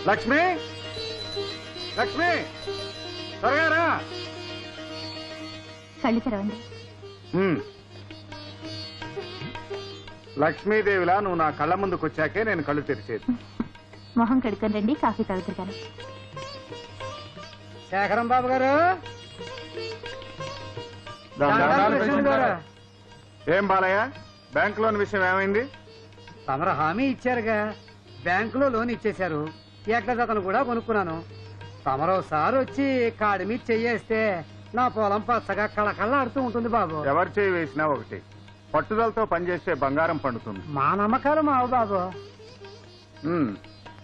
లక్ష్మి, లక్ష్మి, త్వరగా రా. కళ్ళు తెరవండి. లక్ష్మీదేవిలా నువ్వు నా కళ్ళ ముందుకు వచ్చాకే నేను కళ్ళు తెరిచేది. మొహం కడుక్కొని రండి, కాఫీ తాగుతాను. శేఖరం బాబు గారు, ఏం బాలయ్య, బ్యాంక్ లోన్ విషయం ఏమైంది? తమరు హామీ ఇచ్చారుగా, బ్యాంకులో లోన్ ఇచ్చేశారు. ఎక్కడతను కూడా కొనుక్కున్నాను. తమరోసారి వచ్చి కాడి మీద చెయ్యేస్తే నా పొలం పచ్చగా కళకళ ఉంటుంది బాబు. ఎవరు చేయి వేసినా ఒకటి, పట్టుదలతో పనిచేస్తే బంగారం పండుతుంది. మా నమ్మకాలు మావు బాబు.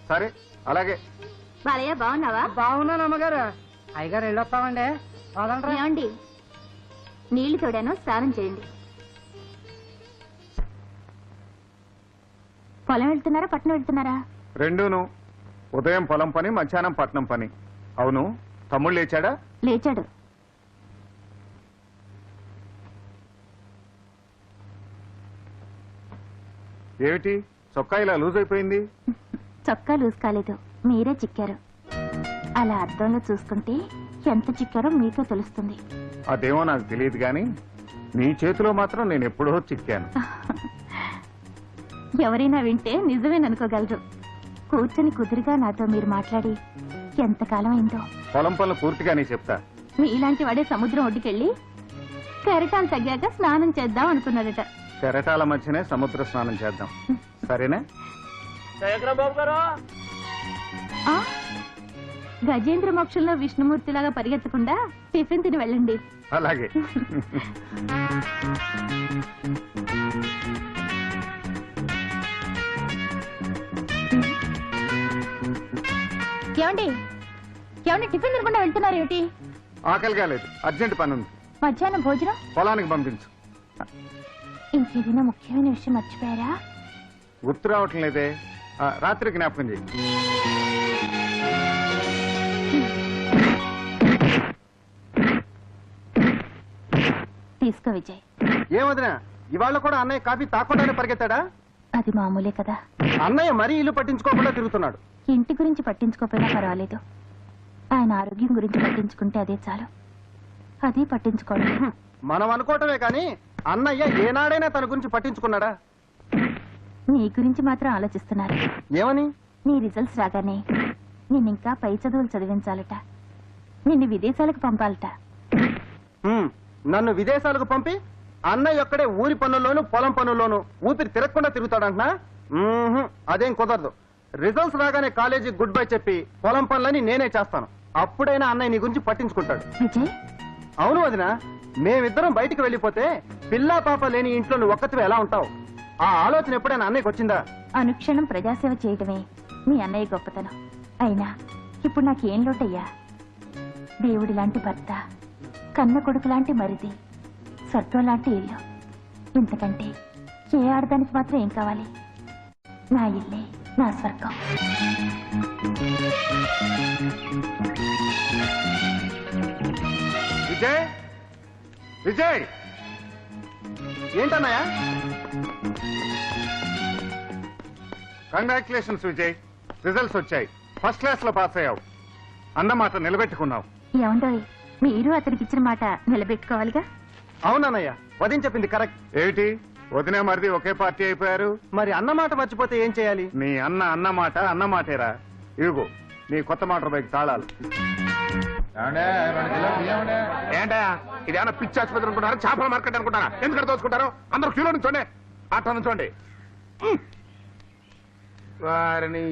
సరే అలాగే. బాలయ్య బాగున్నావా? బాగున్నాను అమ్మగారు. అయ్యగారు వెళ్ళొస్తామండి. ఏమండి, నీళ్లు తోడాను, స్నానం చేయండి. పొలం వెళ్తున్నారా, పట్నం వెళ్తున్నారా? రెండూను. ఉదయం పొలం పని, మధ్యాహ్నం పట్నం పని. అవును, తమ్ముళ్ళు లేచాడా? లేచాడు. ఏమిటి చొక్కా ఇలా లూజ్ అయిపోయింది? చొక్కా లూజ్ కాలేదు, మీరే చిక్కారు. అలా అద్దంలో చూసుకుంటే ఎంత చిక్కారో మీకే తెలుస్తుంది. అదేమో నాకు తెలియదు గాని నీ చేతిలో మాత్రం నేను ఎప్పుడో చిక్కాను. ఎవరైనా వింటే నిజమేననుకోగలరు. కూర్చొని కుదురుగా నాతో మీరు మాట్లాడి ఎంతకాలం అయిందో. పొలం పనులు పూర్తిగానే చెప్తా. మీలాంటి వాడే సముద్రం ఒడ్డుకెళ్ళి కెరటాలు తగ్గాక స్నానం చేద్దాం అనుకున్నాడట. కెరటాల మధ్యనే సముద్ర స్నానం చేద్దాం, సరేనా? గజేంద్ర మోక్షంలో విష్ణుమూర్తిలాగా పరిగెత్తకుండా టిఫిన్ తిని వెళ్ళండి. అలాగే. ఏమండి, ఏమండి, టిఫిన్ తినకుండా వెళ్తున్నారు ఏమిటి? ఆకలి కాలేదు, అర్జెంట్ పని ఉంది. మధ్యాహ్నం భోజనం పొలానికి పంపించు. ఇంకేదైనా ముఖ్యమైన విషయం మర్చిపోయారా? గుర్తు రావటం లేదే. రాత్రి జ్ఞాపకం చేయి. తీసుకో విజయ్. ఏమదినా, ఇవాళ కూడా అన్నయ్య కాఫీ తాకుండానే పరిగెత్తాడా? అది మామూలే కదా. అన్నయ్య మరీ ఇల్లు పట్టించుకోకుండా తిరుగుతున్నాడు. ఇంటి గురించి పట్టించుకోకపోయినా పర్వాలేదు, ఆయన ఆరోగ్యం గురించి పట్టించుకుంటే అదే చాలు. అది పట్టించుకోవడం. మనం అనుకోవటమే కానీ అన్నయ్య ఏనాడైనా తన గురించి పట్టించుకున్నాడా? నీ గురించి మాత్రం ఆలోచిస్తున్నారు. ఏమని? నీ రిజల్ట్స్ రాగానే నిన్నింకా పై చదువులు చదివించాలట, నిన్ను విదేశాలకు పంపాలట. నన్ను విదేశాలకు పంపి అన్నయ్య ఒక్కడే ఊరి పనుల్లోనూ పొలం పనుల్లోనూ ఊపిరి తిరగకుండా తిరుగుతాడంటున్నా? అదేం కుదరదు. రిజల్ట్స్ రాగానే కాలేజీ గుడ్ బై చెప్పి పొలం పనులని నేనే చేస్తాను. అప్పుడైనా అన్నయ్య నీ గురించి పట్టించుకుంటాడు. విజయ్, అవును వదినా, మేమిద్దరం బయటికి వెళ్ళిపోతే పిల్లా పాప లేని ఇంట్లో నువ్వు ఒక్కతివే ఎలా ఉంటావు? ఆ ఆలోచన ఎప్పుడైనా అన్నయ్యకి వచ్చిందా? అనుక్షణం ప్రజాసేవ చేయడమే మీ అన్నయ్య గొప్పతనం. అయినా ఇప్పుడు నాకేం లోటయ్యా? దేవుడి లాంటి భర్త, కన్న కొడుకు లాంటి మరిది, స్వర్గం లాంటి ఇల్లు. ఇంతకంటే ఏ ఆడదానికి మాత్రం ఏం కావాలి? నా ఇల్లే నా స్వర్గం. విజయ్, విజయ్, ఏంటన్నయ్య? కంగ్రాచులేషన్స్ విజయ్, రిజల్ట్స్ వచ్చాయి. ఫస్ట్ క్లాస్ లో పాస్ అయ్యావు. అన్నమాట నిలబెట్టుకున్నావు. ఏమండోయ్, మీరు అతనికి ఇచ్చిన మాట నిలబెట్టుకోవాలిగా. అవునన్నయ్య, వదిన చెప్పింది కరెక్ట్. ఏమిటి వదినే మరిది ఒకే పార్టీ అయిపోయారు? మరి అన్నమాట మర్చిపోతే ఏం చేయాలి? నీ అన్నమాట అన్నమాటేరా. ఇదిగో నీ కొత్త మోటార్ బైక్ తాళాలు. ఏంటా ఇదేమన్నా పిచ్చి ఆసుపత్రి అనుకుంటారా, చేపల మార్కెట్ అనుకుంటారా? ఎందుకంటే దోచుకుంటారు? అందరూ క్యూలో నుంచోండి, అట్లా నుంచోండి. వారిని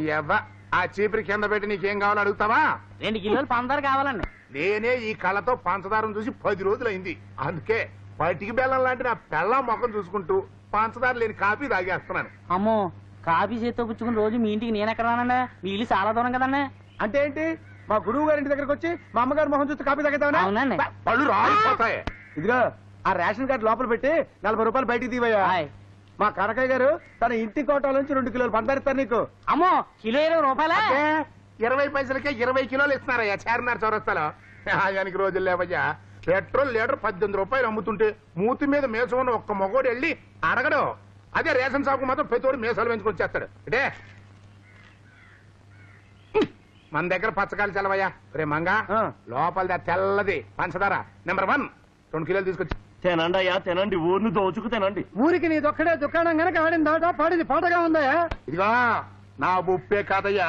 ఆ చీపురి కింద పెట్టి నీకేం కావాలో అడుగుతావా? 2 కిలోలు పంచదార కావాలండి. నేనే ఈ కళ్ళతో పంచదారం చూసి 10 రోజులైంది. అందుకే పటికి బెల్లం లాంటి నా పెళ్ళం ముఖం చూసుకుంటూ పంచదార లేని కాఫీ తాగేస్తున్నాను. అమ్మో, కాఫీ చేత్తో పుచ్చుకుని రోజు మీ ఇంటికి నేను ఎక్కడ రానండి? మీ ఇల్లు చాలా దూరం కదండి. అంటే ఏంటి, మా గురువు గారి ఇంటి దగ్గరకు వచ్చి మా అమ్మగారు మొహం చూస్తే కాఫీ తాగేద్దామని? అవునండి. పళ్ళు రాలిపోతాయి. ఇదిగో ఆ రేషన్ కార్డు లోపల పెట్టి 40 రూపాయలు బయటికి తీవయ్యా. మా కనకయ్య గారు తన ఇంటి కోట నుంచి 2 కిలోలు పంచదార ఇస్తారు నీకు. అమ్మో, కిలో 20 రూపాయలా? 20 పైసలకే 20 కిలోలు ఇస్తున్నారయ్యా చార్మినార్ చౌరస్తాలో. ఆయనకి రోజులు లేవయ్యా. పెట్రోల్ లీటర్ 18 రూపాయలు అమ్ముతుంటే మూతి మీద మేసం ఉన్న ఒక్క మగోడు వెళ్ళి అడగడు. అదే రేషన్ షాపు మాత్రం ప్రతివాడు మేసాలు పెంచుకొని చేస్తాడు. అంటే మన దగ్గర పచ్చకాయలు చల్లవయ్యా. రే మంగా ఆ. లోపల తెల్లది పంచదార నెంబర్ 1 2 కిలోలు తీసుకొచ్చి. తినండి అయ్యా తినండి, ఊరిని దోచుకు తినండి. ఊరికి నీదొక్కడే దుకాణం గనక ఆడిందాట పాడింది పాటగా ఉందయా. ఇదిగో నా ఉప్పే కాదయ్యా,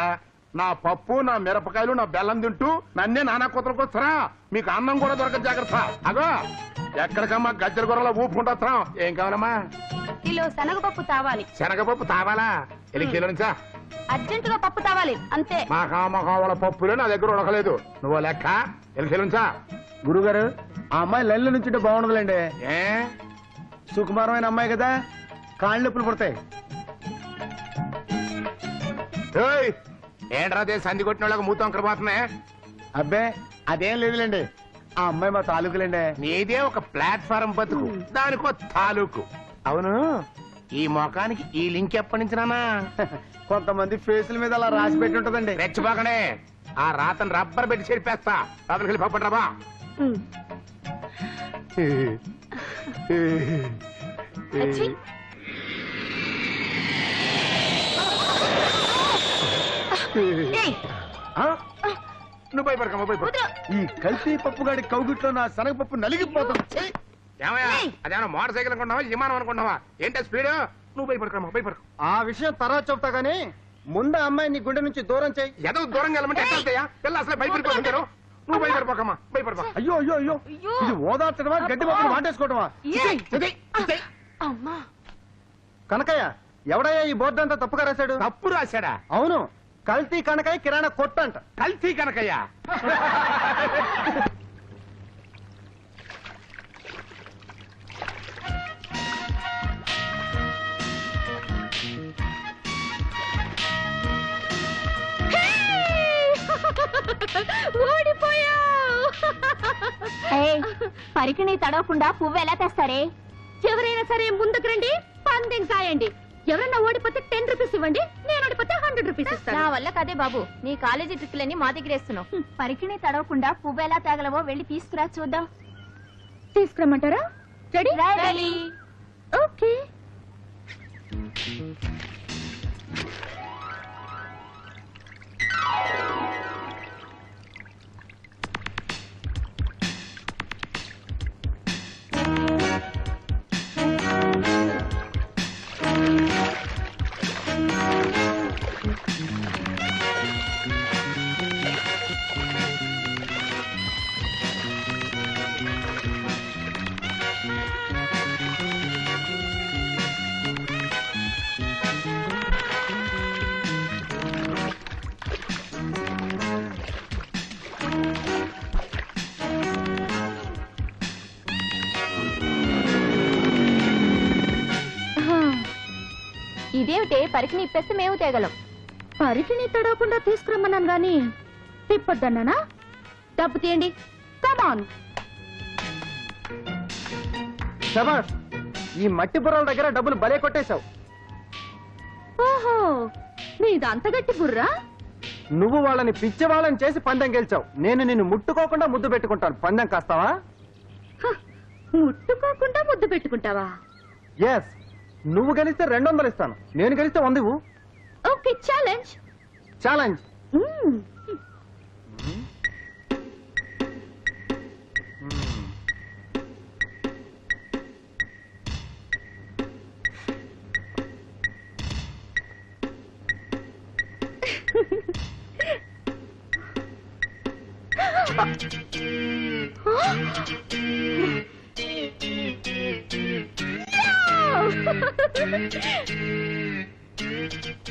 నా పప్పు, నా మిరపకాయలు, నా బెల్లం తింటూ నన్నే నానా కూతురుకు వస్తారా? మీకు అన్నం కూడా దొరకదు, జాగ్రత్త. అగో ఎక్కడికమ్మా గజ్జల గొర్రెల ఊపు ఉంటాం. ఏం కావాలమ్మా? కిలో శనగపప్పు తావాలి. శనగపప్పు తావాలా? కిలో నుంచా? అర్జెంటుగా పప్పు తావాలి అంతే. మా కామకావల పప్పులే నా దగ్గర ఉడకలేదు. నువ్వు లెక్క కిలో నుంచా? గురుగారు ఆ అమ్మాయి లైన్లో నుంచుంటే బాగుండదులేండి. ఏ సుకుమారమైన అమ్మాయి కదా, కాళ్ళు నొప్పులు పుడతాయి. ఏయ్, ఏంట్రా అదే సంధి కొట్టిన వాళ్ళకి మూతం అక్కడ పోతున్నాయి. అబ్బే అదేం లేదులేండి, ఆ అమ్మాయి మా తాలూకులేండి. నీదే ఒక ప్లాట్ఫారం బతుకు, దానికో తాలూకు. అవును, ఈ మొఖానికి ఈ లింక్ ఎప్పటి నుంచి నానా? కొంతమంది ఫేసుల మీద అలా రాసి పెట్టి ఉంటదండి. రెచ్చిపోకనే, ఆ రాతను రబ్బర్ పెట్టి చెరిపేస్తా. రాత్రికి వెళ్ళి పప్పండి రాబా. అచ్చి. ఏయ్, ఆ? నువ్వు భయపడకమ్మా, భయపడ. వదరు. ఈ కల్తీ పప్పుగాడి కౌగిట్లో నా శనగపప్పు నలిగిపోతుంది. ఛీ! ఏమయ్యా, ఏయ్. అదేమన్నా మోటార్ సైకిల్ అనుకుంటున్నావా, విమానం అనుకుంటున్నావా? ఏంటో స్పీడ్? నువ్వు భయపడకమ్మా, భయపడకు. ఆ విషయం తర్వాత చెప్తా గానీ ముందు ఆ అమ్మాయి నీ గుండె నుంచి దూరం చేయి. ఏదో దూరంగా వెళ్ళమంటే ఎట్లా వెళ్తాయా? పిల్ల అసలే భయపడిపోతుంటారు. నువ్వు భయపడిపోకమ్మా, భయపడిపో. అయ్యో అయ్యో అయ్యో, అయ్యో. ఇది ఓదార్చడమా గడ్డి పప్పులు వాటేసుకోవటమా? ఏయ్. ఇది, ఇది. అమ్మా. కనకయ్య ఎవడయ్యా ఈ బోర్డు అంతా తప్పుగా రాశాడు? తప్పు రాశాడా? అవును, కల్తీ కనకయ్య కిరాణా కొట్టు అంట. కల్తీ కనకయ్యా? పరికిణి తడవకుండా పువ్వు ఎలా తెస్తారే? ఎవరైనా సరే ముందుకు రండి, పందెం కాయండి. ఎవరైనా ఓడిపోతే 10 రూపీస్ ఇవ్వండి, నేను ఓడిపోతే 100 రూపీస్ ఇస్తాను. నా వల్ల కదే బాబు, నీ కాలేజీ ట్రిక్లన్నీ మా దగ్గర వేస్తున్నావు. పరికిణి తడవకుండా పువ్వు ఎలా తేగలవో వెళ్ళి తీసుకురా చూద్దాం. తీసుకురమ్మంటారా? రెడీ? రెడీ. ఓకే. ఇదేమిటే, పరికిని ఇప్పేస్తే మేము తేగలం. పరికిని తడవకుండా తీసుకురమ్మన్నాను గాని తిప్పొద్దన్నానా? డబ్బు తీయండి, కమాన్. శబాష్, ఈ మట్టి బుర్రల దగ్గర డబ్బులు భలే కొట్టేశావు. ఓహో, మీది అంత గట్టి బుర్రా? నువ్వు వాళ్ళని పిచ్చి వాళ్ళని చేసి పందెం గెలిచావు. నేను నిన్ను ముట్టుకోకుండా ముద్దు పెట్టుకుంటాను. పందెం కాస్తావా? హ, ముట్టుకోకుండా ముద్దు పెట్టుకుంటావా? ఎస్, నువ్వు గెలిస్తే 200 ఇస్తాను, నేను గెలిస్తే 100 ఇవ్వు. Okay, challenge. ఛాలెంజ్.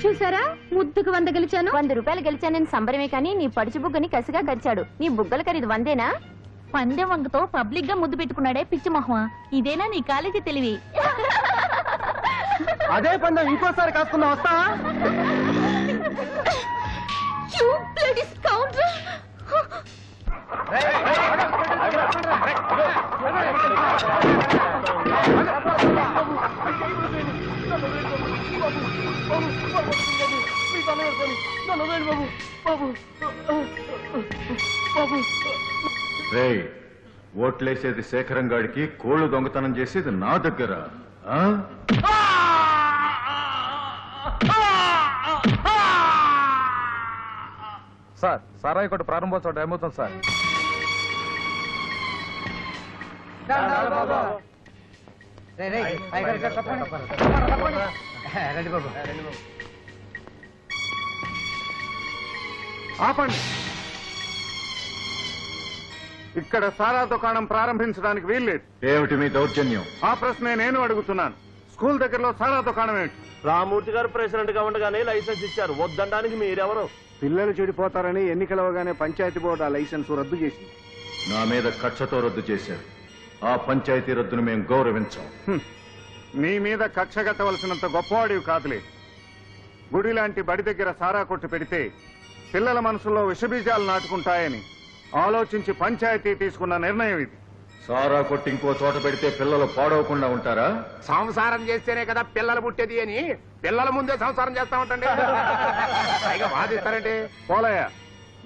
చూసారా, ముద్దుకు 100 గెలిచాను. 100 రూపాయలు గెలిచానని సంబరమే కానీ నీ పడుచు బుగ్గని కసిగా గరిచాడు. నీ బుగ్గల ఖరీదు 100ఏనా? పందెం వంగతో పబ్లిక్ గా ముద్దు పెట్టుకున్నాడే పిచ్చి మొహమా. ఇదేనా నీ కాలేజీ తెలివి? అదే పందెం ఇంకోసారి కాసుకుందాం, వస్తావా? You bloody scoundrel! రేయ్, ఓట్లేసేది శేఖరం గాడికి, కోళ్లు దొంగతనం చేసేది నా దగ్గర. ఆ? సార్ సారాయి కొట్టు ప్రారంభోత్సవం టైం అవుతుంది సార్. ఆపండి. ఇక్కడ సారా దుకాణం ప్రారంభించడానికి వీల్లేదు. ఏమిటి మీ దౌర్జన్యం? ఆ ప్రశ్నే నేను అడుగుతున్నాను. స్కూల్ దగ్గరలో సారా దుకాణం ఏమిటి? రామూర్తి గారు ప్రెసిడెంట్ గా ఉండగానే లైసెన్స్ ఇచ్చారు. వద్దనడానికి మీరెవరు? పిల్లలు చెడిపోతారని ఎన్నికలవగానే పంచాయతీ బోర్డు ఆ లైసెన్స్ రద్దు చేసింది. నా మీద కక్షతో రద్దు చేశారు. ఆ పంచాయతీ రద్దును మేము గౌరవించాం. నీ మీద కక్ష కట్టవలసినంత గొప్పవాడివి కాదులే. గుడి లాంటి బడి దగ్గర సారా కొట్టు పెడితే పిల్లల మనసులో విషబీజాలు నాటుకుంటాయని ఆలోచించి పంచాయతీ తీసుకున్న నిర్ణయం ఇది. సారా కొట్టి ఇంకో చోట పెడితే పిల్లలు పాడవకుండా ఉంటారా? సంసారం చేస్తేనే కదా పిల్లలు పుట్టేది అని పిల్లల ముందే సంసారం చేస్తా ఉంటండి. పైగా వాదిస్తారంటే పోలయ్య,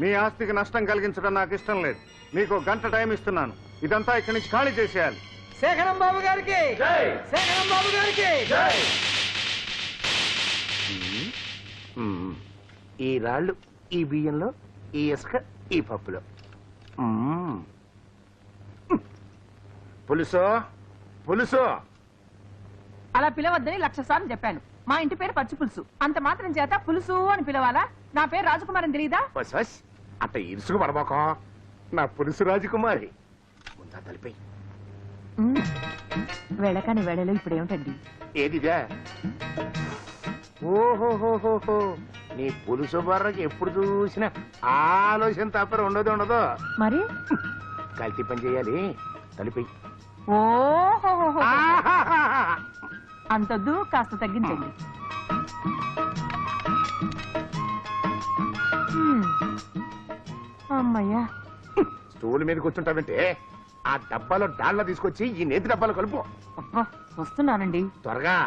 నీ ఆస్తికి నష్టం కలిగించడం నాకు ఇష్టం లేదు. నీకు గంట టైం ఇస్తున్నాను. ఇదంతా ఇక్కడి నుంచి ఖాళీ చేసేయాలి. శేఖరం బాబు గారికి, శేఖరం బాబు గారికి. ఈ రాళ్ళు ఈ బియ్యంలో, ఈ ఇసుక ఈ పప్పులో. పులుసు పులుసు. అలా పిలవద్దని 1,00,000 సార్లు చెప్పాను. మా ఇంటి పేరు పచ్చి పులుసు. అంత మాత్రం చేత పులుసు అని పిలవాలా? నా పేరు రాజకుమార్ అని తెలీదా? అట్ట ఇరుసుకు పడబోక. నా పులుసు రాజకుమారి. ముందా తలిపై వెళ్ళకాని వేళలో ఇప్పుడు ఏమిటండి? ఏదిదే? ఓహోహోహో, నీ పులుసు బర్రకి ఎప్పుడు చూసినా ఆలోచన తప్ప ఉండదు ఉండదు. మరి కల్తీ పని చేయాలి. తలిపై ఓహో అంతొద్దు, కాస్త తగ్గించండి. అమ్మయ్యా. స్టూల్ మీద కూర్చుంటావంటే ఆ డబ్బాలో డాళ్ళ తీసుకొచ్చి ఈ నేతి డబ్బాలో కలుపు. అబ్బా, వస్తున్నానండి. త్వరగా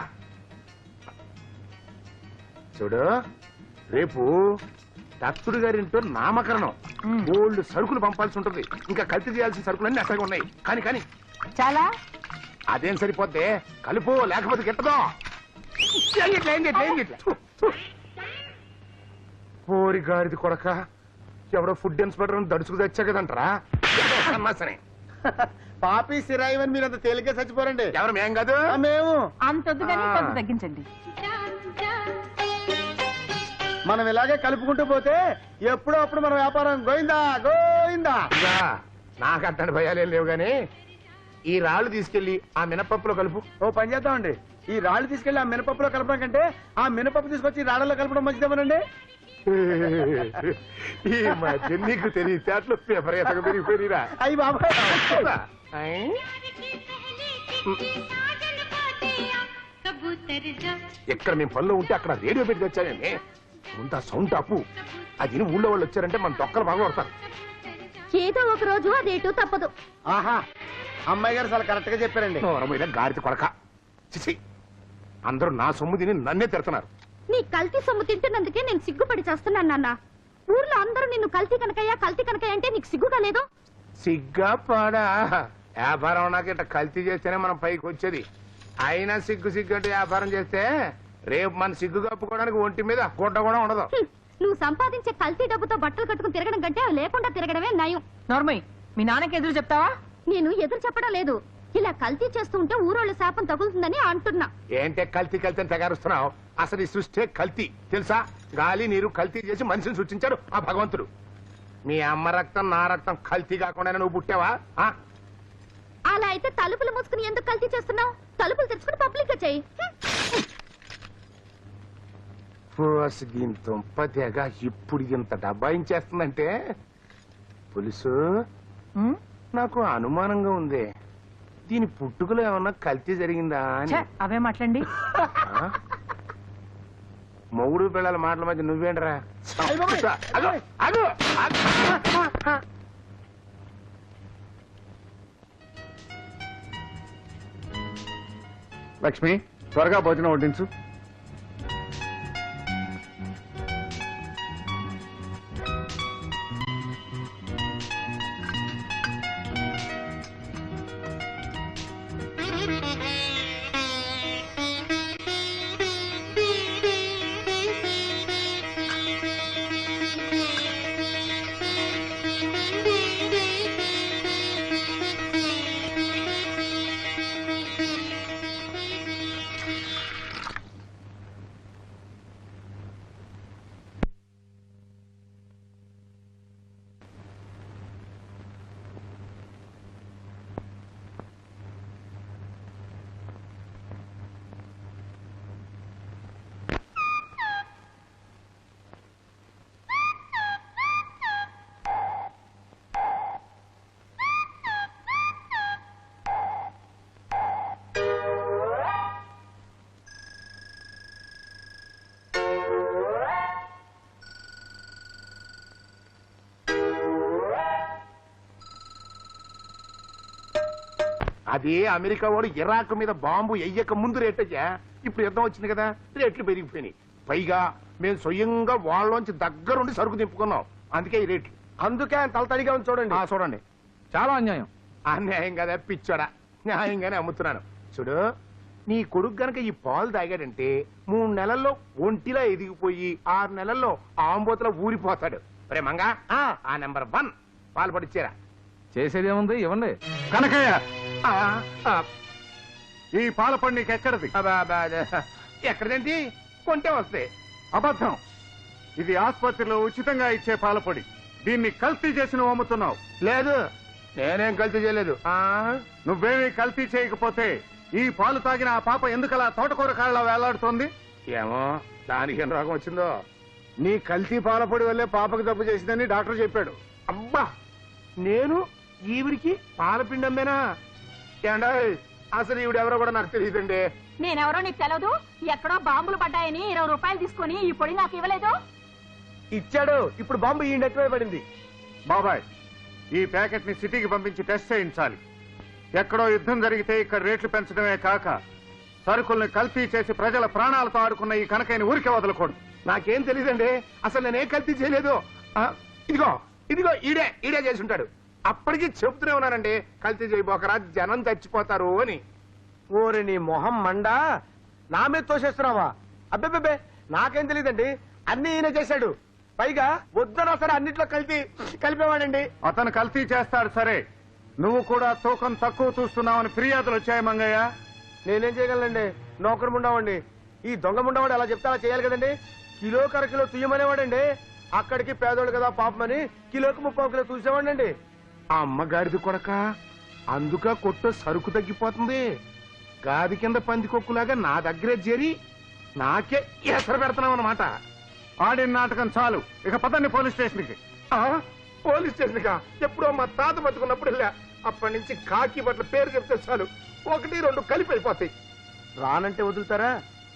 చూడు. రేపు దత్తుడు గారింటో నామకరణం. ఓల్డ్ సరుకులు పంపాల్సి ఉంటుంది. ఇంకా కల్తీ చేయాల్సిన సరుకులన్నీ అసలు ఉన్నాయి. కానీ కానీ చాలా అదేం సరిపోద్దే. కలుపు, లేకపోతే గిట్టదో. పోరి గారిది కొడక, ఎవడో ఫుడ్ ఇన్స్పెక్టర్ దడుచుకు తెచ్చా కదంటారా. పాపి సిరాయివని మీరంత తేలిగ్గా చచ్చిపోరండి. ఎవరు? మేం కాదు. మేము అంతొద్దు కానీ కొంత తగ్గించండి. మనం ఇలాగే కలుపుకుంటూ పోతే ఎప్పుడో అప్పుడు మన వ్యాపారం గోయిందా గోయిందా. నాకు అట్టని భయాలేం లేవు గాని ఈ రాళ్ళు తీసుకెళ్లి ఆ మినపప్పులో కలుపు. ఓ పని చేద్దామండి, ఈ రాళ్ళు తీసుకెళ్లి ఆ మినపప్పులో కలపడం కంటే ఆ మినపప్పు తీసుకొచ్చి ఈ రాళ్ళలో కలపడం మంచిదేమోనండి. ఈ మధ్య నీకు తెలియచేట్లు విపరీతంగా పెరిగిపోయిరా. అయ్యి బాబాయ్, ఎక్కడ మేము పనిలో ఉంటే అక్కడ రేడియో పెట్టి తెచ్చానండి. ముందు ఆ సౌండ్ అప్పు. అది ఊళ్ళో వాళ్ళు వచ్చారంటే మన తొక్కలు బాగా కొడతారు. ఏదో ఒక రోజు అదేటు తప్పదు. ఆహా, అమ్మాయి గారు చాలా కరెక్ట్ గా చెప్పారండి. మీద గాడిత కొడక. చిచి, అందరూ నా సొమ్ము తిని నన్నే తిడుతున్నారు. నీ కల్తీ సొమ్ము తింటున్నందుకే నేను సిగ్గుపడి చేస్తున్నాను నాన్న. ఊర్లో అందరూ నిన్ను కల్తీ కనకయ్య అంటే నీకు సిగ్గుగా లేదు? సిగ్గా పాడా? వ్యాపారం నాకు ఇట్లా కల్తీ చేస్తేనే మనం పైకి వచ్చేది. అయినా సిగ్గు అంటే వ్యాపారం చేస్తే రేపు మన సిగ్గు కప్పుకోవడానికి ఒంటి మీద గుడ్డ కూడా ఉండదు. నువ్వు సంపాదించే కల్తీ డబ్బుతో బట్టలు కట్టుకుని తిరగడం కంటే అవి లేకుండా తిరగడమే నయం. నోర్మయ్, మీ నాన్నకి ఎదురు చెప్తావా? నేను ఎదురు చెప్పడం లేదు. ఇలా కల్తీ చేస్తూ ఉంటే ఊరోళ్ళ శాపం తగులుతుందని అంటున్నా. ఏంటే కల్తీ అని తెగారుస్తున్నావు? అసలు ఈ సృష్టి కల్తీ తెలుసా? గాలి నీరు కల్తీ చేసి మనిషిని సృష్టించాడు ఆ భగవంతుడు. మీ అమ్మ రక్తం నా రక్తం కల్తీ కాకుండా నువ్వు పుట్టావా? అలా అయితే తలుపులు మూసుకుని ఎందుకు కల్తీ చేస్తున్నావు? తలుపులు తెరుచుకుని పబ్లిక్ గా చెయ్యి. తెగ ఇప్పుడు ఇంత డబ్బాయించేస్తుందంటే పులుసు నాకు అనుమానంగా ఉంది. దీని పుట్టుకలో ఏమన్నా కల్తీ జరిగిందా అని. అవే మాట్లాడండి. మొగుడు పిల్లల మాటల మధ్య నువ్వేంట్రా? లక్ష్మి, త్వరగా భోజనం వడ్డించు. అదే అమెరికా వాడు ఇరాక్ మీద బాంబు ఎయ్యక ముందు రేటయ్యా. ఇప్పుడు యుద్ధం వచ్చింది కదా, రేట్లు పెరిగిపోయినాయి. పైగా మేము స్వయంగా వాళ్ళలోంచి దగ్గరుండి సరుకు దింపుకున్నాం, అందుకే ఈ రేట్లు. అందుకే ఆయన తలతడిగా ఉంది చూడండి. చూడండి, చాలా అన్యాయం. అన్యాయం కదా పిచ్చోడా, న్యాయంగానే అమ్ముతున్నాను. చూడు, నీ కొడుకు గనక ఈ పాలు తాగాడంటే 3 నెలల్లో ఒంటిలా ఎదిగిపోయి 6 నెలల్లో ఆంబోతులా ఊరిపోతాడు. రే మంగా, ఆ నెంబర్ 1 పాలు పడిచ్చారా. చేసేదేముంది, ఇవ్వండి. కనకయ్య, ఈ పాల పండు నీకు ఎక్కడది? ఎక్కడదేంటి, కొంటే వస్తాయి. అబద్ధం. ఇది ఆసుపత్రిలో ఉచితంగా ఇచ్చే పాలపొడి. దీన్ని కల్తీ చేసి నువ్వు అమ్ముతున్నావు. లేదు, నేనేం కల్తీ చేయలేదు. నువ్వేమీ కల్తీ చేయకపోతే ఈ పాలు తాగిన ఆ పాప ఎందుకలా తోటకూర కాళ్ళ వేలాడుతోంది? ఏమో, దానికి ఏం రోగం వచ్చిందో. నీ కల్తీ పాలపొడి వల్లే పాపకు తప్పు చేసిందని డాక్టర్ చెప్పాడు. అబ్బా, నేను ఈవిడికి పాలపిండి అమ్మేనా? ఏండా, అసలు ఈవిడెవరో కూడా నాకు తెలియదండి. నేనెవరో నీకు తెలవదు. ఎక్కడో బాంబులు పడ్డాయని 20 రూపాయలు తీసుకుని ఈ పొడి నాకు ఇవ్వలేదు. ఇచ్చాడు, ఇప్పుడు బాంబు ఈ నెట్వే పడింది. బాబాయ్, ఈ ప్యాకెట్ ని సిటీకి పంపించి టెస్ట్ చేయించాలి. ఎక్కడో యుద్ధం జరిగితే ఇక్కడ రేట్లు పెంచడమే కాక సరుకుల్ని కల్తీ చేసి ప్రజల ప్రాణాలతో ఆడుకున్న ఈ కనకయ్యని ఊరికే వదలకూడదు. నాకేం తెలియదండి, అసలు నేనేం కల్తీ చేయలేదు. ఇదిగో ఇదిగో ఈడే చేసి ఉంటాడు. అప్పటికి చెబుతూనే ఉన్నానండి, కల్తీ చేయబోకరా, జనం చచ్చిపోతారు అని. ఓరి నీ మొహం మండా, నా మీద తోసేస్తున్నావా? అబ్బే, నాకేం తెలియదండి, అన్ని ఈయన చేశాడు. పైగా వద్దనా సరే అన్నిట్లో కలిపేవాడండి. అతను కల్తీ చేస్తాడు సరే, నువ్వు కూడా తూకం తక్కువ చూస్తున్నావని ఫిర్యాదులు వచ్చాయి మంగయ్య. నేనేం చేయగలనండి, నౌకరు ముండావండి. ఈ దొంగ ముండావాడు అలా చెప్తే అలా చేయాలి కదండి. కిలో కరకిలో తుయ్యమనేవాడండి. అక్కడికి పేదోడు కదా పాపమని కిలోకి 30 కిలో చూసేవాడండి. ఆ అమ్మగారిది కొడక, అందుక కొట్టు సరుకు తగ్గిపోతుంది. గాది కింద పందికొక్కులాగా నా దగ్గరే చేరి నాకే ఎసరు పెడతావు అన్నమాట. ఆడిన నాటకం చాలు, ఇక పదండి పోలీస్ స్టేషన్కి. పోలీస్ స్టేషన్ కా? ఎప్పుడో మా తాత బతుకున్నప్పుడు వెళ్ళా. అప్పటి నుంచి కాకి బట్ల పేరు చెప్తే చాలు 1, 2 కలిపి అయిపోతాయి. రానంటే వదులుతారా?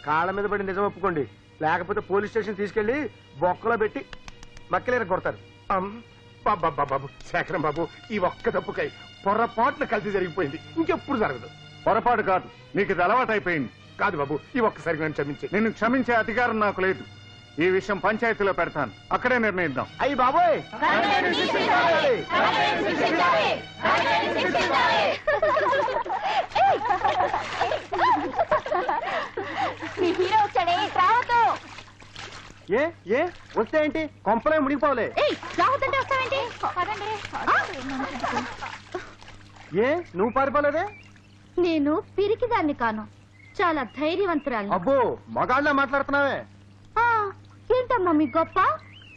కాళ్ళ మీద పడి నిజం ఒప్పుకోండి, లేకపోతే పోలీస్ స్టేషన్ తీసుకెళ్లి బొక్కలో పెట్టి మక్కలేర కొడతారు. బాబు శేఖరం బాబు, ఈ ఒక్క తప్పుకై పొరపాటున కల్తీ జరిగిపోయింది, ఇంకెప్పుడు జరగదు. పొరపాటు కాదు, నీకు ఇది అలవాటైపోయింది. కాదు బాబు, ఈ ఒక్కసారి నన్ను క్షమించి. నిన్ను క్షమించే అధికారం నాకు లేదు. ఈ విషయం పంచాయతీలో పెడతాను, అక్కడే నిర్ణయిద్దాం. అయ్యి బాబోయ్, మీ హీరో వచ్చాడే, రావద్దు. ఏ వస్తే ఏంటి, కొంపలే మునిగిపోలే. రావద్దంటే వస్తావేంటి? ఏ నువ్వు పారిపోలేదే? నేను పిరికిదాన్ని కాను, చాలా ధైర్యవంతురాలు. అబ్బో, మగాళ్ళ మాట్లాడుతున్నావే. ఏంటమ్మా మీ గొప్ప?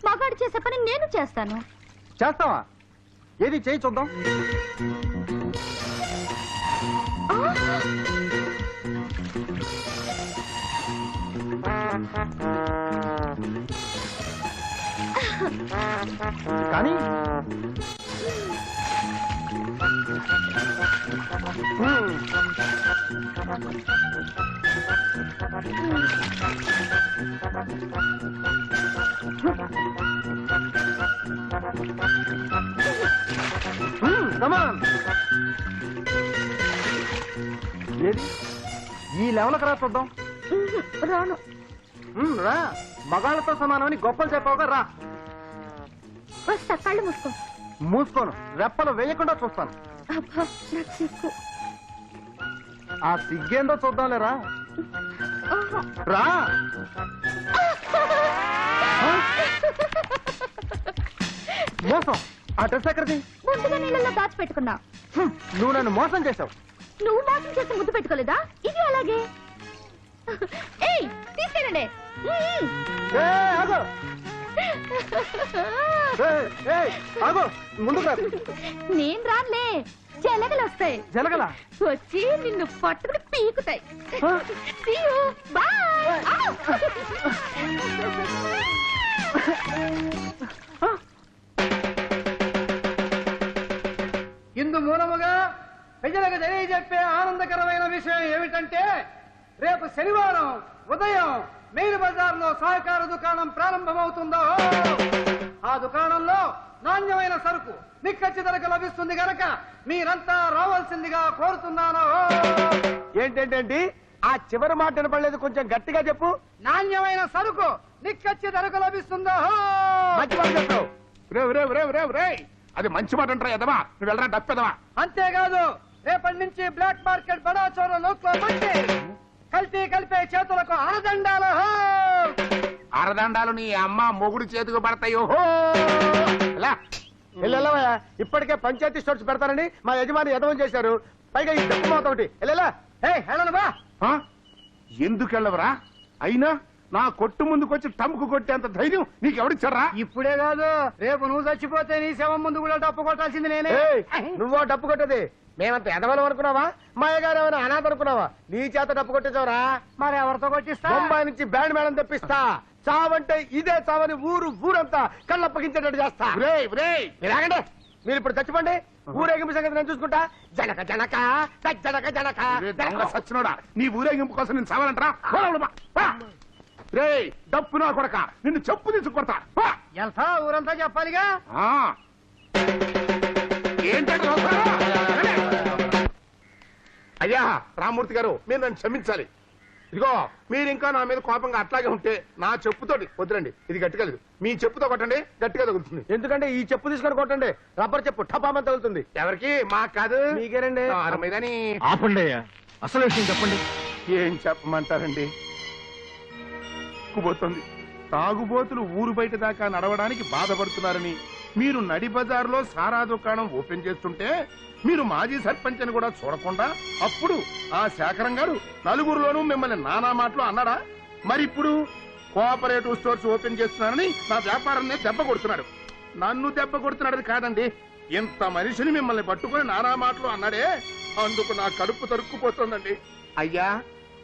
మగాడు చేసే పని నేను చేస్తాను. చేస్తావా? ఏది చేయి చూద్దాం. కానీ ఏది ఈ లెవెల్కి రా చూద్దాం. రాను. రా, మగాళ్ళతో సమానమని గొప్పలు చెప్పావుగా, రా. వస్తా, కళ్ళు మూసుకో. మూసుకోను, రెప్పలు వేయకుండా చూస్తాను. అబ్బా, నాకు సిగ్గు. ఆ సిగ్గేందో చూద్దాంలేరా, రా. మోసం, ఆ డ్రెస్ ఎక్కడిది? ముందుగా నీళ్ళలో దాచిపెట్టుకున్నా. నువ్వు నన్ను మోసం చేసావు. నువ్వు మోసం చేసి ముద్దు పెట్టుకోలేదా? ఇది అలాగే. ఏయ్, తీసుకెళ్ళండి. ఆగు, ఆగు, ముందుకు రా. నేను రానులే, జలగలు వస్తాయి. జలగల వచ్చి నిన్ను పట్టుకుని పీకుతాయి. See you. Bye. ఇందు మూలముగా ప్రజలకు తెలియజెప్పే ఆనందకరమైన విషయం ఏమిటంటే, రేపు శనివారం ఉదయం మెయిన్ బజార్లో సహకార దుకాణం ప్రారంభమవుతుందో ఆ దుకాణంలో నాణ్యమైన సరుకు నిక్కచ్చి ధరకు లభిస్తుంది గనక మీరంతా రావాల్సిందిగా కోరుతున్నాను. ఏంటంటేంటి ఆ చివరి మాట వినపడలేదు, కొంచెం గట్టిగా చెప్పు. నాణ్యమైన సరుకు నిక్కచ్చి ధరకు లభిస్తుందో. మంచి మాట చెప్పావు. అది మంచి మాట అంటారా ఎదవా? నువ్వు వెళ్ళరా డప్పెదవా? అంతేకాదు రేపటి నుంచి బ్లాక్ మార్కెట్ బడా చోర నోట్లో పట్టి కల్తీ కలిపే చేతులకు అరదండాలు. అరదండాలు నీ అమ్మ మొగుడు చేతికి పడతాయో. వెళ్ళవయ్యా, ఇప్పటికే పంచాయతీ స్టోర్స్ పెడతారని మా యజమాని యదవం చేశారు. పైగా ఈ డబ్బు మాత ఒకటి వెళ్ళా. హేళను బా. ఎందుకు వెళ్ళవరా? అయినా నా కొట్టు ముందుకొచ్చి టంపుకు కొట్టేంత ధైర్యం నీకెవడిచ్చారా? ఇప్పుడే కాదు, రేపు నువ్వు చచ్చిపోతే నీ శవం ముందు కూడా డప్పు కొట్టాల్సింది నేనే. నువ్వో డప్పు కొట్టేది? మేమంత ఎదవలం అనుకున్నావా? మా అయ్యగారు ఏమైనా అనాథ అనుకున్నావా? నీ చేత డప్పు కొట్టేసావరా? మరి ఎవరితో కొట్టిస్తా? బొంబాయి నుంచి బ్యాండ్ మేడం తెప్పిస్తా. చావంటే ఇదే చావని ఊరంతా కళ్ళప్పగించేటట్టు చేస్తా. మీరాగండి, మీరు ఇప్పుడు చచ్చిపోండి. ఊరేగింపు సంగతి నేను చూసుకుంటా. జనక జనక జనక జనక సచ్చినోడా, నీ ఊరేగింపు కోసం నేను చావాలంటరా? రే డప్పు నా కొడక, నిన్ను చెప్పు తీసుకొడతా. వెళ్తా ఊరంతా చెప్పాలిగా. ఏంటంటే అయ్యా రామ్మూర్తి గారు, మీరు నన్ను క్షమించాలి. ఇదిగో మీరు ఇంకా నా మీద కోపంగా అట్లాగే ఉంటే నా చెప్పుతోటి వద్దురండి. ఇది గట్టిగా లేదు, మీ చెప్పుతో కొట్టండి, గట్టిగా తగులుతుంది. ఎందుకంటే ఈ చెప్పు తీసుకొని కొట్టండి, రబ్బర్ చెప్పు టపామని తగులుతుంది. ఎవరికి? మాకు కాదు, మీకేనండి. మీదని. ఆపండి అయ్యా, అసలు విషయం చెప్పండి. ఏం చెప్పమంటారండి? పోతుంది తాగుబోతులు ఊరు బయట దాకా నడవడానికి బాధపడుతున్నారని మీరు నడి బజార్లో సారా దుకాణం ఓపెన్ చేస్తుంటే మీరు మాజీ సర్పంచ్ అని కూడా చూడకుండా అప్పుడు ఆ శేఖరం గారు నలుగురులోనూ మిమ్మల్ని నానా మాటలు అన్నాడా? మరి ఇప్పుడు కోఆపరేటివ్ స్టోర్స్ ఓపెన్ చేస్తున్నారని నా వ్యాపారాన్ని దెబ్బ కొడుతున్నాడు. నన్ను దెబ్బ కొడుతున్నాడని కాదండి, ఇంత మనిషిని మిమ్మల్ని పట్టుకుని నానా మాటలు అన్నాడే, అందుకు నా కడుపు తరుక్కుపోతుందండి. అయ్యా,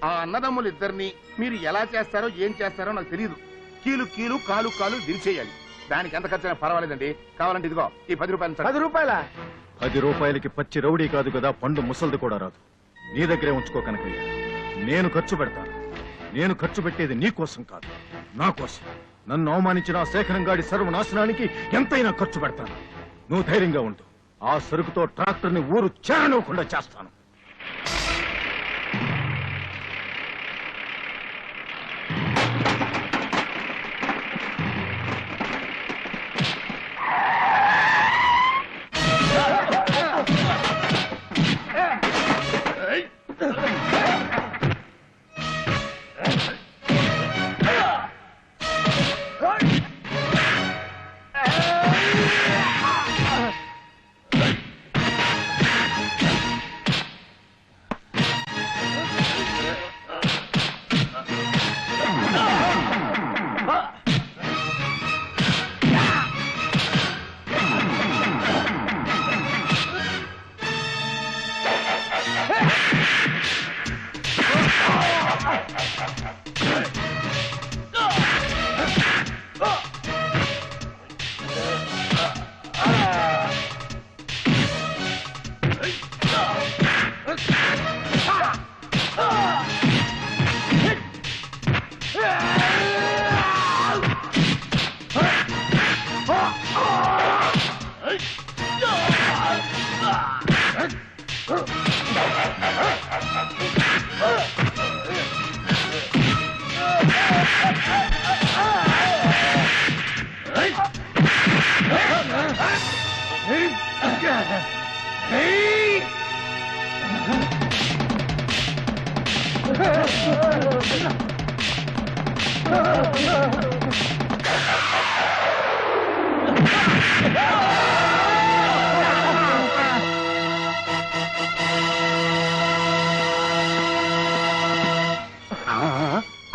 ఆ అన్నదమ్ములు ఇద్దరిని మీరు ఎలా చేస్తారో ఏం చేస్తారో నాకు తెలియదు. కీలు కీలు కాలు కాలు విరిచేయాలి. దానికి ఎంత ఖర్చు అయినా పర్వాలేదండి. కావాలంటే ఇదిగో ఈ 10 రూపాయలు. 10 రూపాయల? 10 రూపాయలకి పచ్చి రౌడీ కాదు కదా, పండు ముసల్ది కూడా రాదు. నీ దగ్గరే ఉంచుకో కనకయ్య, నేను ఖర్చు పెడతాను. నేను ఖర్చు పెట్టేది నీ కోసం కాదు, నా కోసం. నన్ను అవమానించిన ఆ శేఖరం గాడి సర్వనాశనానికి ఎంతైనా ఖర్చు పెడతాను. నువ్వు ధైర్యంగా ఉండు. ఆ సరుకుతో ట్రాక్టర్ ని ఊరు చేరనివ్వకుండా చేస్తాను.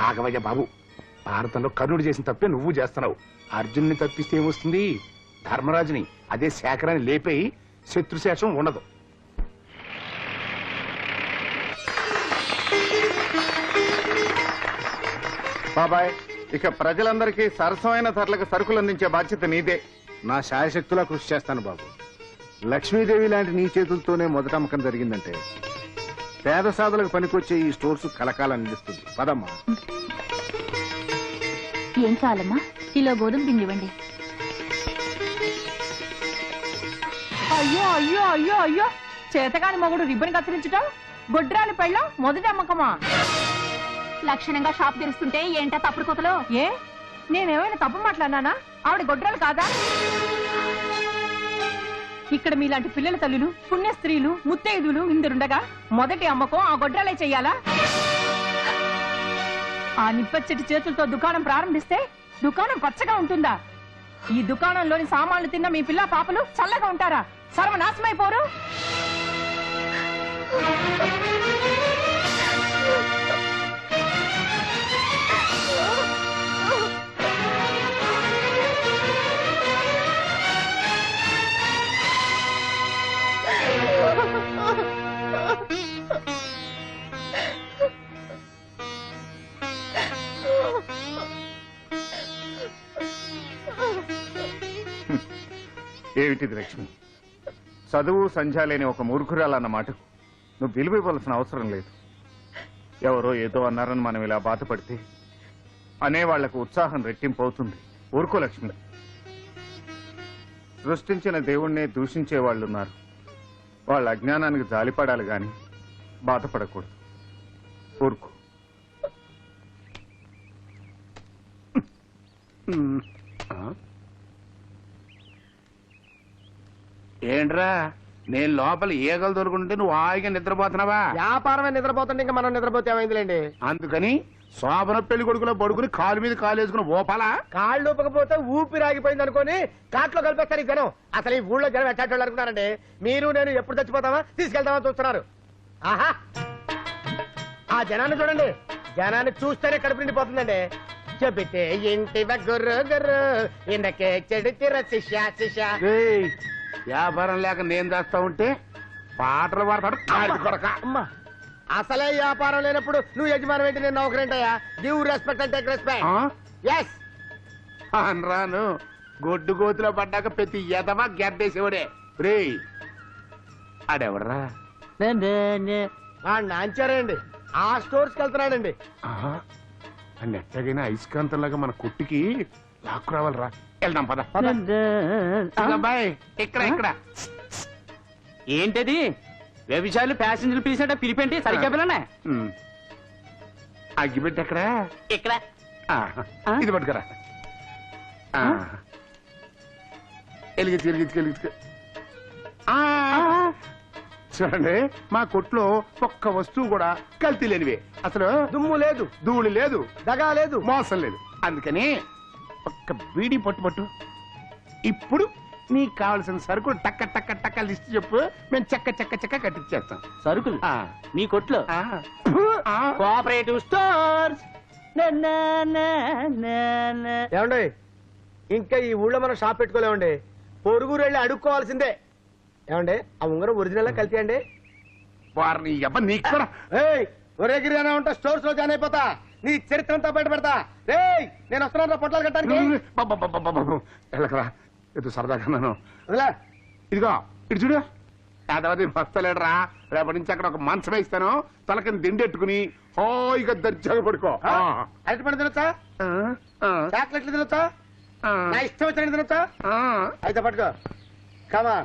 ఆగవయ్య బాబు, భారతంలో కర్ణుడు చేసిన తప్పే నువ్వు చేస్తున్నావు. అర్జున్ని తప్పిస్తే ఏమొస్తుంది? ధర్మరాజుని, అదే శేఖరాన్ని లేపేయి, శత్రుశేషం ఉండదు. బాబాయ్, ఇక ప్రజలందరికీ సరసమైన ధరలకు సరుకులు అందించే బాధ్యత నీదే. నా శాయశక్తులా కృషి చేస్తాను బాబు. లక్ష్మీదేవి లాంటి నీ చేతులతోనే మొదట అమ్మకం జరిగిందంటే పేద సాధులకు పనికొచ్చే ఈ స్టోర్స్ కలకాలం నిలుస్తుంది. పదమ్మా. ఏం కావాలమ్మా? కిలో గోధుమ పిండి ఇవ్వండి. అయ్యో అయ్యో అయ్యో అయ్యో చేతగాని మొగుడు రిబ్బన్ కత్తిరించటం గొడ్రాలి పెళ్ళం మొదటి అమ్మకమా? లక్షణంగా షాప్ తెరుస్తుంటే ఏంటా తప్పుడు కొతలో? ఏ నేనేమైనా తప్పు మాట్లాడినానా? ఆవిడ గొడ్రాలు కాదా? ఇక్కడ మీలాంటి పిల్లల తల్లులు, పుణ్య స్త్రీలు, ముత్తైదులు ఇందరుండగా మొదటి అమ్మకం ఆ గొడ్రాలే చెయ్యాలా? ఆ నిప్పచ్చటి చేతులతో దుకాణం ప్రారంభిస్తే దుకాణం పచ్చగా ఉంటుందా? ఈ దుకాణంలోని సామాన్లు తిన్న మీ పిల్ల పాపలు చల్లగా ఉంటారా? సర్వనాశమైపోరు. ఏమిటిది లక్ష్మి? చదువు సంధ్య లేని ఒక మూర్ఖురాలన్న మాటకు నువ్వు విలువ ఇవ్వాల్సిన అవసరం లేదు. ఎవరో ఏదో అన్నారని మనం ఇలా బాధపడితే అనేవాళ్లకు ఉత్సాహం రెట్టింపు అవుతుంది. ఊరుకో లక్ష్మి. సృష్టించిన దేవుణ్ణే దూషించే వాళ్ళున్నారు. వాళ్ళ అజ్ఞానానికి జాలిపడాలి గాని బాధపడకూడదు. ఊరుకో. ఏంట్రా నేను లోపల ఈగలు దొరుకుంటే నువ్వు హాయిగా నిద్రపోతున్నావా? వ్యాపారమే నిద్రపోతుంటే ఇంకా మనం నిద్రపోతే ఏమైందిలేండి. అందుకని శోభన పెళ్లి కొడుకులో పడుకుని కాలు మీద కాలు వేసుకుని ఓపాలా? కాళ్ళు ఊపకపోతే ఊపిరి ఆగిపోయింది అనుకోని కాట్లో కలిపేస్తారు ఈ జనం. అసలు ఈ ఊళ్ళో జనం ఎట్టాటోళ్ళు అనుకున్నారండి. మీరు నేను ఎప్పుడు చచ్చిపోతామా తీసుకెళ్తామా చూస్తున్నారు. ఆహా ఆ జనాన్ని చూడండి. జనాన్ని చూస్తేనే కడుపు నిండిపోతుందండి. చెబితే ఇంటి గుర్రు గుర్రు ఇందకే చెడితిర శిష్య శిష్య. ఏయ్, వ్యాపారం లేక నేను చేస్తా ఉంటే పాటలు పాడతాడు కాడి కొడక. అమ్మా అసలే వ్యాపారం లేనప్పుడు నువ్వు యజమాని ఏంటి, నేను నౌకరేంటయ్యా? Give respect and take respect. ఎస్ రాను గొడ్డు గోతులో పడ్డాక ప్రతి ఎదవా గెద్దేసేవాడే. రే ఆడెవడరా? నాంచారండి. ఆ స్టోర్స్కి వెళ్తున్నాడండి. అని ఎట్టగైనా ఐస్కాంతంలాగా మన కుట్టికి లాక్కు రావాలరా. వెళ్దాం పద. బాయ్ ఇక్కడ ఇక్కడ ఏంటది? వ్యభిచారులు ప్యాసింజర్లు పిలిచేట పిలిపేంటి సరిగ్గా పిల్లనే. అగ్గిపెట్టి ఎక్కడ? ఇక్కడ ఇది పట్టుకురా. ఎలిగించు ఎలిగించు ఎలిగించు. చూడండి మా కొట్లో ఒక్క వస్తువు కూడా కల్తీ లేనివే. అసలు దుమ్ము లేదు, ధూళి లేదు, దగా లేదు, మోసం లేదు. అందుకని ఒక్క బీడీ పట్టు. ఇప్పుడు నీకు కావలసిన సరుకులు టక్క టక్క టక్క లిస్ట్ చెప్పు. మేము చెక్క చెక్క చెక్క కట్టించేస్తాం సరుకులు మీ కొట్లో. ఆ. Cooperative stores. ఏమండి ఇంకా ఈ ఊళ్ళో మనం షాప్ పెట్టుకోలేమండి. పొరుగురు వెళ్ళి అడుక్కోవాల్సిందే. ఏమండి ఆ ఉంగరం ఒరిజినల్ కల్తీ అండి? వారిని ఎవ నీకు కూడా ఒరే గిరినా ఉంటా స్టోర్స్ లో జాయిన్ అయిపోతా. నీ చరిత్ర అంతా బయట పెడతా. రేయ్ నేను వస్తున్నా పొట్లాలు కట్టడానికి. వెళ్ళకరా ఎదు సరదాగా నన్ను ఇదిగో ఇటు చూడు. యాదవది మస్తలేడరా. రేపటి నుంచి అక్కడ ఒక మంచం వేస్తాను. తలకింద దిండెట్టుకుని హాయిగా దర్జాగా పడుకో. అరటి పండు తినొచ్చా? చాక్లెట్లు తినొచ్చా? నా ఇష్టం వచ్చినట్టు తినొచ్చా? అయితే పట్టుకో. కమా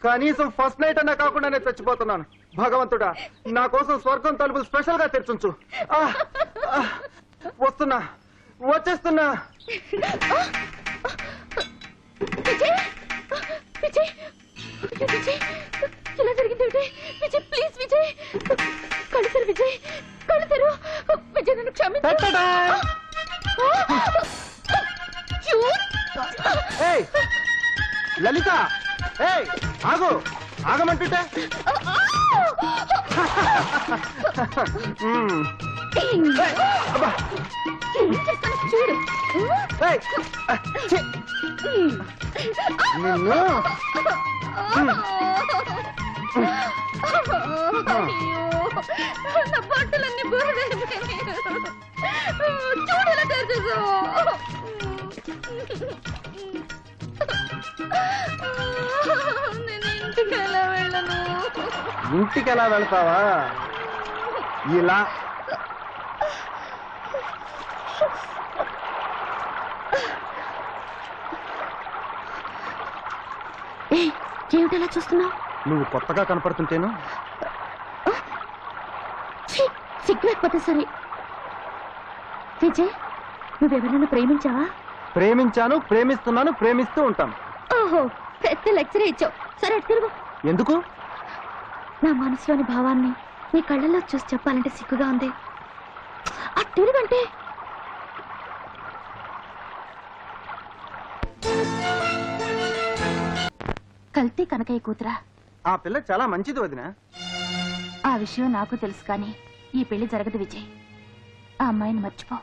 కనీసం ఫస్ట్ నైట్ అన్నా కాకుండా నేను చచ్చిపోతున్నాను. భగవంతుడా నా కోసం స్వర్గం తలుపులు స్పెషల్ గా తెరిచుంచు. వస్తున్నా, వచ్చేస్తున్నా. విజయ్ విజయ్ విజయ్ ఇలా జరిగింది విజయ్. విజయ్ ప్లీజ్ విజయ్ కళ్ళు విజయ్ కళ్ళు విజయ్ నన్ను క్షమించు. లలిత ఆగు, ఆగమంటుంటే. చూడు నిన్ను నా బట్టలన్నీ బురదైపోయినాయి. చూడు ఎలా తయారు చేసావు. నేను ఇంటికి ఎలా వెళ్ళను? ఇంటికి ఎలా వెళ్తావా? ఇలా ఏమిటలా చూస్తున్నావు? నువ్వు కొత్తగా కనపడుతుంటేను. సిగ్గులేకపోతే సరే. విజయ్, నువ్వెవరైనా ప్రేమించావా? ప్రేమించాను, ప్రేమిస్తున్నాను, ప్రేమిస్తూ ఉంటాను. ఓహో, పెద్ద లెక్చర్ ఇచ్చావు. సరే తిరుగు. ఎందుకు? నా మనసులోని భావాన్ని నీ కళ్ళల్లో చూసి చెప్పాలంటే సిగ్గుగా ఉంది. ఆ తిరుగంటే కల్తీ కనకయ్య కూతురా? ఆ పిల్ల చాలా మంచిది వదిన. ఆ విషయం నాకు తెలుసు, కానీ ఈ పెళ్లి జరగదు విజయ్. ఆ అమ్మాయిని మర్చిపో.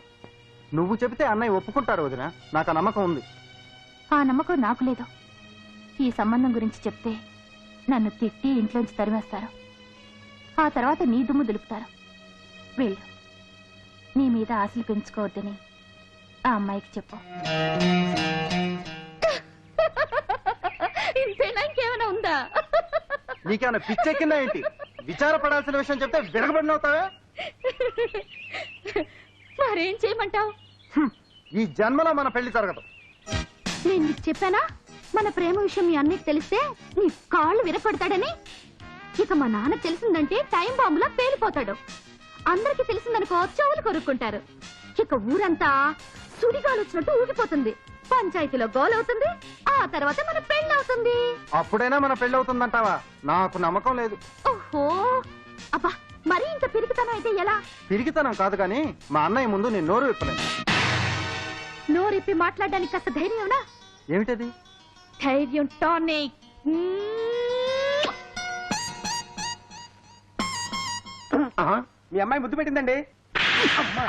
నువ్వు చెబితే అన్నయ్య ఒప్పుకుంటారు వదిన. నాకు ఆ నమ్మకం ఉంది. ఆ నమ్మకం నాకు లేదు. ఈ సంబంధం గురించి చెప్తే నన్ను తిట్టి ఇంట్లోంచి తరిమేస్తారు. ఆ తర్వాత నీ దుమ్ము దులుపుతారు. వెళ్ళు, నీ మీద ఆశలు పెంచుకోవద్దని ఆ అమ్మాయికి చెప్పు. ఇంకేమైనా ఉందా? నీకేమైనా పిచ్చెక్కిందా ఏంటి? విచారపడాల్సిన విషయం చెప్తే విరగబడినవుతావే. మరేం చేయమంటావు? ఈ జన్మలో మన పెళ్లి జరగదు. నేను నీకు చెప్పానా మన ప్రేమ విషయం మీ అన్నయ్యకి తెలిస్తే నీ కాళ్ళు విరపడతాడని? ఇక మా నాన్న తెలిసిందంటే టైం బాంబులా పేలిపోతాడు. అందరికి తెలిసిందనుకో చెవులు కొరుక్కుంటారు. ఇక ఊరంతా సుడిగాలు వచ్చినట్టు ఊగిపోతుంది. పంచాయతీలో గోలవుతుంది. ఆ తర్వాత మన పెళ్లి అవుతుంది. అప్పుడైనా మన పెళ్లి అవుతుందంటావా? నాకు నమ్మకం లేదు. ఓహో, అబ్బా, మరీ ఇంత పిరికితనం అయితే ఎలా? పిరికితనం కాదు కానీ మా అన్నయ్య ముందు నేను నోరు విప్పలేను. నోరిప్పి మాట్లాడడానికి కాస్త ధైర్యం ఉన్నా? ఏమిటది? ధైర్యం టానిక్. మీ అమ్మాయి ముద్దు పెట్టిందండి.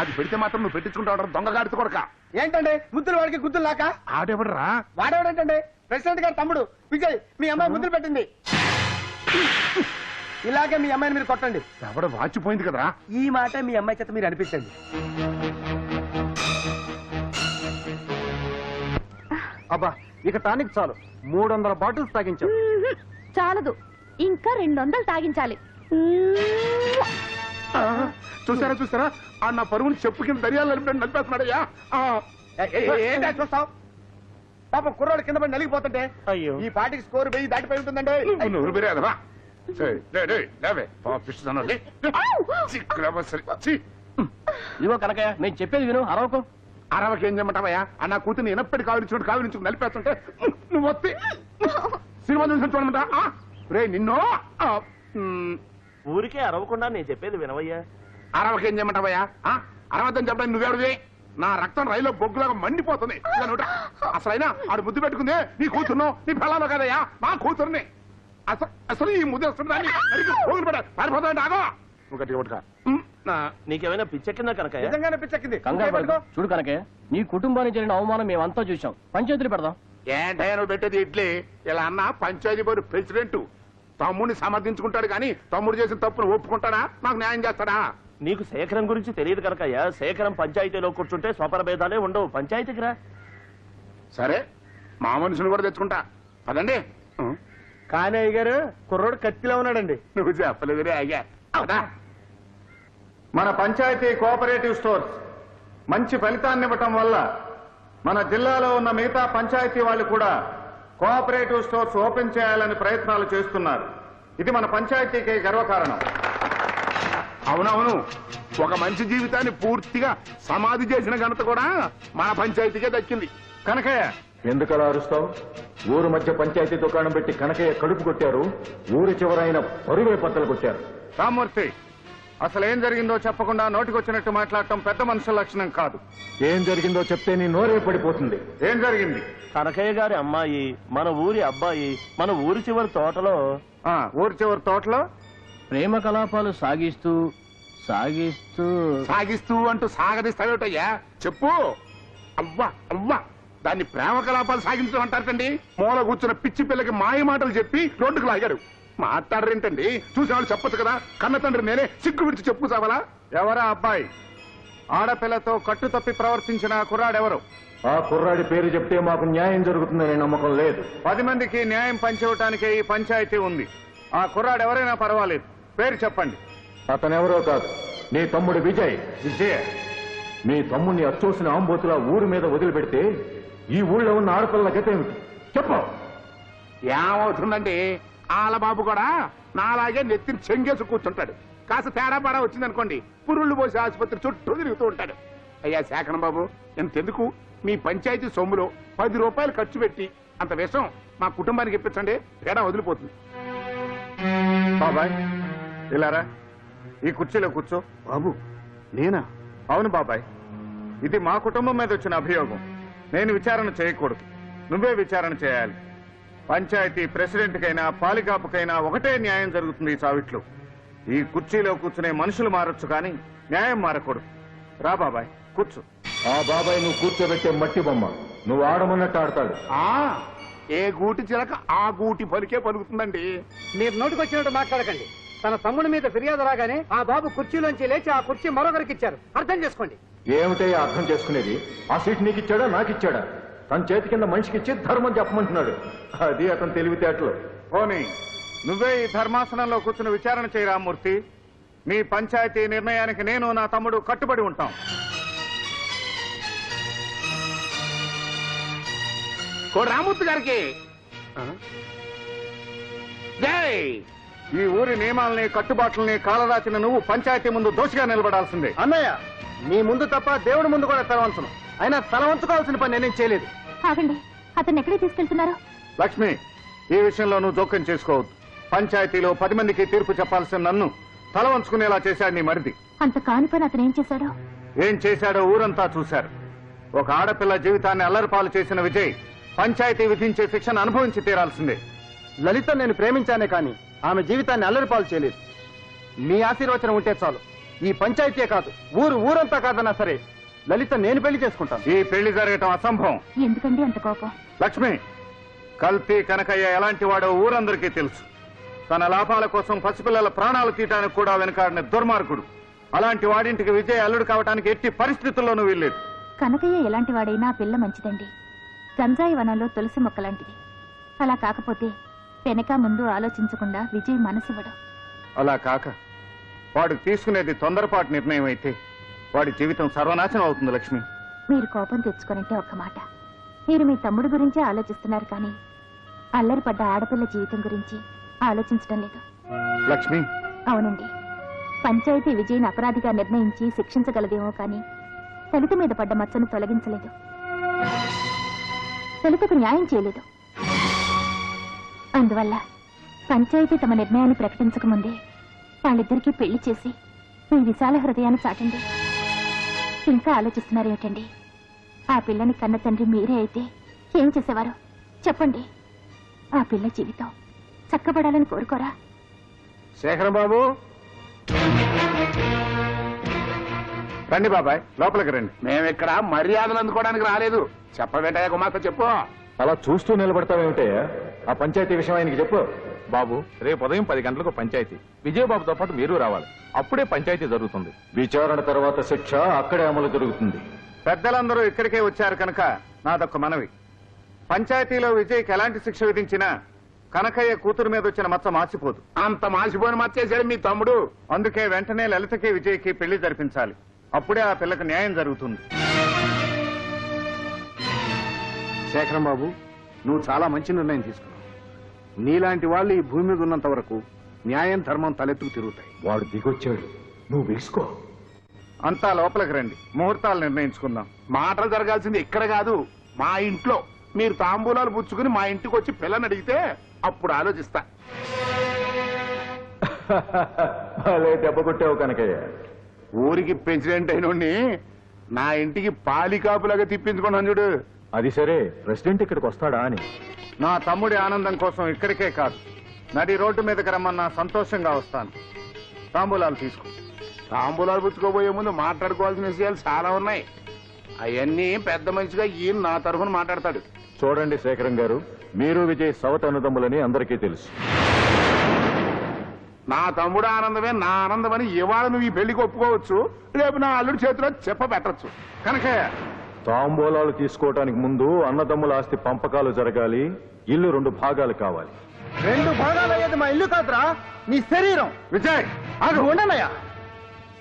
అది పెడితే మాత్రం నువ్వు పెట్టించుకుంటావు దొంగగాడితో కొడక. ఏంటండి ముద్దులు వాడికి గుద్దులు లాక? ఆడెవడరా? వాడేవాడేంటండి? ప్రెసిడెంట్ గారి తమ్ముడు విజయ్ మీ అమ్మాయి ముద్దులు పెట్టింది. ఇలాగే మీ అమ్మాయిని మీరు కొట్టండి. ఎవడ వాచిపోయింది కదరా. ఈ మాట మీ అమ్మాయి చేత మీరు అనిపించండి. అబ్బా, ఇక టానిక్ చాలు. 300 బాటిల్స్ తాగించావు. చాలదు, ఇంకా 200 తాగించాలి. చూసారా చూసారా ఆ నా పరువుని చెప్పు కింద దర్యాలు నలిపేస్తున్నాడయ్యా. ఏంటో చూస్తావు? పాపం కుర్రాడు కింద పడి నలిగిపోతుంటే అయ్యో. ఈ పార్టీకి స్కోర్ 1000 దాటిపోయి ఉంటుందండి. నువ్వు బిరేదవా లేవే పాపిస్తున్నాను. ఇదిగో కనకయ్య, నేను చెప్పేది విను, అరవకు. అరవకేం చేయమంటావయ్యా? ఆ నా కూతుర్ని ఎనప్పటి కావిరించుకుని నలిపేస్తుంటే నువ్వు వస్తే సినిమా చూసి చూడమంటా? రే నిన్ను ఊరికే అరవకుండా నేను చెప్పేది వినవయ్యా. అరవకేం చేయమంటావయ్యా? అరవద్దని చెప్పడానికి నువ్వెవరివి? నా రక్తం రైల్లో బొగ్గులాగా మండిపోతుంది. అసలైనా ఆడు ముద్దు పెట్టుకుందే నీ కూతురును, నీ పిల్లలు కదయ్యా, నా కూతుర్ని. అసలు ఈ ముద్దు వస్తుందని పారిపోతాడు. ఆగో ఒకటి ఒకటిగా. నీకేమైనా పిచ్చెక్కిందా కనకయ్య? నిజంగానే పిచ్చెక్కింది. చూడు కనకయ్య, నీ కుటుంబానికి జరిగిన అవమానం మేమంతా చూసాం. పంచాయతీలు పెడదాం. ఏంటయ్యా నువ్వు పెట్టేది ఇడ్లీ? ఇలా అన్న పంచాయతీ బోర్డు ప్రెసిడెంట్ తమ్ముడిని సమర్థించుకుంటాడు కానీ తమ్ముడు చేసిన తప్పును ఒప్పుకుంటాడా? నాకు న్యాయం చేస్తాడా? నీకు శేఖరం గురించి తెలియదు కనకయ్య. శేఖరం పంచాయతీలో కూర్చుంటే స్వపర భేదాలే ఉండవు. పంచాయతీకి రా. సరే, మా మనుషులు కూడా తెచ్చుకుంటా. పదండి. కానీ అయ్య గారు కుర్రోడు కత్తిలో ఉన్నాడండి. నువ్వు చెప్పలేదురే అయ్యా. అవునా? మన పంచాయతీ కోఆపరేటివ్ స్టోర్స్ మంచి ఫలితాన్ని ఇవ్వటం వల్ల మన జిల్లాలో ఉన్న మిగతా పంచాయతీ వాళ్ళు కూడా కోఆపరేటివ్ స్టోర్స్ ఓపెన్ చేయాలని ప్రయత్నాలు చేస్తున్నారు. ఇది మన పంచాయతీకి గర్వకారణం. అవునవును, ఒక మంచి జీవితాన్ని పూర్తిగా సమాధి చేసిన ఘనత కూడా మన పంచాయతీకే దక్కింది. కనకయ్య, ఎందుకలా అరుస్తావు? ఊరు మధ్య పంచాయతీ దుకాణం పెట్టి కనకయ్య కడుపు కొట్టారు. ఊరి చివరైన పరువే పత్తలు కొట్టారు. రామ్మూర్తి, అసలు ఏం జరిగిందో చెప్పకుండా నోటికొచ్చినట్టు మాట్లాడటం పెద్ద మనుషుల లక్షణం కాదు. ఏం జరిగిందో చెప్తే నీ నోరే పడిపోతుంది. ఏం జరిగింది? కనకయ్య గారి అమ్మాయి మన ఊరి అబ్బాయి మన ఊరి చివరి తోటలో ఊరి చివరి తోటలో ప్రేమ కలాపాలు సాగిస్తూ సాగిస్తూ సాగిస్తూ అంటూ సాగదీస్తావేటయ్యా? చెప్పు. అవ్వా అవ్వా, దాన్ని ప్రేమ కలాపాలు సాగించడం అంటారటండి. మూల కూర్చున్న పిచ్చి పిల్లకి మాయ మాటలు చెప్పి రోడ్డుకు లాగాడు. మాట్లాడరేంటండి? చూసేవాళ్ళు చెప్పొచ్చు కదా. కన్న తండ్రి నేనే సిగ్గు విడిచి చెప్పు చావాలా? ఎవరా అబ్బాయి? ఆడపిల్లతో కట్టు తప్పి ప్రవర్తించిన ఆ కుర్రాడెవరు? ఆ కుర్రాడి పేరు చెప్తే మాకు న్యాయం జరుగుతుందనే నమ్మకం లేదు. 10 మందికి న్యాయం పంచివ్వటానికే ఈ పంచాయతీ ఉంది. ఆ కుర్రాడెవరైనా పర్వాలేదు, పేరు చెప్పండి. అతనెవరో కాదు, నీ తమ్ముడు విజయ్. విజయ్? మీ తమ్ముడిని అచ్చోసిన ఆంబోతులా ఊరి మీద వదిలిపెడితే ఈ ఊళ్ళో ఉన్న ఆడపిల్లల గతేమిటి చెప్పు. ఏమవుతుందండి, ఆలబాబు కూడా నాలాగే నెత్తిని చెంగేసి కూర్చుంటాడు. కాస్త తేడా పాడా వచ్చిందనుకోండి, పురుళ్ళు పోసి ఆసుపత్రి చుట్టూ తిరుగుతూ ఉంటాడు. అయ్యా శేఖరం బాబు, ఎంతెందుకు మీ పంచాయతీ సొమ్ములో 10 రూపాయలు ఖర్చు పెట్టి అంత విషయం మా కుటుంబానికి ఇప్పించండి, తేడా వదిలిపోతుంది. బాబాయ్ ఇలారా, ఈ కుర్చీలో కూర్చో. బాబు నేనా? అవును బాబాయ్, ఇది మా కుటుంబం మీద వచ్చిన అభియోగం. నేను విచారణ చేయకూడదు, నువ్వే విచారణ చేయాలి. పంచాయతీ ప్రెసిడెంట్కైనా పాలికాపుకైనా ఒకటే న్యాయం జరుగుతుంది ఈ చావిట్లో. ఈ కుర్చీలో కూర్చునే మనుషులు మారొచ్చు కానీ న్యాయం మారకూడదు. రా బాబాయ్ కూర్చో. ఆ బాబాయ్ నువ్వు కూర్చోబెట్టే మట్టి బొమ్మ, నువ్వు ఆడమన్నట్టు ఆడతాడు. ఏ గూటి చిలక ఆ గూటి పలికే పలుకుతుందండి. మీరు నోటికొచ్చినట్టు మాట్లాడకండి. తన తమ్ముడి మీద ఫిర్యాదు రాగానే ఆ బాబు కుర్చీలోంచి లేచి ఆ కుర్చీ మరొకరికి ఇచ్చారు. అర్థం చేసుకోండి. ఏమిటో అర్థం చేసుకునేది? ఆ సీట్ నీకు ఇచ్చాడా నాకిచ్చాడా? తన చేతి కింద మనిషికి ఇచ్చి ధర్మం చెప్పమంటున్నాడు. అది అతను తెలివితేటలు. పోనీ నువ్వే ఈ ధర్మాసనంలో కూర్చుని విచారణ చేయి రామ్మూర్తి. మీ పంచాయతీ నిర్ణయానికి నేను నా తమ్ముడు కట్టుబడి ఉంటాం. రామూర్తి గారికి జై. ఈ ఊరి నియమాలని కట్టుబాట్లని కాలరాచిన నువ్వు పంచాయతీ ముందు దోషిగా నిలబడాల్సిందే. అన్నయ్య, నీ ముందు తప్ప దేవుడి ముందు కూడా తల వంచను. అయినా తల వంచుకోవాల్సిన పని నేనేం చేయలేదు. ఆగండి, అతన్ని ఎక్కడికి తీసుకెళ్తున్నారు? లక్ష్మి, ఈ విషయంలో నువ్వు జోక్యం చేసుకోవద్దు. పంచాయతీలో 10 మందికి తీర్పు చెప్పాల్సిన నన్ను తల వంచుకునేలా చేశాడు నీ మరిది. అంత కాని పని అతను ఏం చేశాడు? ఏం చేశాడో ఊరంతా చూశారు. ఒక ఆడపిల్ల జీవితాన్ని అల్లరిపాలు చేసిన విజయ్ పంచాయతీ విధించే శిక్షను అనుభవించి తీరాల్సిందే. లలిత నేను ప్రేమించానే కానీ ఆమె జీవితాన్ని అల్లరిపాలు చేయలేదు. మీ ఆశీర్వచనం ఉంటే చాలు. ఈ పంచాయతీయే కాదు, ఊరంతా కాదన్నా సరే లలిత నేను పెళ్లి చేసుకుంటాను. ఈ పెళ్లి జరగటం అసంభవం. ఎందుకండి అంత కోపం? లక్ష్మి, కల్తీ కనకయ్య ఎలాంటి వాడో ఊరందరికీ తెలుసు. తన లాభాల కోసం పసిపిల్లల ప్రాణాలు తీయటానికి కూడా వెనకాడిన దుర్మార్గుడు. అలాంటి వాడింటికి విజయ్ అల్లుడు కావటానికి ఎట్టి పరిస్థితుల్లోనూ వీల్లేదు. కనకయ్య ఎలాంటి వాడైనా ఆ పిల్ల మంచిదండి. గంజాయి వనంలో తులసి మొక్కలాంటిది. అలా కాకపోతే వెనక ముందు ఆలోచించకుండా విజయ్ మనసివ్వడం. అలా కాక వాడు తీసుకునేది తొందరపాటు నిర్ణయం అయితే వాడి జీవితం సర్వనాశనం అవుతుంది. లక్ష్మి, మీరు కోపం తెచ్చుకోనంటే ఒక్క మాట. మీరు మీ తమ్ముడు గురించే ఆలోచిస్తున్నారు కానీ అల్లరిపడ్డ ఆడపిల్ల జీవితం గురించి ఆలోచించడం లేదు. లక్ష్మి, అవునండి, పంచాయతీ విజయ్ని అపరాధిగా నిర్ణయించి శిక్షించగలదేమో కానీ లలిత మీద పడ్డ మచ్చను తొలగించలేదు. లలితకు న్యాయం చేయలేదు. అందువల్ల పంచాయతీ తమ నిర్ణయాన్ని ప్రకటించకముందే వాళ్ళిద్దరికీ పెళ్లి చేసి మీ విశాల హృదయాన్ని చాటండి. ఇంకా ఆలోచిస్తున్నారేమిటండి? ఆ పిల్లని కన్న తండ్రి మీరే అయితే ఏం చేసేవారు చెప్పండి? ఆ పిల్ల జీవితం చక్కబడాలని కోరుకోరా? శేఖరం బాబు, రండి బాబాయ్, లోపలికి రండి. మేమిక్కడ మర్యాదలు అందుకోవడానికి రాలేదు. చెప్పవేటయ్యా గుమాస్తా, చెప్పు. అలా చూస్తూ నిలబడతావేమిటయ్యా? ఆ పంచాయతీ విషయం ఆయనకి చెప్పు. బాబు, రేపు ఉదయం 10 గంటలకు పంచాయతీ. విజయబాబుతో పాటు మీరు రావాలి. అప్పుడే పంచాయతీ జరుగుతుంది. విచారణ తర్వాత శిక్ష అక్కడే అమలు జరుగుతుంది. పెద్దలందరూ ఇక్కడికే వచ్చారు కనుక నాదొక్క మనవి. పంచాయతీలో విజయ్కి ఎలాంటి శిక్ష విధించినా కనకయ్య కూతురు మీద వచ్చిన మచ్చ మార్చిపోదు. అంత మాసిపోయిన మర్చేశాడు మీ తమ్ముడు. అందుకే వెంటనే లలితకి విజయ్కి పెళ్లి జరిపించాలి. అప్పుడే ఆ పిల్లకు న్యాయం జరుగుతుంది. శేఖరం బాబు, నువ్వు చాలా మంచి నిర్ణయం తీసుకున్నావు. నీలాంటి వాళ్ళు ఈ భూమి మీద ఉన్నంత వరకు న్యాయం ధర్మం తలెత్తుకు తిరుగుతాయి. వాడు దిగొచ్చాడు, నువ్వు వేసుకో. అంతా లోపలికి రండి, ముహూర్తాలు నిర్ణయించుకుందాం. మాటలు జరగాల్సింది ఇక్కడ కాదు, మా ఇంట్లో. మీరు తాంబూలాలు పుచ్చుకుని మా ఇంటికి వచ్చి పిల్లని అడిగితే అప్పుడు ఆలోచిస్తా. అలే దెబ్బ కొట్టావు కనకయ్య. ఊరికి ప్రెసిడెంట్ అయినోడిని నా ఇంటికి పాలికాపులాగా తిప్పించుకున్నాను చూడు. అది సరే, ప్రెసిడెంట్ ఇక్కడికి వస్తాడా అని. నా తమ్ముడి ఆనందం కోసం ఇక్కడికే కాదు, నడి రోడ్డు మీదకి రమ్మన్నా సంతోషంగా వస్తాను. తాంబూలాలు తీసుకో. తాంబూలాలు పుచ్చుకోబోయే ముందు మాట్లాడుకోవాల్సిన విషయాలు చాలా ఉన్నాయి. అవన్నీ పెద్ద మనిషిగా ఈయన నా తరఫున మాట్లాడతాడు. చూడండి శేఖరం గారు, మీరు విజయ్ సవత అన్నదమ్ములని అందరికీ తెలుసు. నా తమ్ముడు ఆనందమే నా ఆనందమని ఇవాళ నువ్వు ఈ పెళ్లికి ఒప్పుకోవచ్చు, రేపు నా అల్లుడి చేతిలో చెప్ప పెట్టచ్చు. కనకయ్య, తాంబూలాలు తీసుకోవటానికి ముందు అన్నదమ్ముల ఆస్తి పంపకాలు జరగాలి. ఇల్లు 2 భాగాలు కావాలి. 2 భాగాలు అయ్యేది మా ఇల్లు కాదురా, నీ శరీరం. విజయ్ అది ఉండనయ్యా.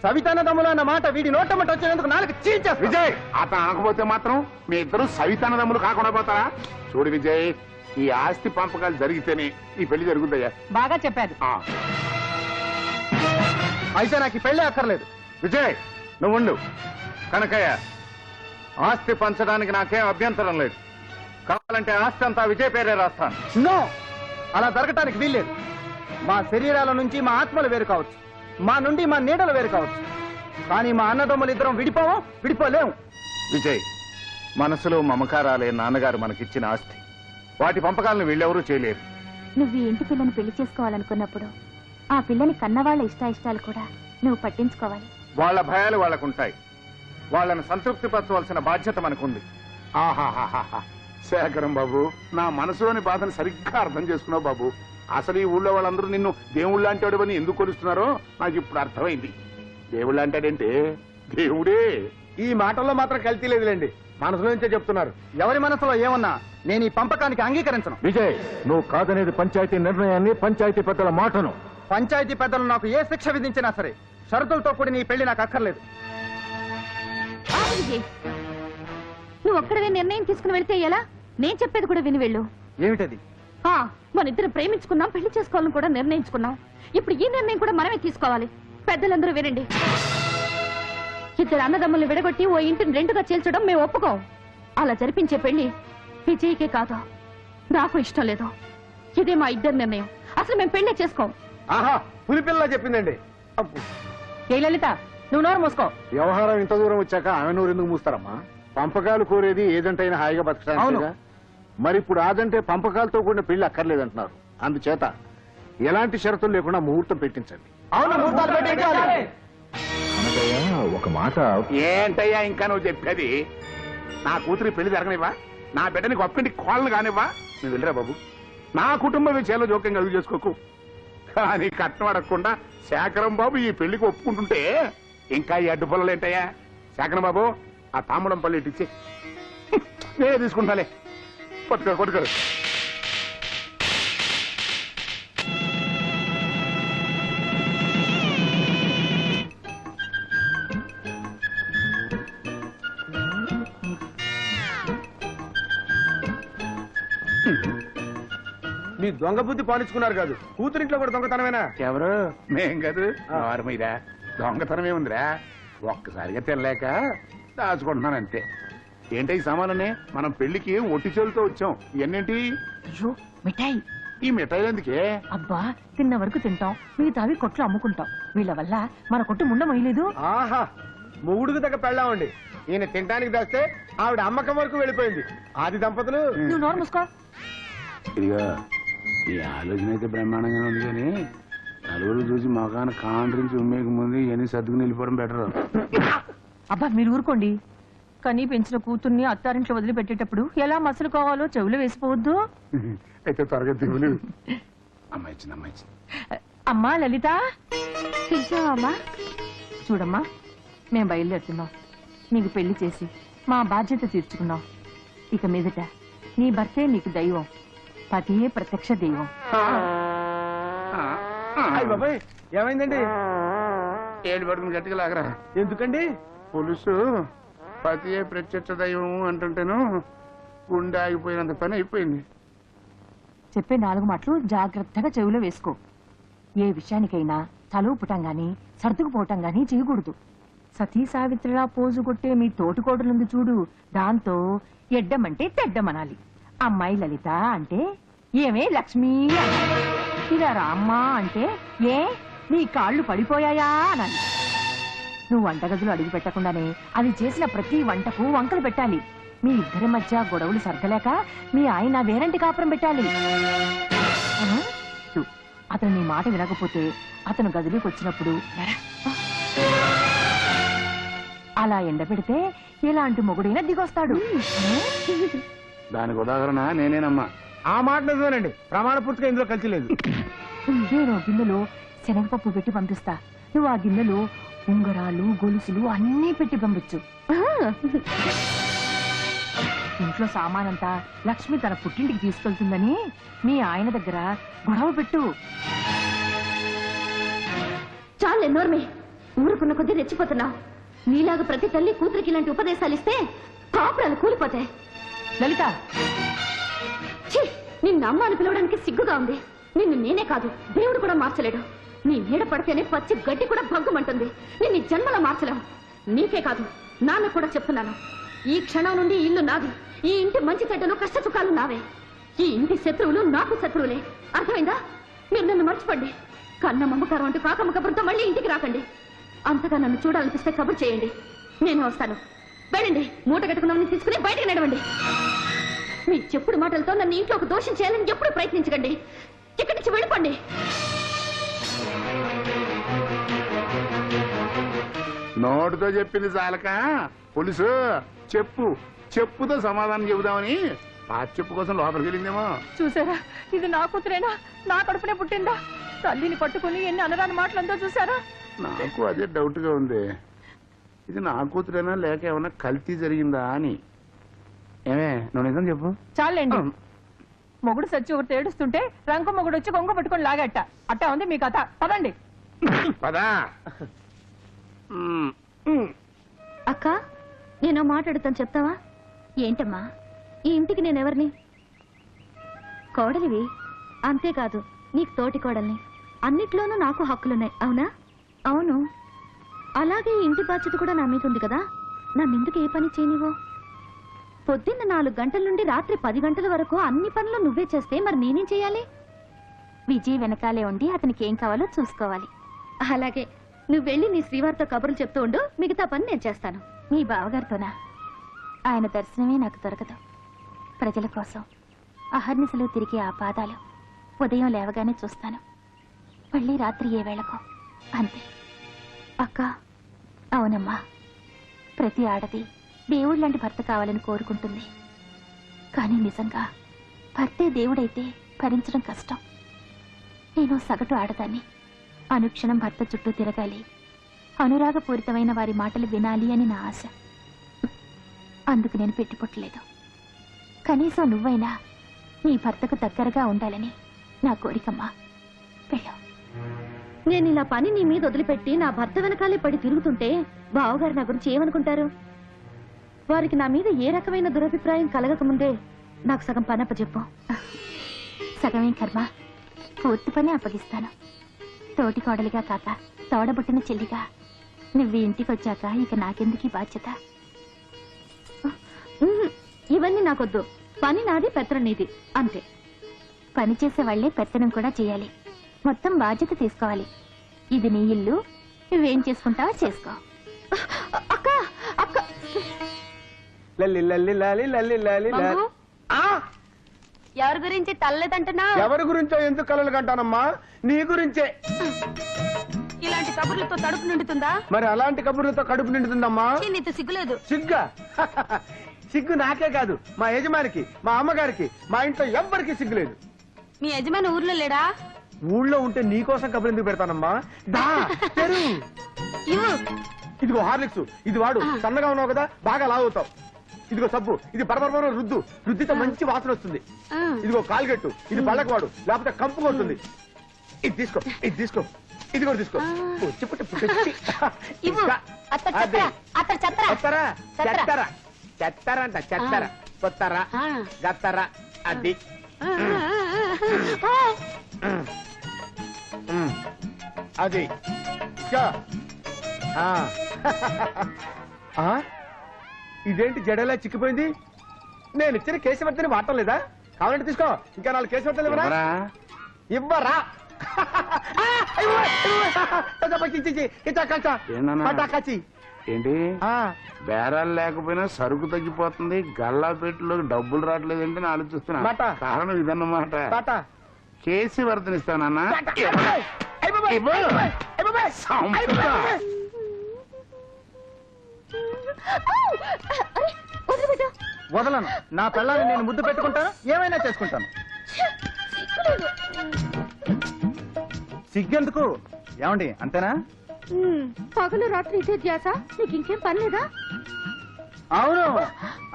సవితానదమ్ములు అన్న మాట వీడి నోటమట వచ్చినందుకు నాలుగు చీల్చేస్తా. విజయ్ అతను అనకపోతే మాత్రం మీ ఇద్దరు సవితానదమ్ములు కాకుండా పోతారా? చూడు విజయ్, ఈ ఆస్తి పంపకాలు జరిగితేనే ఈ పెళ్లి జరుగుతాయా? బాగా చెప్పారు. అయితే నాకు ఈ పెళ్లి అక్కర్లేదు. విజయ్ నువ్వు ఉండు. కనకయ్య, ఆస్తి పంచడానికి నాకేం అభ్యంతరం లేదు. కావాలంటే ఆస్తి అంతా విజయ్ పేరే రాస్తాను. నో, అలా జరగటానికి వీల్లేదు. మా శరీరాల నుంచి మా ఆత్మలు వేరు కావచ్చు, మా నుండి మా నీడలు వేరు కావచ్చు, కానీ మా అన్నదమ్ములు ఇద్దరం విడిపోలేము. విజయ్, మనసులో మమకారాలే నాన్నగారు మనకిచ్చిన ఆస్తి. వాటి పంపకాలను వీళ్ళెవరూ చేయలేరు. నువ్వు ఈ ఇంటి పిల్లని పెళ్లి చేసుకోవాలనుకున్నప్పుడు ఆ పిల్లని కన్నవాళ్ల ఇష్టాయిష్టాలు కూడా నువ్వు పట్టించుకోవాలి. వాళ్ళ భయాలు వాళ్ళకుంటాయి. వాళ్ళని సంతృప్తిపరచవలసిన బాధ్యత మనకుంది. ఆహాహాహా, శేఖరం బాబు, నా మనసులోని బాధను సరిగ్గా అర్థం చేసుకున్నావు బాబు. అసలు ఈ ఊళ్ళో వాళ్ళందరూ నిన్ను దేవుళ్ళు అంటాడని ఎందుకు కొలుస్తున్నారో నాకు ఇప్పుడు అర్థమైంది. దేవుళ్ళు అంటాడంటే దేవుడే. ఈ మాటల్లో మాత్రం కల్తీ లేదులేండి, మనసులో నుంచే చెప్తున్నారు. ఎవరి మనసులో ఏమన్నా నేను ఈ పంపకానికి అంగీకరించను. విజయ్, నువ్వు కాదనేది పంచాయతీ నిర్ణయాన్ని, పంచాయతీ పెద్దల మాటను. పంచాయతీ పెద్దలు నాకు ఏ శిక్ష విధించినా సరే షరతులతో కూడిన ఈ పెళ్లి నాకు అక్కర్లేదు. నువ్వు ఒక్కడవే నిర్ణయం తీసుకుని వెళ్తే ఎలా? నేను చెప్పేది కూడా విని వెళ్ళు. ఏమిటది? మన ఇద్దరు ప్రేమించుకున్నాం, పెళ్లి చేసుకోవాలని కూడా నిర్ణయించుకున్నాం. ఇప్పుడు ఈ నిర్ణయం కూడా మనమే తీసుకోవాలి. పెద్దలందరూ వినండి. ఇద్దరు అన్నదమ్ముల్ని విడగొట్టి ఓ ఇంటిని 2గా చీల్చడం మేము ఒప్పుకోం. అలా జరిపించే పెళ్లి విజయ్కే కాదు, నాకు ఇష్టం లేదు. ఇదే మా ఇద్దరి నిర్ణయం. అసలు మేము పెళ్లి చేసుకోం. ఆహా, పులిపిల్ల చెప్పిందండి. ఏ లలిత, నువ్వు నోరు మూసుకో. వ్యవహారం ఇంత దూరం వచ్చాక ఆమె నూరు ఎందుకు మూస్తారమ్మా? పంపకాలు కోరేది ఏదంటైనా హాయిగా బతకడానికి. మరి ఇప్పుడు ఆదంటే పంపకాలతో కూడిన పెళ్లి అక్కర్లేదంటున్నారు. అందుచేత ఎలాంటి షరతులు లేకుండా ముహూర్తం పెట్టించండి. అవును, ముహూర్తాలు పెట్టించాలి. ఒక మాట. ఏంటయ్యా ఇంకా నువ్వు చెప్పేది? నా కూతురి పెళ్లి జరగనివ్వా? నా బిడ్డని గొప్పంటి కోళ్ళను కానివ్వా? నువ్వు వెళ్ళరా బాబు, నా కుటుంబం విషయాల్లో జోక్యం కలుగు చేసుకోకు. కానీ కట్నం అడగకుండా శేఖరం బాబు ఈ పెళ్లికి ఒప్పుకుంటుంటే ఇంకా ఈ అడ్డు పొలలు ఏంటయ్యా? శేఖరం బాబు, ఆ తాంబూలం పళ్ళు ఇట్టించి నేనే తీసుకుంటాలే. కొట్టుకో. మీ దొంగ బుద్ధి పాలించుకున్నారు కాదు, కూతురింట్లో కూడా దొంగతనమేనా? ఎవరు? మేం కాదు. మీరా దొంగతనం ఏముందిరా? ఒక్కసారిగా తినలేక దాచుకుంటున్నాను అంతే. ఏంటి ఈ సామాన్లనే? మనం పెళ్లికి ఒట్టి చేతులతో వచ్చాం. ఇవన్నేంటి? అయ్యో, మిఠాయి. ఈ మిఠాయిలు ఎందుకే? అబ్బా, తిన్న వరకు తింటాం, మిగతావి కొట్లు అమ్ముకుంటాం. వీళ్ళ వల్ల మన కొట్టు ముండ మొయ్యలేదు. ఆహా, మూడుకు దగ్గర పెళ్ళామండి. ఈయన తినడానికి దాస్తే ఆవిడ అమ్మకం వరకు వెళ్ళిపోయింది. ఆది దంపతులు. నువ్వు నోరు మూసుకో. ఇదిగా ఈ ఆలోచన అయితే బ్రహ్మాండంగా ఉంది, కానీ నలుగురు చూసి మొఖాన కాండ్రించి ఉమ్మేక ముందు ఇవన్నీ సర్దుకుని వెళ్ళిపోవడం బెటర్. అబ్బా, మీరు ఊరుకోండి. కనీ పెంచిన కూతుర్ని అత్తారింట్లో వదిలిపెట్టేటప్పుడు ఎలా మసలుకోవాలో చెవులు వేసిపోవద్దు. అయితే త్వరగా దిగులు. అమ్మాయి ఇచ్చింది, అమ్మాయి ఇచ్చింది. అమ్మా లలిత, పిలిచావమ్మా? చూడమ్మా, మేము బయలుదేరుతున్నాం. నీకు పెళ్లి చేసి మా బాధ్యత తీర్చుకున్నాం. ఇక మీదట నీ భర్తే నీకు దైవం, పతియే ప్రత్యక్ష దైవం. బాబాయ్, ఏమైందండి? ఏడు పడుకుని గట్టిగా లాగరా. ఎందుకండి? పులుసు పతియే ప్రత్యక్ష దైవం అంటుంటేను గుండె ఆగిపోయినంత పని అయిపోయింది. చెప్పే 4 మాటలు జాగ్రత్తగా చెవిలో వేసుకో. ఏ విషయానికైనా తలూపుటం గాని సర్దుకుపోవటం గాని చేయకూడదు. సతీ సావిత్రిలా పోజు కొట్టే మీ తోటికోడలుంది చూడు, దాంతో ఎడ్డమంటే తెడ్డమనాలి. అమ్మాయి లలిత అంటే ఏమే లక్ష్మి అనాలి. ఇలా రామ్మ అంటే ఏ నీ కాళ్ళు పడిపోయాయా అనాలి. నువ్వు వంటగదిలో అడుగు పెట్టకుండానే అది చేసిన ప్రతి వంటకు వంకలు పెట్టాలి. మీ ఇద్దరి మధ్య గొడవలు సర్దలేక మీ ఆయన వేరంటి కాపురం పెట్టాలి. అతను నీ మాట వినకపోతే అతను గదిలోకి వచ్చినప్పుడు అలా ఎండబెడితే ఎలాంటి మొగుడైనా దిగొస్తాడు. దానికి ఉదాహరణ నేనేనమ్మా. ఆ మాట నిజమేనండి, ప్రమాణ పూర్తిగా ఇందులో కలిసి లేదు. నేను గిన్నెలో శనగపప్పు పెట్టి పంపిస్తా. నువ్వు ఆ గిన్నెలో ఉంగరాలు గొలుసులు అన్నీ పెట్టి పంపించు. ఇంట్లో సామానంతా లక్ష్మి తన పుట్టింటికి తీసుకెళ్తుందని మీ ఆయన దగ్గర గొడవ పెట్టు. చాలు ఎన్నోర్మే, ఊరుకున్న కొద్దీ రెచ్చిపోతున్నావు. నీలాగా ప్రతి తల్లి కూతురికి ఇలాంటి ఉపదేశాలు ఇస్తే కాపురాలు కూలిపోతాయి. లలిత, నిన్ను అమ్మ అని పిలవడానికి సిగ్గుగా ఉంది. నిన్ను నేనే కాదు, దేవుడు కూడా మార్చలేడు. నీ నీడ పడితేనే పచ్చి గడ్డి కూడా భగ్గుమంటుంది. నిన్ను జన్మలో మార్చలేం. నీకే కాదు, నాన్న కూడా చెప్తున్నాను. ఈ క్షణం నుండి ఇల్లు నాది. ఈ ఇంటి మంచి చెడ్డలు కష్ట సుఖాలు నావే. ఈ ఇంటి శత్రువులు నాకు శత్రువులే. అర్థమైందా? మీరు నన్ను మర్చిపోండి. కన్న మమ్మకారం అంటూ కాకమ్మ కబురుతో మళ్ళీ ఇంటికి రాకండి. అంతగా నన్ను చూడాలనిపిస్తే కబురు చేయండి, నేను వస్తాను. వెళ్ళండి, మూట కట్టుకున్నామని తీసుకుని బయటకు నడవండి. మీ చెప్పుడు మాటలతో నన్ను ఇంట్లో ఒక దోషం చేయాలని ఎప్పుడు ప్రయత్నించకండి. ఇక్కడి నుంచి వెళ్ళిపోండి. నోటితో చెప్పింది చాలక పోలీసు చెప్పుతో సమాధానం చెబుదామని చెప్పు కోసం లోపలికి వెళ్ళిందేమో. చూసారా, ఇది నా కూతురేనా? నా కడుపునే పుట్టిందా? తల్లిని పట్టుకుని ఎన్ని అనరాని మాటలందో చూసారా? నాకు అదే డౌట్ గా ఉంది. ఇది నా కూతురేనా లేక ఏమన్నా కల్తీ జరిగిందా అని. ఏమే నువ్వు నిజం చెప్పు. చాలండి, మొగుడు సచ్చి ఒకటి ఏడుస్తుంటే రంకు మొగుడు వచ్చి కొంగ పట్టుకొని లాగట్ట. అట్టా ఉంది మీ కథ. పదండి. పదా. అక్క, నేను మాట్లాడుతాను, చెప్తావా? ఏంటమ్మా, ఈ ఇంటికి నేనెవరిని? కోడలివి. అంతేకాదు, నీకు తోటి కోడల్ని. అన్నిట్లోనూ నాకు హక్కులున్నాయి, అవునా? అవును. అలాగే ఇంటి బాధ్యత కూడా నా మీద ఉంది కదా. నన్నెందుకు ఏ పని చేయనివో? పొద్దున్న 4 గంటల నుండి రాత్రి 10 గంటల వరకు అన్ని పనులు నువ్వే చేస్తే మరి నేనేం చేయాలి? విజయ్ వెనకాలే ఉండి అతనికి ఏం కావాలో చూసుకోవాలి. అలాగే, నువ్వు వెళ్ళి నీ శ్రీవారితో కబుర్లు చెప్తూ ఉండు. మిగతా పని నేను చేస్తాను. మీ బావగారితోనా? ఆయన దర్శనమే నాకు దొరకదు. ప్రజల కోసం అహర్నిశలు తిరిగే ఆ పాదాలు ఉదయం లేవగానే చూస్తాను, మళ్ళీ రాత్రి ఏ వేళకో, అంతే. అక్క, అవునమ్మా, ప్రతి ఆడది దేవుడు లాంటి భర్త కావాలని కోరుకుంటుంది. కానీ నిజంగా భర్తే దేవుడైతే భరించడం కష్టం. నేను సగటు ఆడదాన్ని. అనుక్షణం భర్త చుట్టూ తిరగాలి, అనురాగపూరితమైన వారి మాటలు వినాలి అని నా ఆశ. అందుకు నేను పెట్టుకోట్లేదు. కనీసం నువ్వైనా నీ భర్తకు దగ్గరగా ఉండాలని నా కోరికమ్మా. వెళ్ళు. నేను ఇలా పని నీ మీద వదిలిపెట్టి నా భర్త వెనకాలే పడి తిరుగుతుంటే బావగారు నా గురించి ఏమనుకుంటారు? వారికి నా మీద ఏ రకమైన దురభిప్రాయం కలగకముందే నాకు సగం పని అప్పచెప్పు. సగమేం కర్మ, పూర్తి పని అప్పగిస్తాను. తోటి కోడలిగా కాక తోడబుట్టిన చెల్లిగా నువ్వు ఇంటికి వచ్చాక ఇక నాకెందుకీ బాధ్యత? ఇవన్నీ నాకొద్దు. పని నాది, పెత్తనం నీది, అంతే. పని చేసే వాళ్లే పెత్తనం కూడా చేయాలి. మొత్తం బాధ్యత తీసుకోవాలి. ఇది నీ ఇల్లు, నువ్వేం చేసుకుంటావో చేసుకో. అక్క, అక్క, ఎవరి గురించి తల్లదంటున్నా? ఎవరి గురించో ఎందుకు కలలు కంటానమ్మా? నీ గురించే. ఇలాంటి కబుర్లతో తడుపు నిండుతుందా? మరి అలాంటి కబుర్లతో కడుపు నిండుతుందమ్మా. నీతో సిగ్గులేదు? సిగ్గా? సిగ్గు నాకే కాదు, మా యజమానికి, మా అమ్మగారికి, మా ఇంట్లో ఎవ్వరికి సిగ్గులేదు. మీ యజమాని ఊర్లో లేడా? ఊళ్ళో ఉంటే నీకోసం కబురు ఎందుకు పెడతానమ్మా? దా తెరు. ఇదిగో హార్లిక్స్, ఇది వాడు. సన్నగా ఉన్నావు కదా, బాగా లావుతావు. ఇదిగో సబ్బు, ఇది బరబర రుద్దు, రుద్దితో మంచి వాసన వస్తుంది. ఇదిగో కాల్గెట్టు, ఇది పళ్ళకు వాడు, లేకపోతే కంపు కొడుతుంది. ఇది తీసుకో, ఇది తీసుకో, ఇది కూడా తీసుకో. చెత్తరంట, చెత్తర, కొత్తర, గత్తర, అది. అది ఇదేంటి జడలా చిక్కిపోయింది? నేను ఇచ్చిన కేశవర్ధని వాడటం లేదా? కావాలంటే తీసుకో. ఇంకా 4 కేశవర్ధలు ఇవ్వరా? ఇవ్వరా? ఏంటి బేరాలు లేకపోయినా సరుకు తగ్గిపోతుంది, గల్లా పెట్టులోకి డబ్బులు రావట్లేదంటే నేను ఆలోచిస్తున్నా. కారణం ఇదన్నమాట. కేసీ వర్ధనిస్తానన్నా. వదలను. నా పిల్లల్ని నేను ముద్దు పెట్టుకుంటాను, ఏమైనా చేసుకుంటాను. సిగ్గెందుకు? ఏమండి అంతేనా? పగలు రాత్రి ఇదే ధ్యాస, నీకు ఇంకేం పని లేదా? అవును,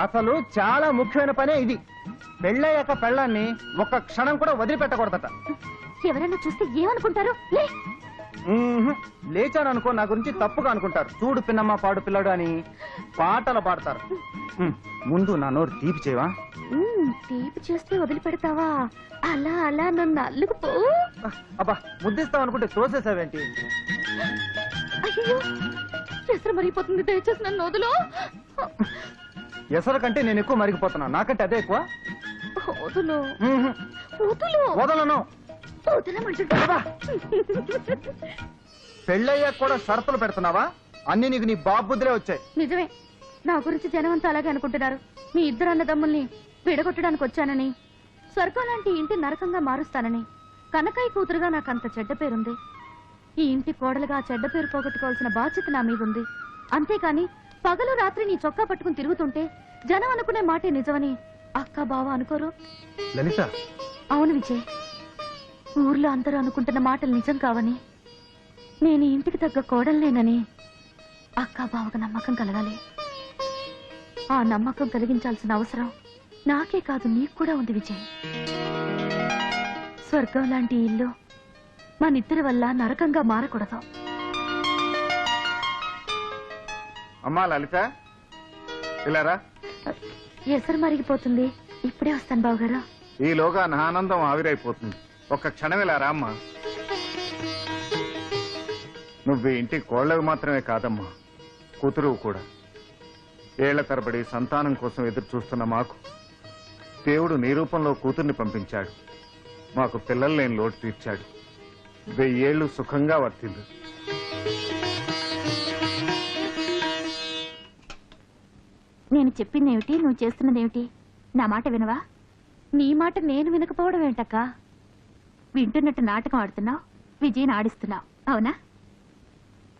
అసలు చాలా ముఖ్యమైన పనే ఇది. పెళ్ళయ్యాక పెళ్ళాన్ని ఒక్క క్షణం కూడా వదిలిపెట్టకూడదట. ఎవరైనా చూస్తే ఏమనుకుంటారు? లే. లేచాను అనుకో, నా గురించి తప్పుగా అనుకుంటారు. చూడు పిన్నమ్మ పాడు పిల్లడు అని పాటలు పాడతారు. ముందు నా నోరు తీపి చేయవా? తీపి చేస్తే వదిలిపెడతావా? అలా అలా నన్ను అల్లుకుపో. అబ్బా, ముద్దిస్తావు అనుకుంటే తోసేసావేంటి? అయ్యో, ఎసరు మరిగిపోతుంది, దయచేసి నన్ను వదులు. ఎసరు కంటే నేను ఎక్కువ మరిగిపోతున్నా, నాకంటే అదే ఎక్కువ. వదులు. వదులు. వదలను. వదలమంటుంటావా? పెళ్ళయ్యాక కూడా షరతులు పెడుతున్నావా? అన్ని నీకు నీ బాబుద్దులే వచ్చాయి. నిజమే, నా గురించి జనం అంతా అలాగే అనుకుంటున్నారు. మీ ఇద్దరు అన్నదమ్ముల్ని విడగొట్టడానికి వచ్చానని, స్వర్గం లాంటి ఇంటి నరకంగా మారుస్తానని. కనకయ్య కూతురుగా నాకు అంత చెడ్డ పేరుంది. ఈ ఇంటి కోడలుగా ఆ చెడ్డ పేరు పోగొట్టుకోవాల్సిన బాధ్యత నా మీద ఉంది. అంతేకాని పగలు రాత్రి నీ చొక్కా పట్టుకుని తిరుగుతుంటే జనం అనుకునే మాటే నిజమని అక్క బావ అనుకోరు. లలిత, అవును విజయ్, ఊర్లో అందరూ అనుకుంటున్న మాటలు నిజం కావని, నేను ఈ ఇంటికి తగ్గ కోడలేనని అక్క బావకు నమ్మకం కలగాలి. ఆ నమ్మకం కలిగించాల్సిన అవసరం నాకే కాదు, నీకు కూడా ఉంది విజయ్. స్వర్గం లాంటి ఇల్లు మనిద్దరి వల్ల నరకంగా మారకూడదు. అమ్మా లలిత, ఇలారా. ఎసరు మరిగిపోతుంది, ఇప్పుడే వస్తాను బావగారు. ఈలోగా నా ఆనందం ఆవిరైపోతుంది. ఒక్క క్షణం ఇలా రా అమ్మా. నువ్వు ఇంటి కోళ్ళవి మాత్రమే కాదమ్మా, కూతురు కూడా. ఏళ్ల తరబడి సంతానం కోసం ఎదురు చూస్తున్న మాకు దేవుడు నీ రూపంలో కూతుర్ని పంపించాడు. మాకు పిల్లలు లేని లోటు తీర్చాడు. 1000 ఏళ్లు సుఖంగా వర్తిల్లు. నేను చెప్పిందేమిటి, నువ్వు చేస్తున్నదేమిటి? నా మాట వినవా? నీ మాట నేను వినకపోవడం ఏంటక్క? వింటున్నట్టు నాటకం ఆడుతున్నావు, విజయ్ని ఆడిస్తున్నావు, అవునా?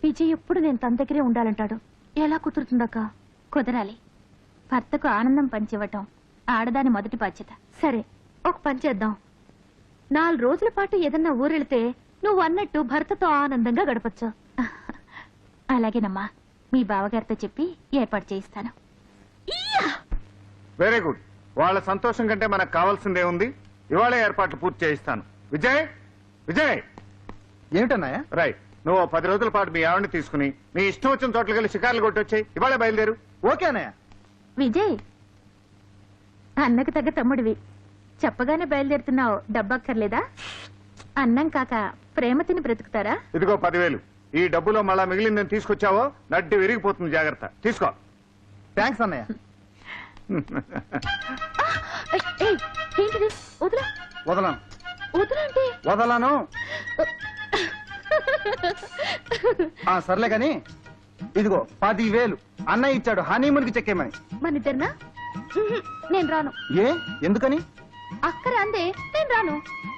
విజయ్ ఎప్పుడు నేను తన దగ్గరే ఉండాలంటాడు. ఎలా కుదురుతుందక్క? కుదరాలి. భర్తకు ఆనందం పంచివ్వటం ఆడదాని మొదటి బాధ్యత. సరే, ఒక పని చేద్దాం. 4 రోజుల పాటు ఏదన్నా ఊరెళ్తే నువ్వు అన్నట్టు భర్తతో ఆనందంగా గడపచ్చు. అలాగేనమ్మా, మీ బావగారితో చెప్పి ఏర్పాటు చేయిస్తాను. Very good. వాళ్ళ సంతోషం కంటే మనకు కావాల్సిందే ఉంది. ఇవాళ ఏర్పాట్లు పూర్తి చేయిస్తాను. విజయ్, విజయ్. ఏమిటన్నాయా? రైట్, నువ్వు 10 రోజుల పాటు మీ ఆవిడని తీసుకుని నీ ఇష్టం వచ్చిన చోట్లకి వెళ్ళి షికార్లు కొట్టొచ్చాయి. ఇవాళ బయలుదేరు. ఓకే అన్నయ్య. విజయ్, అన్నకు తగ్గ తమ్ముడివి, చెప్పగానే బయలుదేరుతున్నావు. డబ్బక్కర్లేదా? అన్నం కాక ప్రేమ తిని బ్రతుకుతారా? ఇదిగో 10,000. ఈ డబ్బులో మళ్ళా మిగిలిందని తీసుకొచ్చావో నడ్డి విరిగిపోతుంది. జాగ్రత్త, తీసుకో. థ్యాంక్స్ అన్నయ్య. ఏంటిది? వదలా. వదలను. వదలంటే వదలను. సర్లే కాని ఇదిగో 10,000 అన్నయ్య ఇచ్చాడు హనీమూన్కి చెక్కేమని. మనిద్దరినా? నేను రాను. ఏ, ఎందుకని? అక్కర అందే, నేను రాను.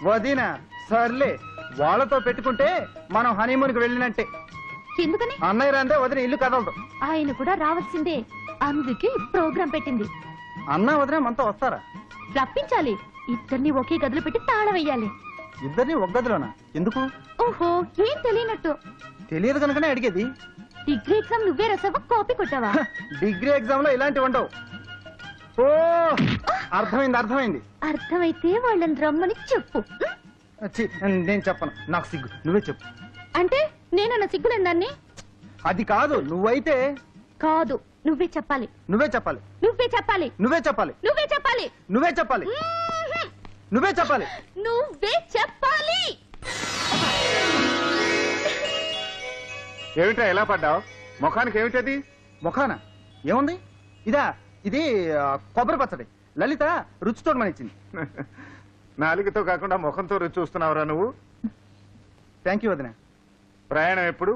వదినా, సర్లే. వాళ్ళతో పెట్టుకుంటే మనం హనీమూన్కి వెళ్ళినట్టే. ఎందుకని? అన్నయ్య రాందే వదిన ఇల్లు కదలదు. ఆయన కూడా రావాల్సిందే, అందుకే ప్రోగ్రాం పెట్టింది. అన్న వదిన మనతో వస్తారా? రప్పించాలి. ఇద్దరిని ఒకే గదిలో పెట్టి తాళం వెయ్యాలి. ఇద్దరిని ఒక గదిలోనా? ఎందుకు? ఓహో, ఏం తెలియనట్టు. తెలియదు కనుకనే అడిగేది. డిగ్రీ ఎగ్జామ్ నువ్వే రాసావా, కాపీ కొట్టావా? డిగ్రీ ఎగ్జామ్ లో ఇలాంటివి ఉండవు. ఓ, అర్థమైంది అర్థమైంది. అర్థమైతే వాళ్ళని రమ్మని చెప్పు. ఛీ, నేను చెప్పను, నాకు సిగ్గు. నువ్వే చెప్పు. అంటే నేనన్న సిగ్గులేని దాన్ని? అది కాదు, నువ్వైతే. కాదు, నువ్వే చెప్పాలి. నువ్వే చెప్పాలి. నువ్వే చెప్పాలి. నువ్వే చెప్పాలి. నువ్వే చెప్పాలి. నువ్వే చెప్పాలి. నువ్వే చెప్పాలి. నువ్వే చెప్పాలి. ఏమిటా ఎలా పడ్డావు? ముఖానికి ఏమిటది? ముఖాన ఏముంది? ఇది కొబ్బరి పచ్చడి. లలిత రుచి చూడమని ఇచ్చింది. నాలుగుతో కాకుండా ముఖంతో రుచి చూస్తున్నావురా నువ్వు? థ్యాంక్ యూ వదిన. ప్రయాణం ఎప్పుడు?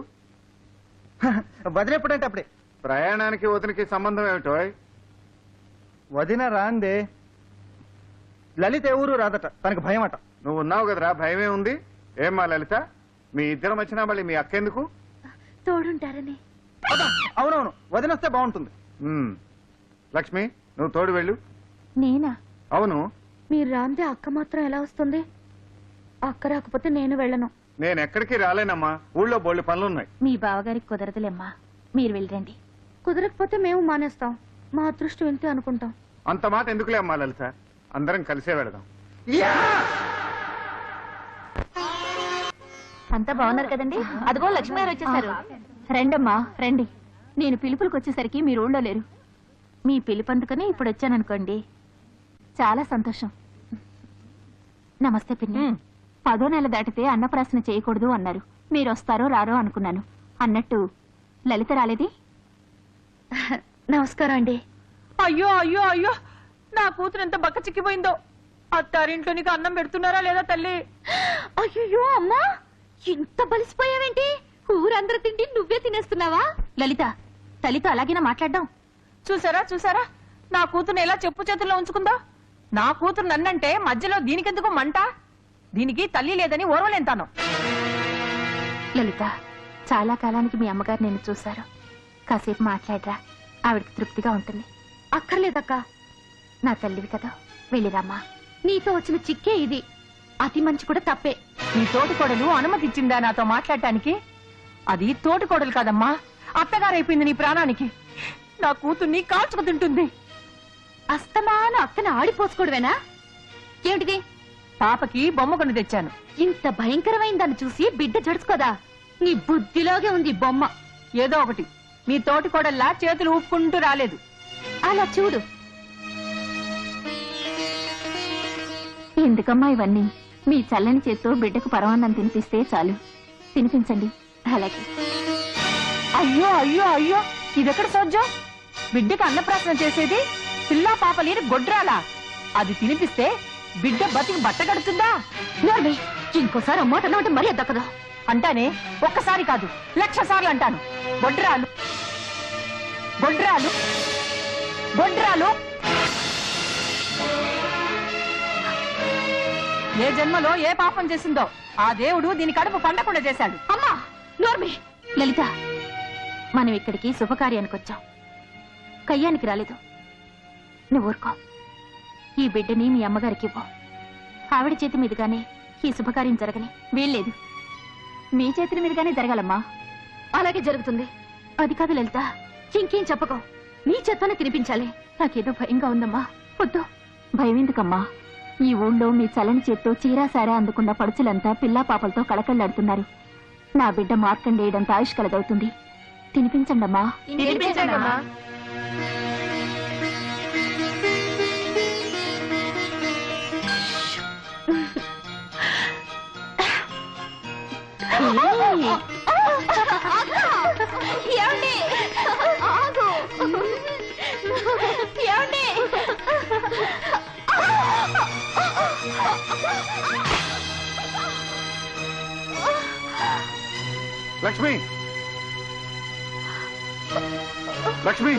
వదిన ఎప్పుడంటే అప్పుడే. ప్రయాణానికి వదినకి సంబంధం ఏమిటో? వదిన రాందే. లలిత ఏ ఊరు రాదట, తనకు భయం అట. నువ్వు ఉన్నావు కదరా, భయమే ఉంది. ఏమ్మా లలిత, మీ ఇద్దరం వచ్చినా మళ్ళీ మీ అక్క ఎందుకు? తోడుంటారని. అవునవును, వదిన వస్తే బాగుంటుంది. లక్ష్మి, నువ్వు తోడు వెళ్ళు. నేనా? అవును. మీరు రాందే అక్క మాత్రం ఎలా వస్తుంది? అక్క రాకపోతే నేను వెళ్ళను. నేను ఎక్కడికి రాలేనమ్మా, ఊళ్ళో బోళ్ళు పనులున్నాయి. మీ బావగారికి కుదరదులేమ్మా, మీరు వెళ్ళండి. కుదరకపోతే మేము మానేస్తాం. మా అదృష్టం ఇంతే అనుకుంటాం. అంత మాట ఎందుకులే అమ్మా లలిత, అందరం కలిసే వెళదాం. అంతా బాగున్నారు కదండి? అదిగో లక్ష్మి గారు వచ్చేసారు. రండమ్మా రండి. నేను పిలుపులకు వచ్చేసరికి మీరు ఊళ్ళో లేరు. మీ పిలుపు అందుకని ఇప్పుడు వచ్చాననుకోండి. చాలా సంతోషం. నమస్తే పిన్ని. 10వ నెల దాటితే అన్నప్రాసన చేయకూడదు అన్నారు. మీరు వస్తారో రారో అనుకున్నాను. అన్నట్టు లలిత రాలేది? నమస్కారం అండి. అయ్యో అయ్యో అయ్యో, నా కూతురు ఎంత బక్క చిక్కిపోయిందో. అత్తారింట్లో నీకు అన్నం పెడుతున్నారా లేదా తల్లి? అయ్యో అమ్మా, ఇంత బలిసిపోయావేంటి? ఊరందరూ తిండి నువ్వే తినేస్తున్నావా? లలిత, తల్లితో అలాగేనా మాట్లాడడం? చూసారా చూసారా, నా కూతురుని ఎలా చెప్పు చేతుల్లో ఉంచుకుందా. నా కూతురు నన్నంటే మధ్యలో దీనికెందుకు మంట? దీనికి తల్లి లేదని ఓర్వలేంతాను. లలిత, చాలా కాలానికి మీ అమ్మగారు నిన్ను చూశారు. కాసేపు మాట్లాడరా, ఆవిడకి తృప్తిగా ఉంటుంది. అక్కర్లేదక్క, నా తల్లివి కదా, వెళ్ళిరామ్మా. నీతో వచ్చిన చిక్కే ఇది. అతి మంచి కూడా తప్పే. నీ తోటి కోడలు అనుమతి ఇచ్చిందా నాతో మాట్లాడటానికి? అది తోటి కోడలు కాదమ్మా, అత్తగారైపోయింది నీ ప్రాణానికి. నా కూతుర్ని కాల్చుకు తింటుంది. అస్తమాను అక్కన ఆడిపోసుకోవడమేనా? ఏమిటిది? పాపకి బొమ్మ కొని తెచ్చాను. ఇంత భయంకరమైన దాన్ని చూసి బిడ్డ జడుచుకోదా? నీ బుద్ధిలోగే ఉంది బొమ్మ. ఏదో ఒకటి, మీ తోటి కోడల్లా చేతులు ఊపుకుంటూ రాలేదు. అలా చూడు. ఎందుకమ్మా ఇవన్నీ? మీ చల్లని చేత్తో బిడ్డకు పరమాన్నం తినిపిస్తే చాలు. తినిపించండి. అలాగే. అయ్యో అయ్యో అయ్యో, ఇదెక్కడ సోజ్జం? బిడ్డకు అన్నప్రాసన చేసేది పిల్లా పాప లేని గొడ్రాలా? అది తినిపిస్తే బిడ్డ బతికి బట్ట కడుతుందా? నోర్మి, ఇంకోసారి అమ్మాట అంటే మరీ దక్కదా. అంటానే, ఒక్కసారి కాదు 1,00,000 సార్లు అంటాను. గొడ్రాలు గొడ్రాలు గొడ్రాలు. ఏ జన్మలో ఏ పాపం చేసిందో ఆ దేవుడు దీని కడుపు పండకుండా చేశాడు. అమ్మా నోర్మి. లలిత, మనం ఇక్కడికి శుభకార్యానికి వచ్చాం, కయ్యానికి రాలేదు. నువ్వు ఊరుకో. ఈ బిడ్డని మీ అమ్మగారికి ఇవ్వు. ఆవిడ చేతి మీదుగానే ఈ శుభకార్యం జరగని వీల్లేదు. మీ చేతుల మీదుగానే జరగాలమ్మా. అలాగే జరుగుతుంది. అది కాదు లలిత, ఇంకేం చెప్పకో, నీ చేత్తోనే తినిపించాలి. నాకేదో భయంగా ఉందమ్మా. వద్దు. భయం ఎందుకమ్మా? ఈ ఊళ్ళో మీ చలని చేత్తో చీరాసారా అందుకున్న పడుచులంతా పిల్లా పాపలతో కళకళ్లాడుతున్నారు. నా బిడ్డ మార్కండేయడంత ఆయుష్ కలదవుతుంది. తినిపించండమ్మా. తినిపించండమ్మా. ఏమండి? ఆగు. ఏమండి? లక్ష్మి, లక్ష్మి,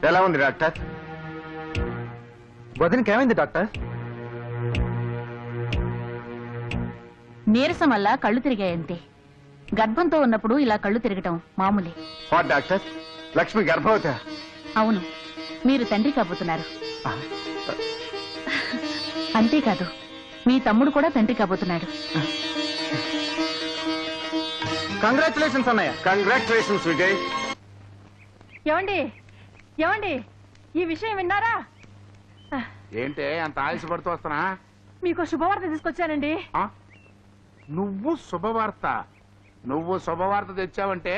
ఎలా ఉంది డాక్టర్? వదినకి ఏమైంది డాక్టర్? నీరసం వల్ల కళ్ళు తిరిగాయంతే. గర్భంతో ఉన్నప్పుడు ఇలా కళ్ళు తిరగటం మామూలే. వాట్ డాక్టర్, లక్ష్మి గర్భవతి? అవును, మీరు తండ్రి కాబోతున్నారు. అంతేకాదు, మీ తమ్ముడు కూడా తండ్రి కాబోతున్నాడు. కంగ్రాచులేషన్స్ అన్నయ్య. కంగ్రాచులేషన్స్ విజయ్. ఏమండి ఏమండి, ఈ విషయం విన్నారా? ఏంటే అంత ఆలస్యపడుతూ వస్తున్నా? మీకు శుభవార్త తీసుకొచ్చానండి. ఆ? నువ్వు శుభవార్త తెచ్చావంటే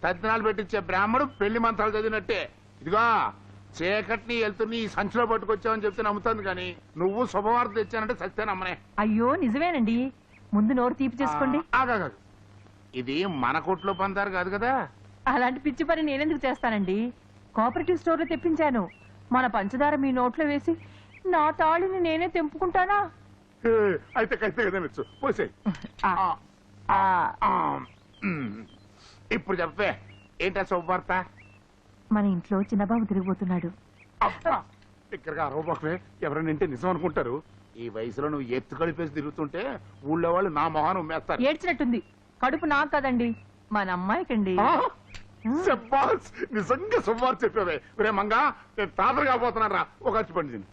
తద్దినాలు పెట్టించే బ్రాహ్మడు పెళ్లి మంత్రాలు చదివినట్టే. ఇదిగో చీకటిని వెళ్తుని ఈ సంచిలో పట్టుకొచ్చావని చెప్తే నమ్ముతుంది, కానీ నువ్వు శుభవార్త తెచ్చానంటే సత్తే నమ్మనే. అయ్యో నిజమేనండి, ముందు నోరు తీపి చేసుకోండి. ఆగాగు, ఇది మన కొట్లో పందారు కాదు కదా. అలాంటి పిచ్చి పని నేనెందుకు చేస్తానండి? కోఆపరేటివ్ స్టోర్ లో తెప్పించాను. మన పంచదార మీ నోట్లో వేసి నా తాళిని నేనే తెంపుకుంటానా? అయితే కైతే కదా మెచ్చు పోసేయ్. ఇప్పుడు చెప్పే, ఏంటా శుభవార్త? మన ఇంట్లో చిన్నబాబు తిరిగిపోతున్నాడు. అబ్బా, ఇక్కడికి అరవబోకమే ఎవరైనా ఇంటే నిజం అనుకుంటారు. ఈ వయసులో నువ్వు ఎత్తు కలిపేసి తిరుగుతుంటే ఊళ్ళో వాళ్ళు నా మొహాన్ని ఉమ్మేస్తారు. ఏడ్చినట్టుంది. కడుపు నాకు కదండి, మన అమ్మాయికండి. శబ్బాస్, నిజంగా శుభవార్త చెప్పావే. రే మంగా, నేను తాతలు కాబోతున్నాను రా, ఒక అచ్చి పండింది.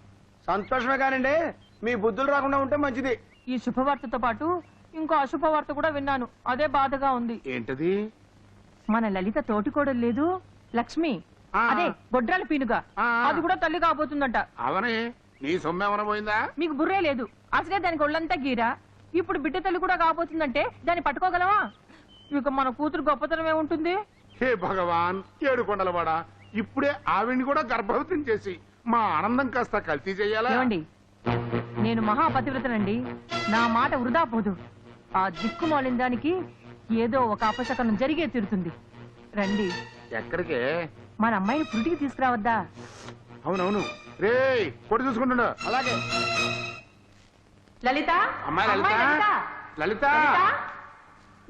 సంతోషమే కానండి, మీ బుద్ధులు రాకుండా ఉంటే మంచిది. ఈ శుభవార్తతో పాటు ఇంకో అశుభవార్త కూడా విన్నాను. అదే బాధగా ఉంది. ఏంటది? మన లలిత తోటికోడలు లేదు, లక్ష్మి, అదే బొడ్రాల పీనుగా, అది కూడా తల్లి కాబోతుందంట. అవనే, నీ సొమ్మేమన పోయిందా? మీకు బుర్రే లేదు. అసలే దానికి ఒళ్ళంతా గీరా. ఇప్పుడు బిడ్డ తల్లి కూడా కాబోతుందంటే దాన్ని పట్టుకోగలవా? ఇక మన కూతురు గొప్పతనం ఏముంటుంది? హే భగవాన్, ఏడుకొండలవాడ, ఇప్పుడే ఆవిడ్ని కూడా గర్భవతిని చేసి మా ఆనందం కాస్త కల్తీ చెయ్యాలా? ఏమండి, నేను మహాపతివ్రతనండి, నా మాట వృధా పోదు. ఆ దిక్కుమాలిన దానికి ఏదో ఒక అపశకనం జరిగే తీరుతుంది. రండి. ఎక్కడికే? మన అమ్మాయిని పురిటికి తీసుకురావద్దా? అవునవును. రే కొడు చూసుకుంటున్నా. అలాగే. లలిత, అమ్మాయి అమ్మాయి లలిత, లలిత. లలిత.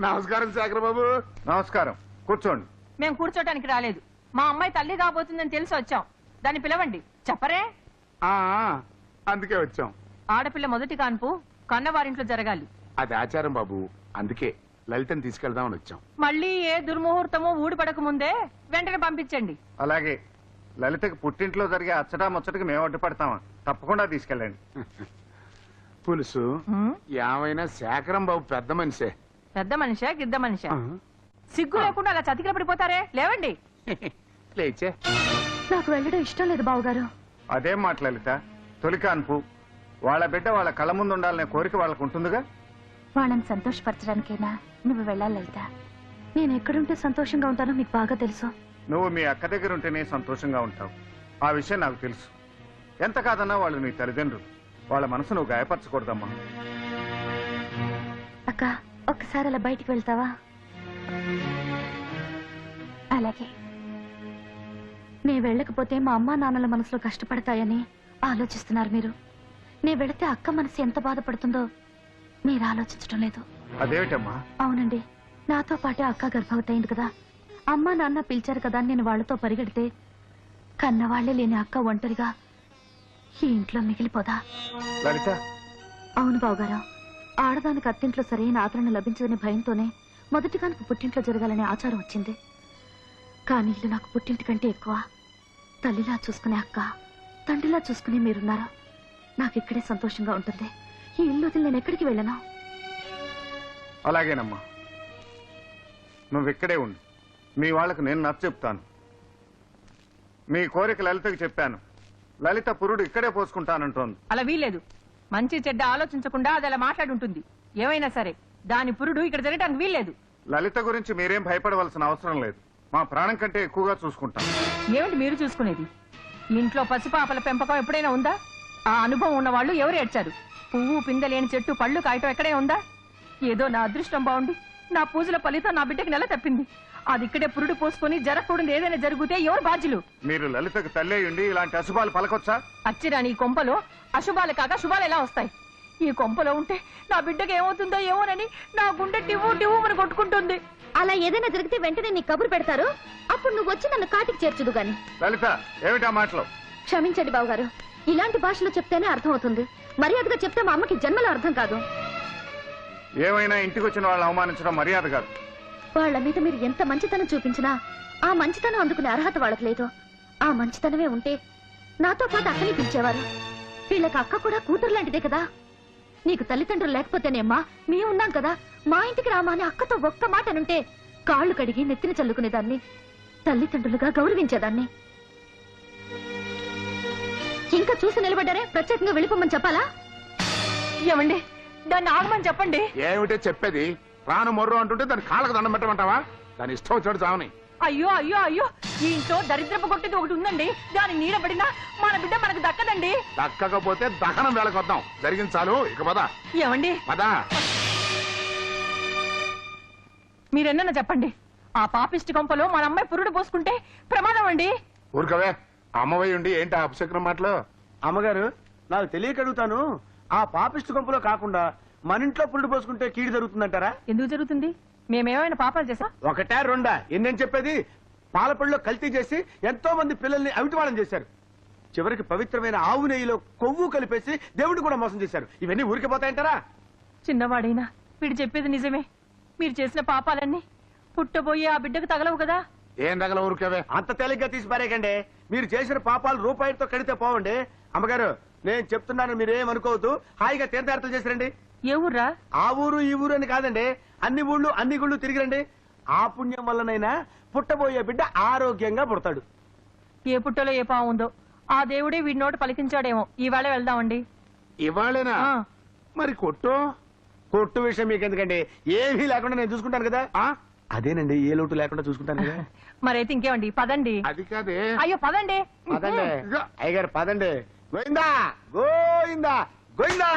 నమస్కారం శేఖర్ బాబు. నమస్కారం, కూర్చోండి. మేము కూర్చోటానికి రాలేదు. మా అమ్మాయి తల్లి కాబోతుందని తెలిసి వచ్చాం. దాన్ని పిలవండి. చెప్పరే? ఆ, అందుకే వచ్చాం. ఆడపిల్ల మొదటి కాన్పు కన్నవారింట్లో జరగాలి. అది ఆచారం బాబు, అందుకే లలితని తీసుకెళ్దామని వచ్చాం. మళ్ళీ ఏ దుర్ముహూర్తమో ఊడిపడక ముందే వెంటనే పంపించండి. అలాగే. లలితకి పుట్టింట్లో జరిగే అచ్చటా ముచ్చటకి మేము అడ్డుపడతామా? తప్పకుండా తీసుకెళ్ళండి. పులుసు హ్మ్? ఏమైనా శేఖరం బాబు పెద్ద మనిషే. పెద్ద మనిషా గిద్ద మనిషా? సిగ్గు లేకుండా అలా చతికిల పడిపోతారే. లేవండి. లేచే. నాకు వెళ్ళడం ఇష్టం లేదు బావగారు. అదేం మాట లలిత, తొలి కాన్పు, వాళ్ళ బిడ్డ వాళ్ళ కళ్ళ ముందు ఉండాలనే కోరిక వాళ్ళకు ఉంటుందిగా. వాళ్ళని సంతోషపరచడానికైనా నువ్వు వెళ్ళాలి లలిత. నేను ఎక్కడుంటే సంతోషంగా ఉంటానో మీకు బాగా తెలుసు. నువ్వు మీ అక్క దగ్గర ఉంటేనే సంతోషంగా ఉంటావు. ఆ విషయం నాకు తెలుసు. ఎంత కాదన్నా వాళ్ళు నీ తల్లిదండ్రులు. వాళ్ళ మనసు నువ్వు గాయపరచకూడదమ్మా. అక్క, ఒక్కసారి అలా బయటికి వెళ్తావా? అలాగే. నే వెళ్ళకపోతే మా అమ్మా నాన్నల మనసులో కష్టపడతాయని ఆలోచిస్తున్నారు మీరు. నే వెళితే అక్క మనసు ఎంత బాధపడుతుందో మీరు ఆలోచించడం లేదు. అదేమిటమ్మా? అవునండి, నాతో పాటే అక్క గర్భవతి అయింది కదా. అమ్మా నాన్న పిలిచారు కదా అని నేను వాళ్లతో పరిగెడితే కన్నవాళ్లే లేని అక్క ఒంటరిగా ఈ ఇంట్లో మిగిలిపోదా? లలిత, అవును బావగారు. ఆడదానికి అత్తింట్లో సరైన ఆదరణ లభించదనే భయంతోనే మొదటి కానుక పుట్టింట్లో జరగాలనే ఆచారం వచ్చింది. కానీ ఇల్లు నాకు పుట్టింటి కంటే ఎక్కువ. తల్లిలా చూసుకునే అక్క, తండ్రిలా చూసుకునే మీరున్నారు. నాకు ఇక్కడే సంతోషంగా ఉంటుంది. ఈ ఇల్లు వదిలి నేను ఎక్కడికి వెళ్ళను. అలాగేనమ్మా, నువ్వు ఇక్కడే ఉండు. మీ వాళ్లకు నేను నచ్చ చెప్తాను. మీ కోరిక లలితకి చెప్పాను. లలిత పురుడు ఇక్కడే పోసుకుంటానంటోంది. అలా వీలేదు. మంచి చెడ్డ ఆలోచించకుండా అది అలా మాట్లాడుంటుంది. ఏమైనా సరే దాని పురుడు ఇక్కడ జరగటానికి వీల్లేదు. లలిత గురించి మీరేం భయపడవలసిన అవసరం లేదు. మా ప్రాణం కంటే ఎక్కువగా చూసుకుంటాం. ఏమిటి మీరు చూసుకునేది? ఇంట్లో పసిపాపల పెంపకం ఎప్పుడైనా ఉందా? ఆ అనుభవం ఉన్న వాళ్ళు ఎవరు ఏడ్చారు? పువ్వు పిందలేని చెట్టు పళ్ళు కాయటం ఎక్కడే ఉందా? ఏదో నా అదృష్టం బాగుండి నా పూజల ఫలితం నా బిడ్డకి నెల తప్పింది. అది ఇక్కడే పురుడు పోసుకొని జరగకూడదు ఏదైనా జరిగితే ఎవరు బాధ్యులు? మీరు లలితకు తల్లే ఉండి ఇలాంటి అశుభాలు పలకొచ్చా? అచ్చిరాని ఈ కొంపలో అశుభాలు కాక శుభాలు ఎలా వస్తాయి? ఈ కొంపలో ఉంటే నా బిడ్డకి ఏమవుతుందో ఏమోనని నా గుండె టివ్వు టివ్వు అని కొట్టుకుంటుంది. అలా ఏదైనా జరిగితే వెంటనే నీ కబురు పెడతారు. అప్పుడు నువ్వు వచ్చి నన్ను కాటికి చేర్చుదు గాని. లలిత, ఏమిటా మాటలు? క్షమించండి బావగారు, ఇలాంటి భాషలో చెప్తేనే అర్థం అవుతుంది. మర్యాదగా చెప్తే మా అమ్మకి జన్మలో అర్థం కాదు. ఏమైనా ఇంటికి వచ్చిన వాళ్ళు అవమానించడం మర్యాద కాదు. వాళ్ళ మీద మీరు ఎంత మంచితనం చూపించినా ఆ మంచితనం అందుకునే అర్హత వాళ్ళకి లేదు. ఆ మంచితనమే ఉంటే నాతో పాటు అక్కని పిలిచేవారు. వీళ్ళకి అక్క కూడా కూతురు లాంటిదే కదా. నీకు తల్లిదండ్రులు లేకపోతేనేమ్మా మేము ఉన్నాం కదా. మా ఇంటికి రామా అని అక్కతో ఒక్క మాట అనుంటే కాళ్ళు కడిగి నెత్తిన చల్లుకునేదాన్ని, తల్లిదండ్రులుగా గౌరవించేదాన్ని. ఇంకా చూసి నిలబడ్డారే, ప్రత్యేకంగా వెళ్ళిపోమని చెప్పాలా? ఏమండి, దాన్ని ఆగమని చెప్పండి. ఏమిటే చెప్పేది? రాను మొర్రు అంటుంటే దాని కాళ్ళకు దండం పెట్టమంటావా? దాని ఇష్టం వచ్చాడు చావని. అయ్యో అయ్యో అయ్యో, ఈ ఇంట్లో దరిద్రపు కొట్టేది ఒకటి ఉందండి. దాని నీడబడినా మన బిడ్డ మనకు దక్కదండి. దక్కకపోతే దహనం వేళకొద్దాం. జరిగింది చాలు, ఇక పద. ఏమండి, పద. మీరెన్న చెప్పండి. ఆ పాపిష్టి కొంపలో మన అమ్మాయి పురుడు పోసుకుంటే ప్రమాదం అండి. ఊరుకవే, అమ్మవై ఉండి ఏంటి అపశకునం మాటలు? అమ్మగారు, నాకు తెలియక అడుగుతాను. ఆ పాపిష్టి గుంపులో కాకుండా మన ఇంట్లో పురుడు పోసుకుంటే కీడు జరుగుతుందంటారా? ఎందుకు జరుగుతుంది? మేమేమైనా పాపాలు చేసా? ఒకటా రెండా? ఎన్నేం చెప్పేది? పాలపళ్ళలో కల్తీ చేసి ఎంతో మంది పిల్లల్ని అవిటివాళం చేశారు. చివరికి పవిత్రమైన ఆవు నెయ్యిలో కొవ్వు కలిపేసి దేవుడిని కూడా మోసం చేశారు. ఇవన్నీ ఊరికి పోతాయంటారా? చిన్నవాడైనా వీడు చెప్పేది నిజమే. మీరు చేసిన పాపాలన్నీ పుట్టబోయే ఆ బిడ్డకు తగలవు కదా. ఏం దగ్గర ఊరికేవే? అంత తేలిగ్గా తీసి పారేయకండి. మీరు చేసిన పాపాలు రూపాయితో కడితే పోవండి. అమ్మగారు నేను చెప్తున్నాను, మీరేమనుకోవద్దు. హాయిగా తీర్థయాత్రలు చేసిరండి. ఏ ఊర్రా? ఆ ఊరు ఈ ఊరు అని కాదండి, అన్ని ఊళ్ళు అన్ని గుళ్ళు తిరిగిరండి. ఆ పుణ్యం వల్లనైనా పుట్టబోయే బిడ్డ ఆరోగ్యంగా పుడతాడు. ఏ పుట్టలో ఏ పాము ఉందో ఆ దేవుడే వీడి నోట పలికించాడేమో. ఇవాళే వెళ్దామండి. ఇవాళేనా? ఆ. మరి కొట్టు కొట్టు విషయం మీకు ఎందుకండి, ఏమీ లేకుండా నేను చూసుకుంటాను కదా. అదేనండి, ఏ లోటు లేకుండా చూసుకుంటాను కదా. మరైతే ఇంకేమండి, పదండి. అది కాదే. అయ్యో పదండి. పదండి అయ్యగారు, పదండి. గోయిందా గోయిందా గోయిందా.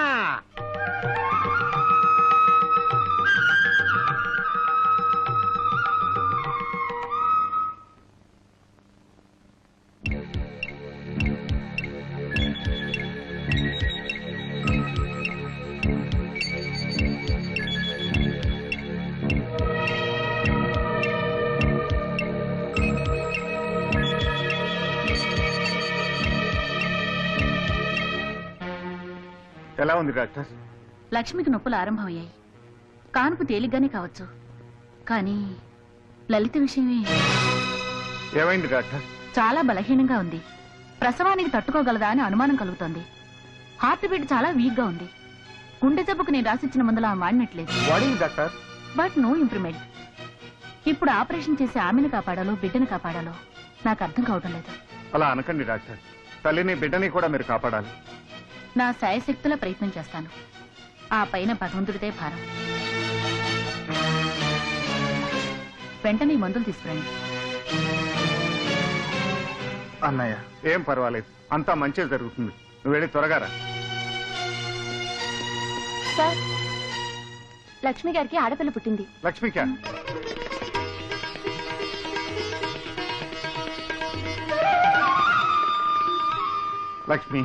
ఎలా ఉంది డాక్టర్? లక్ష్మికి నొప్పులు ఆరంభమయ్యాయి. కానుపు తేలిగ్గానే కావచ్చు, కానీ లలిత విషయమే. ఏమైంది డాక్టర్? చాలా బలహీనంగా ఉంది. ప్రసవానికి తట్టుకోగలదా అని అనుమానం కలుగుతోంది. హార్ట్ బీట్ చాలా వీక్ గా ఉంది. గుండె జబ్బుకు నేను రాసిచ్చిన మందులు ఆమె వాడినట్లేదు. వాడింది డాక్టర్, బట్ నో ఇంప్రూవ్మెంట్. ఇప్పుడు ఆపరేషన్ చేసి ఆమెను కాపాడాలో బిడ్డను కాపాడాలో నాకు అర్థం కావడం లేదు. అలా అనకండి డాక్టర్. తల్లిని బిడ్డని కూడా మీరు కాపాడాలి. నా శాయశక్తుల ప్రయత్నం చేస్తాను. ఆ పైన భగవంతుడిదే భారం. వెంటనే ఈ మందులు తీసుకురండి. అన్నయ్య. ఏం పర్వాలేదు, అంతా మంచిగా జరుగుతుంది. నువ్వు వెళ్ళి త్వరగా రా. సార్, లక్ష్మి గారికి ఆడపిల్ల పుట్టింది. లక్ష్మికా? లక్ష్మి,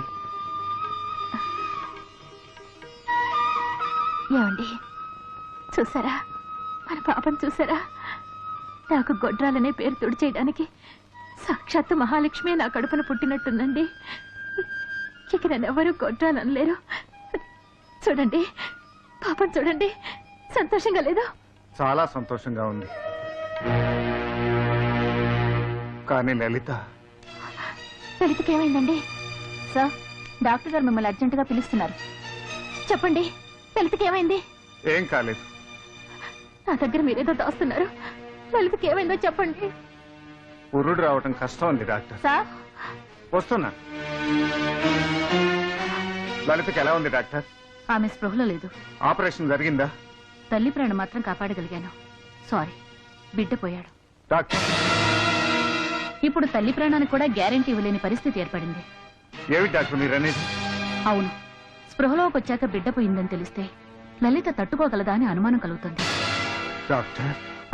ఏమండి చూసారా, మన పాపం చూసారా? నాకు గొడ్రాలనే పేరు తుడిచేయడానికి సాక్షాత్తు మహాలక్ష్మి నా కడుపున పుట్టినట్టుందండి. ఇక నన్నెవరూ గొడ్రాలనలేరు. చూడండి, పాపం చూడండి, సంతోషంగా లేదు? చాలా సంతోషంగా ఉంది. కానీ లలితకి ఏమైందండి? సార్, డాక్టర్ గారు మిమ్మల్ని అర్జెంటుగా పిలుస్తున్నారు. చెప్పండి, లలితకి ఏమైంది? ఏం కాలేదు. నా దగ్గర మీరేదో దాస్తున్నారు. లలితకి ఏమైందో చెప్పండి. పురుడు రావటం కష్టం ఉంది డాక్టర్. సార్, వస్తున్నా. లలితకి ఎలా ఉంది డాక్టర్? ఆమె స్పృహలో లేదు. ఆపరేషన్ జరిగిందా? తల్లి ప్రాణం మాత్రం కాపాడగలిగాను. సారీ, బిడ్డ పోయాడు. డాక్టర్, ఇప్పుడు తల్లి ప్రాణానికి కూడా గ్యారెంటీ ఇవ్వలేని పరిస్థితి ఏర్పడింది. ఏమి డాక్టర్ మీరనేది? అవును, స్పృహలోకి వచ్చాక బిడ్డ పోయిందని తెలిస్తే లలిత తట్టుకోగలదా అని అనుమానం కలుగుతుంది. డాక్టర్,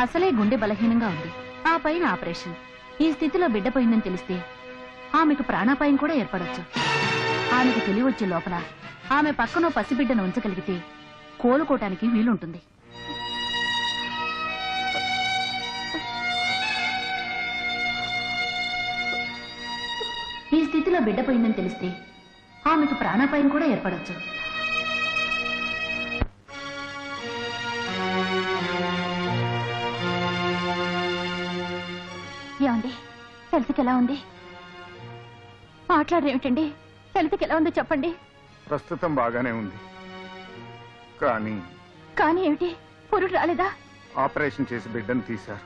అసలే గుండె బలహీనంగా ఉంది, ఆ పైన ఆపరేషన్. ఈ స్థితిలో బిడ్డ పోయిందని తెలిస్తే ఆమెకు ప్రాణాపాయం కూడా ఏర్పడొచ్చు. ఆమెకు తెలివొచ్చే లోపల ఆమె పక్కనో పసిబిడ్డను ఉంచగలిగితే కోలుకోటానికి వీలుంటుంది. ఈ స్థితిలో బిడ్డ పోయిందని తెలిస్తే ఆమెకు ప్రాణాపాయం కూడా ఏర్పడొచ్చు. ఏమండి, లలితకి ఎలా ఉంది? మాట్లాడరేమిటండి? లలితకి ఎలా ఉందో చెప్పండి. ప్రస్తుతం బాగానే ఉంది. కానీ కానీ ఏమిటి? పురుడు రాలేదా? ఆపరేషన్ చేసి బిడ్డను తీశారు.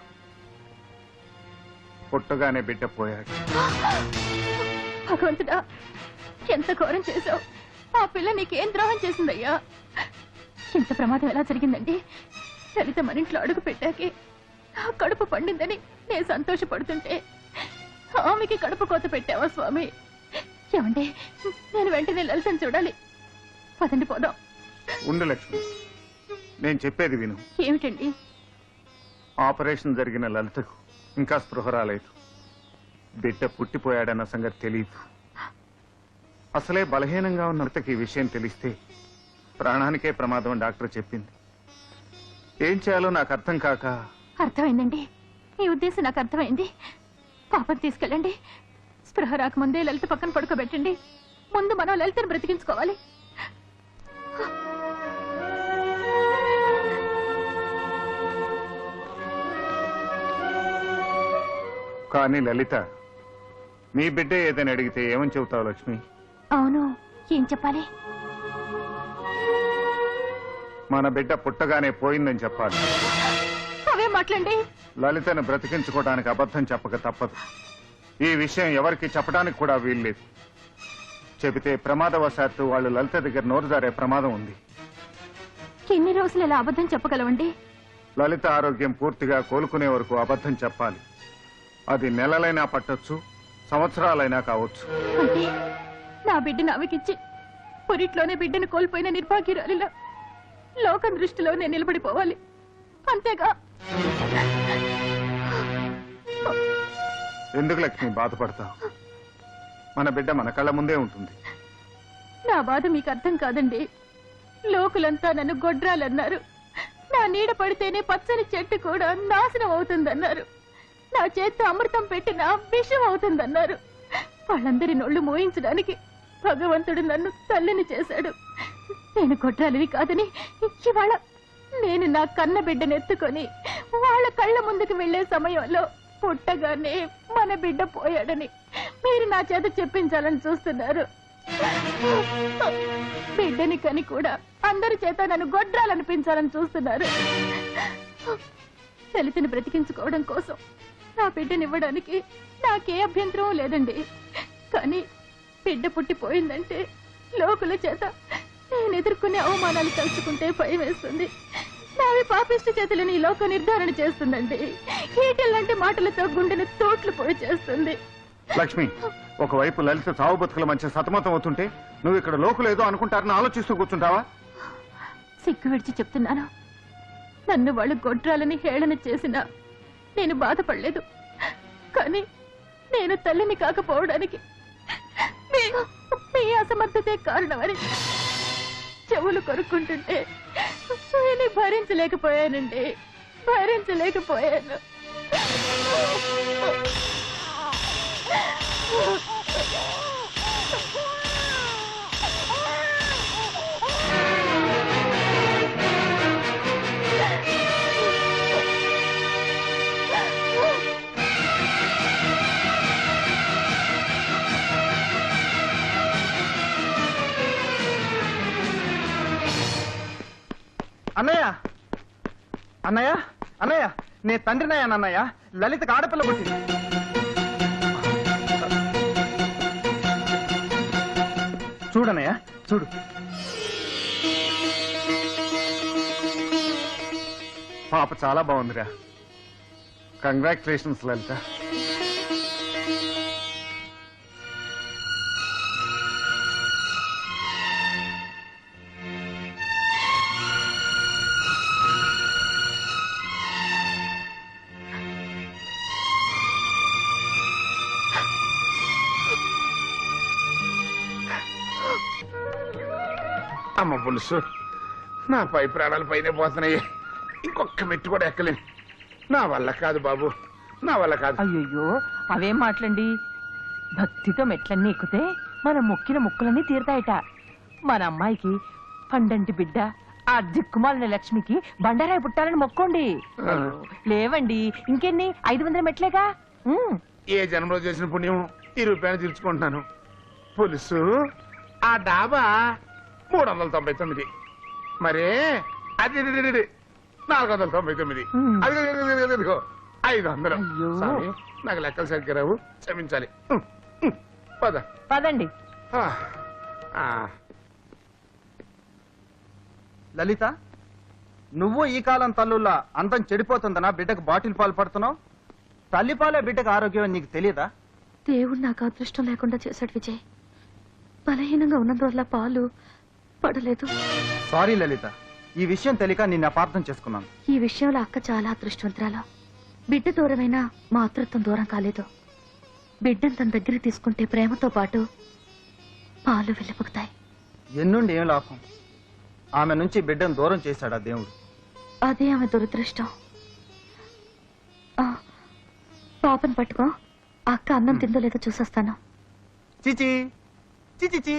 పుట్టగానే బిడ్డ పోయాడు. భగవంతుడా, ఎంత ఘోరం చేశావు! ఆ పిల్ల నీకేం ద్రోహం చేసిందయ్యా? ఇంత ప్రమాదం ఎలా జరిగిందండి? లలిత మన ఇంట్లో అడుగు పెట్టాకే నా కడుపు పండిందని నేను సంతోషపడుతుంటే ఆమెకి కడుపు కోత పెట్టావా స్వామి? ఏమండి, నేను వెంటనే లలితను చూడాలి. పదండి పోదాం. ఉండు లక్ష్మి, నేను చెప్పేది విను. ఏమిటండి? ఆపరేషన్ జరిగిన లలితకు ఇంకా స్పృహ రాలేదు. బిడ్డ పుట్టిపోయాడన్న సంగతి తెలియదు. అసలే బలహీనంగా ఉన్న లలితకి ఈ విషయం తెలిస్తే ప్రాణానికే ప్రమాదం డాక్టర్ చెప్పింది. ఏం చేయాలో నాకు అర్థం కాక. అర్థమైందండి, మీ ఉద్దేశం నాకు అర్థమైంది. పాపం తీసుకెళ్ళండి, స్పృహ రాకముందే లలిత పక్కన పడుకోబెట్టండి. ముందు మనం లలితను బ్రతికించుకోవాలి. కానీ లలిత, నీ బిడ్డ ఏదని అడిగితే ఏమని చెబుతావు లక్ష్మి? అవును, ఏం చెప్పాలి? మన బిడ్డ పుట్టగానే పోయిందని చెప్పాలి. అవే మాట్లాడండి. లలితను బ్రతికించుకోవడానికి అబద్ధం చెప్పక తప్పదు. ఈ విషయం ఎవరికి చెప్పడానికి కూడా వీల్లేదు. చెబితే ప్రమాదవశాత్తు వాళ్ళు లలిత దగ్గర నోరు జారే ప్రమాదం ఉంది. ఎన్ని రోజులు ఇలా అబద్ధం చెప్పగలవండి? లలిత ఆరోగ్యం పూర్తిగా కోలుకునే వరకు అబద్ధం చెప్పాలి. అది నెలలైనా పట్టొచ్చు, సంవత్సరాలైనా కావచ్చు. అంటే నా బిడ్డను ఆమెకిచ్చి పురిట్లోనే బిడ్డను కోల్పోయిన నిర్భాగ్యురాలిలా లోకం దృష్టిలో నేను నిలబడిపోవాలి, అంతేగా? ఎందుకు లక్ష్మి బాధపడతావు? మన బిడ్డ మన కళ్ళ ముందే ఉంటుంది. నా బాధ మీకు అర్థం కాదండి. లోకులంతా నన్ను గొడ్రాలన్నారు. నా నీడ పడితేనే పచ్చని చెట్టు కూడా నాశనం అవుతుందన్నారు. నా చేత్తో అమృతం పెట్టిన విషం అవుతుందన్నారు. వాళ్ళందరి నోళ్లు మోయించడానికి భగవంతుడు నన్ను తల్లిని చేశాడు. నేను గొడ్రాలిని కాదని ఇవాళ నేను నా కన్న బిడ్డను ఎత్తుకొని వాళ్ళ కళ్ళ ముందుకు వెళ్లే సమయంలో పుట్టగానే మన బిడ్డ పోయాడని మీరు నా చేత చెప్పించాలని చూస్తున్నారు. బిడ్డని కని కూడా అందరి చేత నన్ను గొడ్రాలనిపించాలని చూస్తున్నారు. లలితని బ్రతికించుకోవడం కోసం నా బిడ్డనివ్వడానికి నాకే అభ్యంతరం లేదండి. కానీ బిడ్డ పుట్టిపోయిందంటే లోకుల చేత నేను ఎదుర్కొనే అవమానాలు తలుచుకుంటే భయం వేస్తుంది. నావి పాపిష్టి చేతులని ఈ లోకం నిర్ధారణ చేస్తుందండి. ఈటెల్లాంటి మాటలతో గుండెని తోట్లు పొడి చేస్తుంది. లక్ష్మి, ఒకవైపు లలిత చావు బతుకుల మధ్య సతమతం అవుతుంటే నువ్వు ఇక్కడ లోకులేదో అనుకుంటారని ఆలోచిస్తూ కూర్చుంటావా? సిగ్గు విడిచి చెప్తున్నాను. నన్ను వాళ్ళు గొడ్రాలని హేళన చేసినా నేను బాధపడలేదు. కానీ నేను తల్లిని కాకపోవడానికి మీ అసమర్థతే కారణమని చెవులు కొరుక్కుంటుంటే నేను భరించలేకపోయానండి. భరించలేకపోయాను. అన్నయ్య, అన్నయ్య, అన్నయ్య, నే తండ్రినయ్యా. అన్నయ్య, లలితకు ఆడపిల్ల పుట్టింది. చూడన్నయ్య, చూడు. పాప చాలా బాగుందిరా. కంగ్రాచులేషన్స్ లలిత. అమ్మ పులుసు, నా పై ప్రాణాలు పైనే పోతున్నాయి. ఇంకొక మెట్టు కూడా ఎక్కలేను. నా వల్ల కాదు బాబు, నా వల్ల కాదు. అయ్యయ్యో, అవేం మాటలండి. భక్తితో మెట్లన్నీ ఎక్కితే మన మొక్కిన ముక్కులన్నీ తీరుతాయట. మన అమ్మాయికి పండంటి బిడ్డ, ఆ దిక్కుమాలిన లక్ష్మికి బండరాయి పుట్టాలని మొక్కోండి. లేవండి, ఇంకెన్ని 500 మెట్లేగా. ఏ జన్మలో చేసిన పుణ్యం ఈ రూపాయలు తీర్చుకుంటున్నాను. పులుసు, ఆ డాబా 399. మరే అది 499. అదిగో 500. స్వామి, నాకు లెక్కలు సరిగ్గా రావు, క్షమించాలి. పద పదండి. లలిత, నువ్వు ఈ కాలం తల్లుల్లా అందం చెడిపోతుందనా బిడ్డకు బాటిల్ పాలు పడుతున్నావు? తల్లిపాలే బిడ్డకు ఆరోగ్యం నీకు తెలియదా? దేవుడు నాకు అదృష్టం లేకుండా చేశాడు విజయ్. బలహీనంగా ఉన్నందువల్ల పాలు పడలేదు. సారీ లలిత, ఈ విషయం తెలియక నిన్ను అపార్థం చేసుకున్నాను. ఈ విషయంలో అక్క చాలా అదృష్టవంతురాలు. బిడ్డ దూరమైనా మాతృత్వం దూరం కాలేదు. బిడ్డను తన దగ్గర తీసుకుంటే ప్రేమతో పాటు పాలు వెలుపుకుతాయి. ఎన్నుండి ఏం లాభం? ఆమె నుంచి బిడ్డను దూరం చేశాడా దేవుడు? అదే ఆమె దురదృష్టం. పాపను పట్టుకో, అక్క అన్నం తిందో లేదో చూసొస్తాను. చిచి చిచి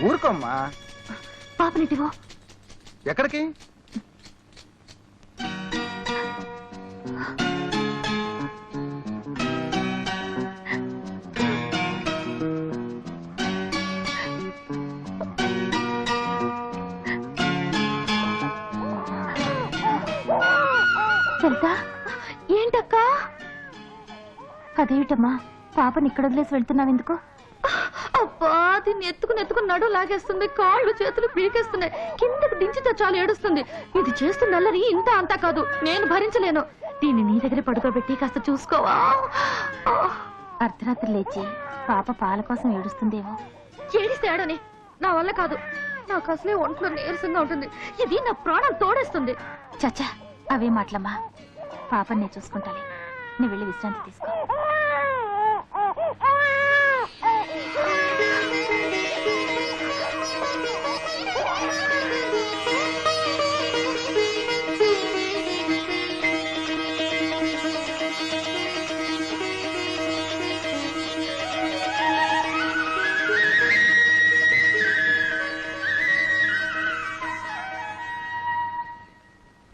ఊరుకోమ్మా. పాపనిటివో. ఎక్కడికి? లలిత, ఏంటక్కా? అదేమిటమ్మా పాపని ఇక్కడ వదిలేసి వెళ్తున్నావెందుకు? అబ్బా, దీన్ని ఎత్తుకుని నడు లాగేస్తుంది, కాళ్ళు చేతులు పీకేస్తున్నాయి, కిందకి దించితే చాలు ఏడుస్తుంది. ఇది చేస్తున్న అల్లరి ఇంత అంతా కాదు, నేను భరించలేను. దీన్ని నీ దగ్గర పడుకోబెట్టి కాస్త చూసుకోవా? అర్ధరాత్రి లేచి పాప పాల కోసం ఏడుస్తుందేమో. ఏడిస్తే ఏడని, నా వల్ల కాదు. నాకు అసలే ఒంట్లో నీరసంగా ఉంటుంది, ఇది నా ప్రాణం తోడేస్తుంది. చచ్చా, అవే మాటలమ్మా. పాపని నేను చూసుకుంటాలే, నువ్వు వెళ్ళి విశ్రాంతి తీసుకో.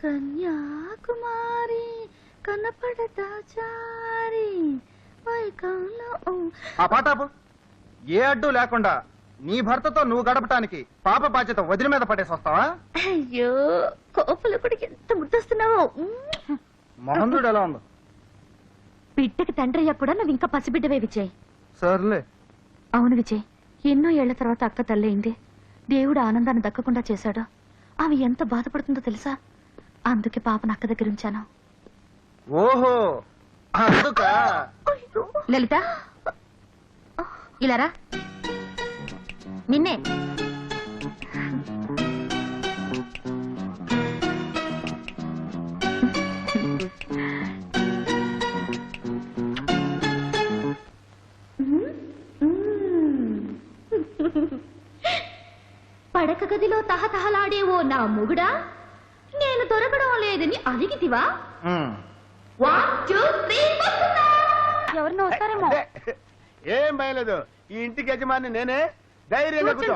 కన్యాకుమారి కనపడతా చారి ఆ పాటాపు. ఏ అడ్డు లేకుండా నీ భర్తతో నువ్వు గడపటానికి పాప బాధ్యత వదిలి మీద పడేసి వస్తావా? అయ్యో, కోపలు కూడా ఎంత ముద్దస్తున్నావో. మహందుడు ఎలా ఉందో? బిడ్డకి తండ్రయ్యా కూడా నువ్వు ఇంకా పసిబిడ్డవే విజయ్. సర్లే. అవును విజయ్, ఎన్నో ఏళ్ల తర్వాత అక్క తల్లయింది. దేవుడు ఆనందాన్ని దక్కకుండా చేశాడు. ఆమె ఎంత బాధపడుతుందో తెలుసా? అందుకే పాపను అక్క దగ్గర ఉంచాను. ఓహో, అందుకా? లలిత, ఇలారా. నిన్నే. పడక గదిలో తహతహలాడేవో నా మొగుడా, నేను దొరకడం లేదని అడిగితివా? 1 2 3 ఎవరినో వస్తారేమో. ఏం భయలేదు, ఈ ఇంటికి యజమాని నేనే. ధైర్యంగా కూర్చో.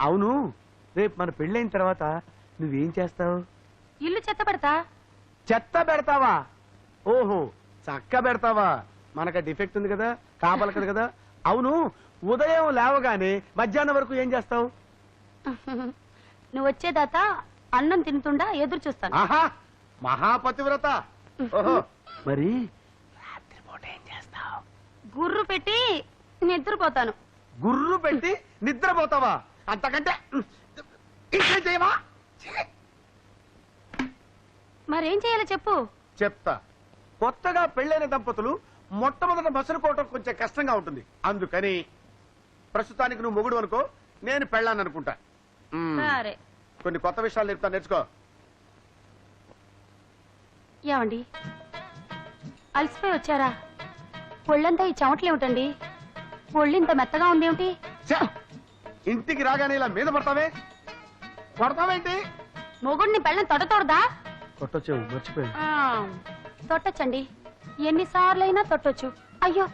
అవును, రేపు మన పెళ్ళైన తర్వాత నువ్వేం చేస్తావు? ఇల్లు చెత్త పెడతా. చెత్త పెడతావా? ఓహో, చక్క పెడతావా? మనకు డిఫెక్ట్ ఉంది కదా, కాపలకదు కదా. అవును, ఉదయం లేవగానే మధ్యాహ్నం వరకు ఏం చేస్తావు? నువ్వు వచ్చేదాత అన్నం తింటుండా ఎదురు చూస్తాను. ఆహా, మహాపతివ్రత. ఓహో, మరి రాత్రిపూట ఏం చేస్తావు? గుర్రు పెట్టి నిద్రపోతాను. గుర్రు పెట్టి నిద్రపోతావా? అంతకంటే ఇంకా చేయవా? మరేం చేయాలో చెప్పు. చెప్తా. కొత్తగా పెళ్ళైన దంపతులు మొట్టమొదట మసలుకోవటం కొంచెం కష్టంగా ఉంటుంది. అందుకని ప్రస్తుతానికి నువ్వు మొగుడు అనుకో, నేను పెళ్ళాను అనుకుంటా. సరే. కొన్ని కొత్త విషయాలు చెప్తా, నేర్చుకో. ఏమండి, అలసిపోయి వచ్చారా? ఒళ్ళంతా ఈ చెమటలేమిటండి? ఒళ్ళు ఇంత మెత్తగా ఉందేమిటి? ఛ! ఇంటికి రాగానే ఇలా మీద పడతావే, కొడతావేంటి? మొగుడిని పెళ్ళని తొడతోడదా? కొట్టొచ్చు, మర్చిపోయాను. తొట్టచ్చండి, ఎన్నిసార్లు అయినా తొట్టొచ్చు. అయ్యో,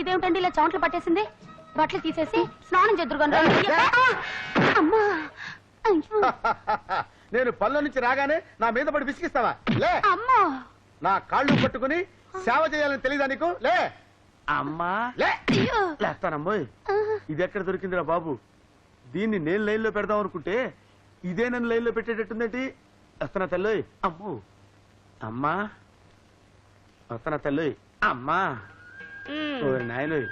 ఇదేమిటండి ఇలా చెమటలు పట్టేసింది? బట్టలు తీసేసి స్నానం చేద్దురుగాను. అమ్మా, అయ్యో. నేను పనుల నుంచి రాగానే నా మీద పడి విసిగిస్తావా? లే. అమ్మా, నా కాళ్ళు పట్టుకుని సేవ చేయాలని తెలీదా నీకు? లే. అమ్మా, లే. లేస్తానమ్మోయ్. ఇది ఎక్కడ దొరికిందిరా బాబు? దీన్ని నేను లైన్లో పెడదాం అనుకుంటే ఇదే నన్ను లైన్లో పెట్టేటట్టుందేంటి? వస్తున్నా తెల్లోయ్. అమ్మో, అమ్మా, వస్తున్నా తెల్లోయ్. అమ్మా, నాయలోయ్.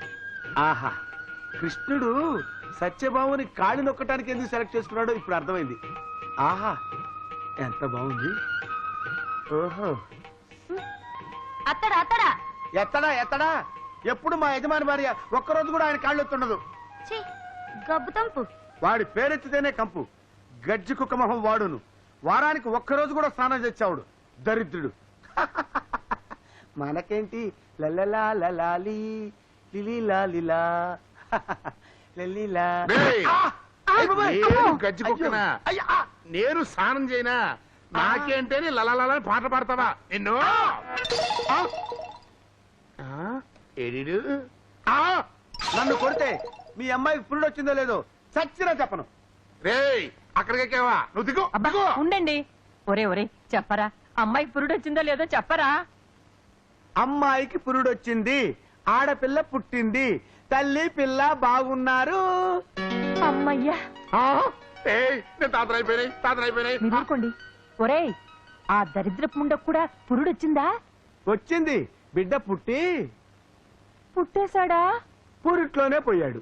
ఆహా, కృష్ణుడు సత్యభామని కాళ్ళు నొక్కటానికి ఎందుకు సెలెక్ట్ చేసుకున్నాడో ఇప్పుడు అర్థమైంది. ఆహా, ఎంత బాగుంది. ఓహో, అత్తడా అత్తడా. ఎత్తడా ఎత్తడా? ఎప్పుడు మా యజమాని భార్య ఒక్కరోజు కూడా ఆయన కాళ్ళు ఎత్తుండదు. గబ్బు తంపు. వాడి పేరెత్తితేనే కంపు. గజ్జి కుక్క మొహం వాడును. వారానికి ఒక్కరోజు కూడా స్నానం చేసేవాడు దరిద్రుడు. మనకేంటి లల్లలా లలాలి లిలీలా లిలా లల్లీలా. డేయ్, ఆ! అయ్ బాబోయ్! నేను అమ్మో! గజ్జి కుక్కనా? అయ్యో! నేను స్నానం చేయనా? నాకేంటే లలలా పాట పాడతావా నిన్ను? ఎడిడు నన్ను కొడితే మీ అమ్మాయికి పురుడు వచ్చిందో లేదో చచ్చినా చెప్పను. రేయ్, అక్కడికెక్కావా? నువ్వు దిగు అబ్బా దిగు. ఉండండి. ఒరే చెప్పరా, అమ్మాయికి పురుడు వచ్చిందో లేదో చెప్పరా. అమ్మాయికి పురుడొచ్చింది, ఆడపిల్ల పుట్టింది, తల్లి పిల్ల బాగున్నారు. అమ్మయ్యా, ఏయ్, నేను తాతనైపోయినాయి. మీరు ఊరుకోండి. ఒరే, ఆ దరిద్రపు ముండకు కూడా పురుడొచ్చిందా? వచ్చింది, బిడ్డ పుట్టి పుట్టేశాడా? పురిట్లోనే పోయాడు.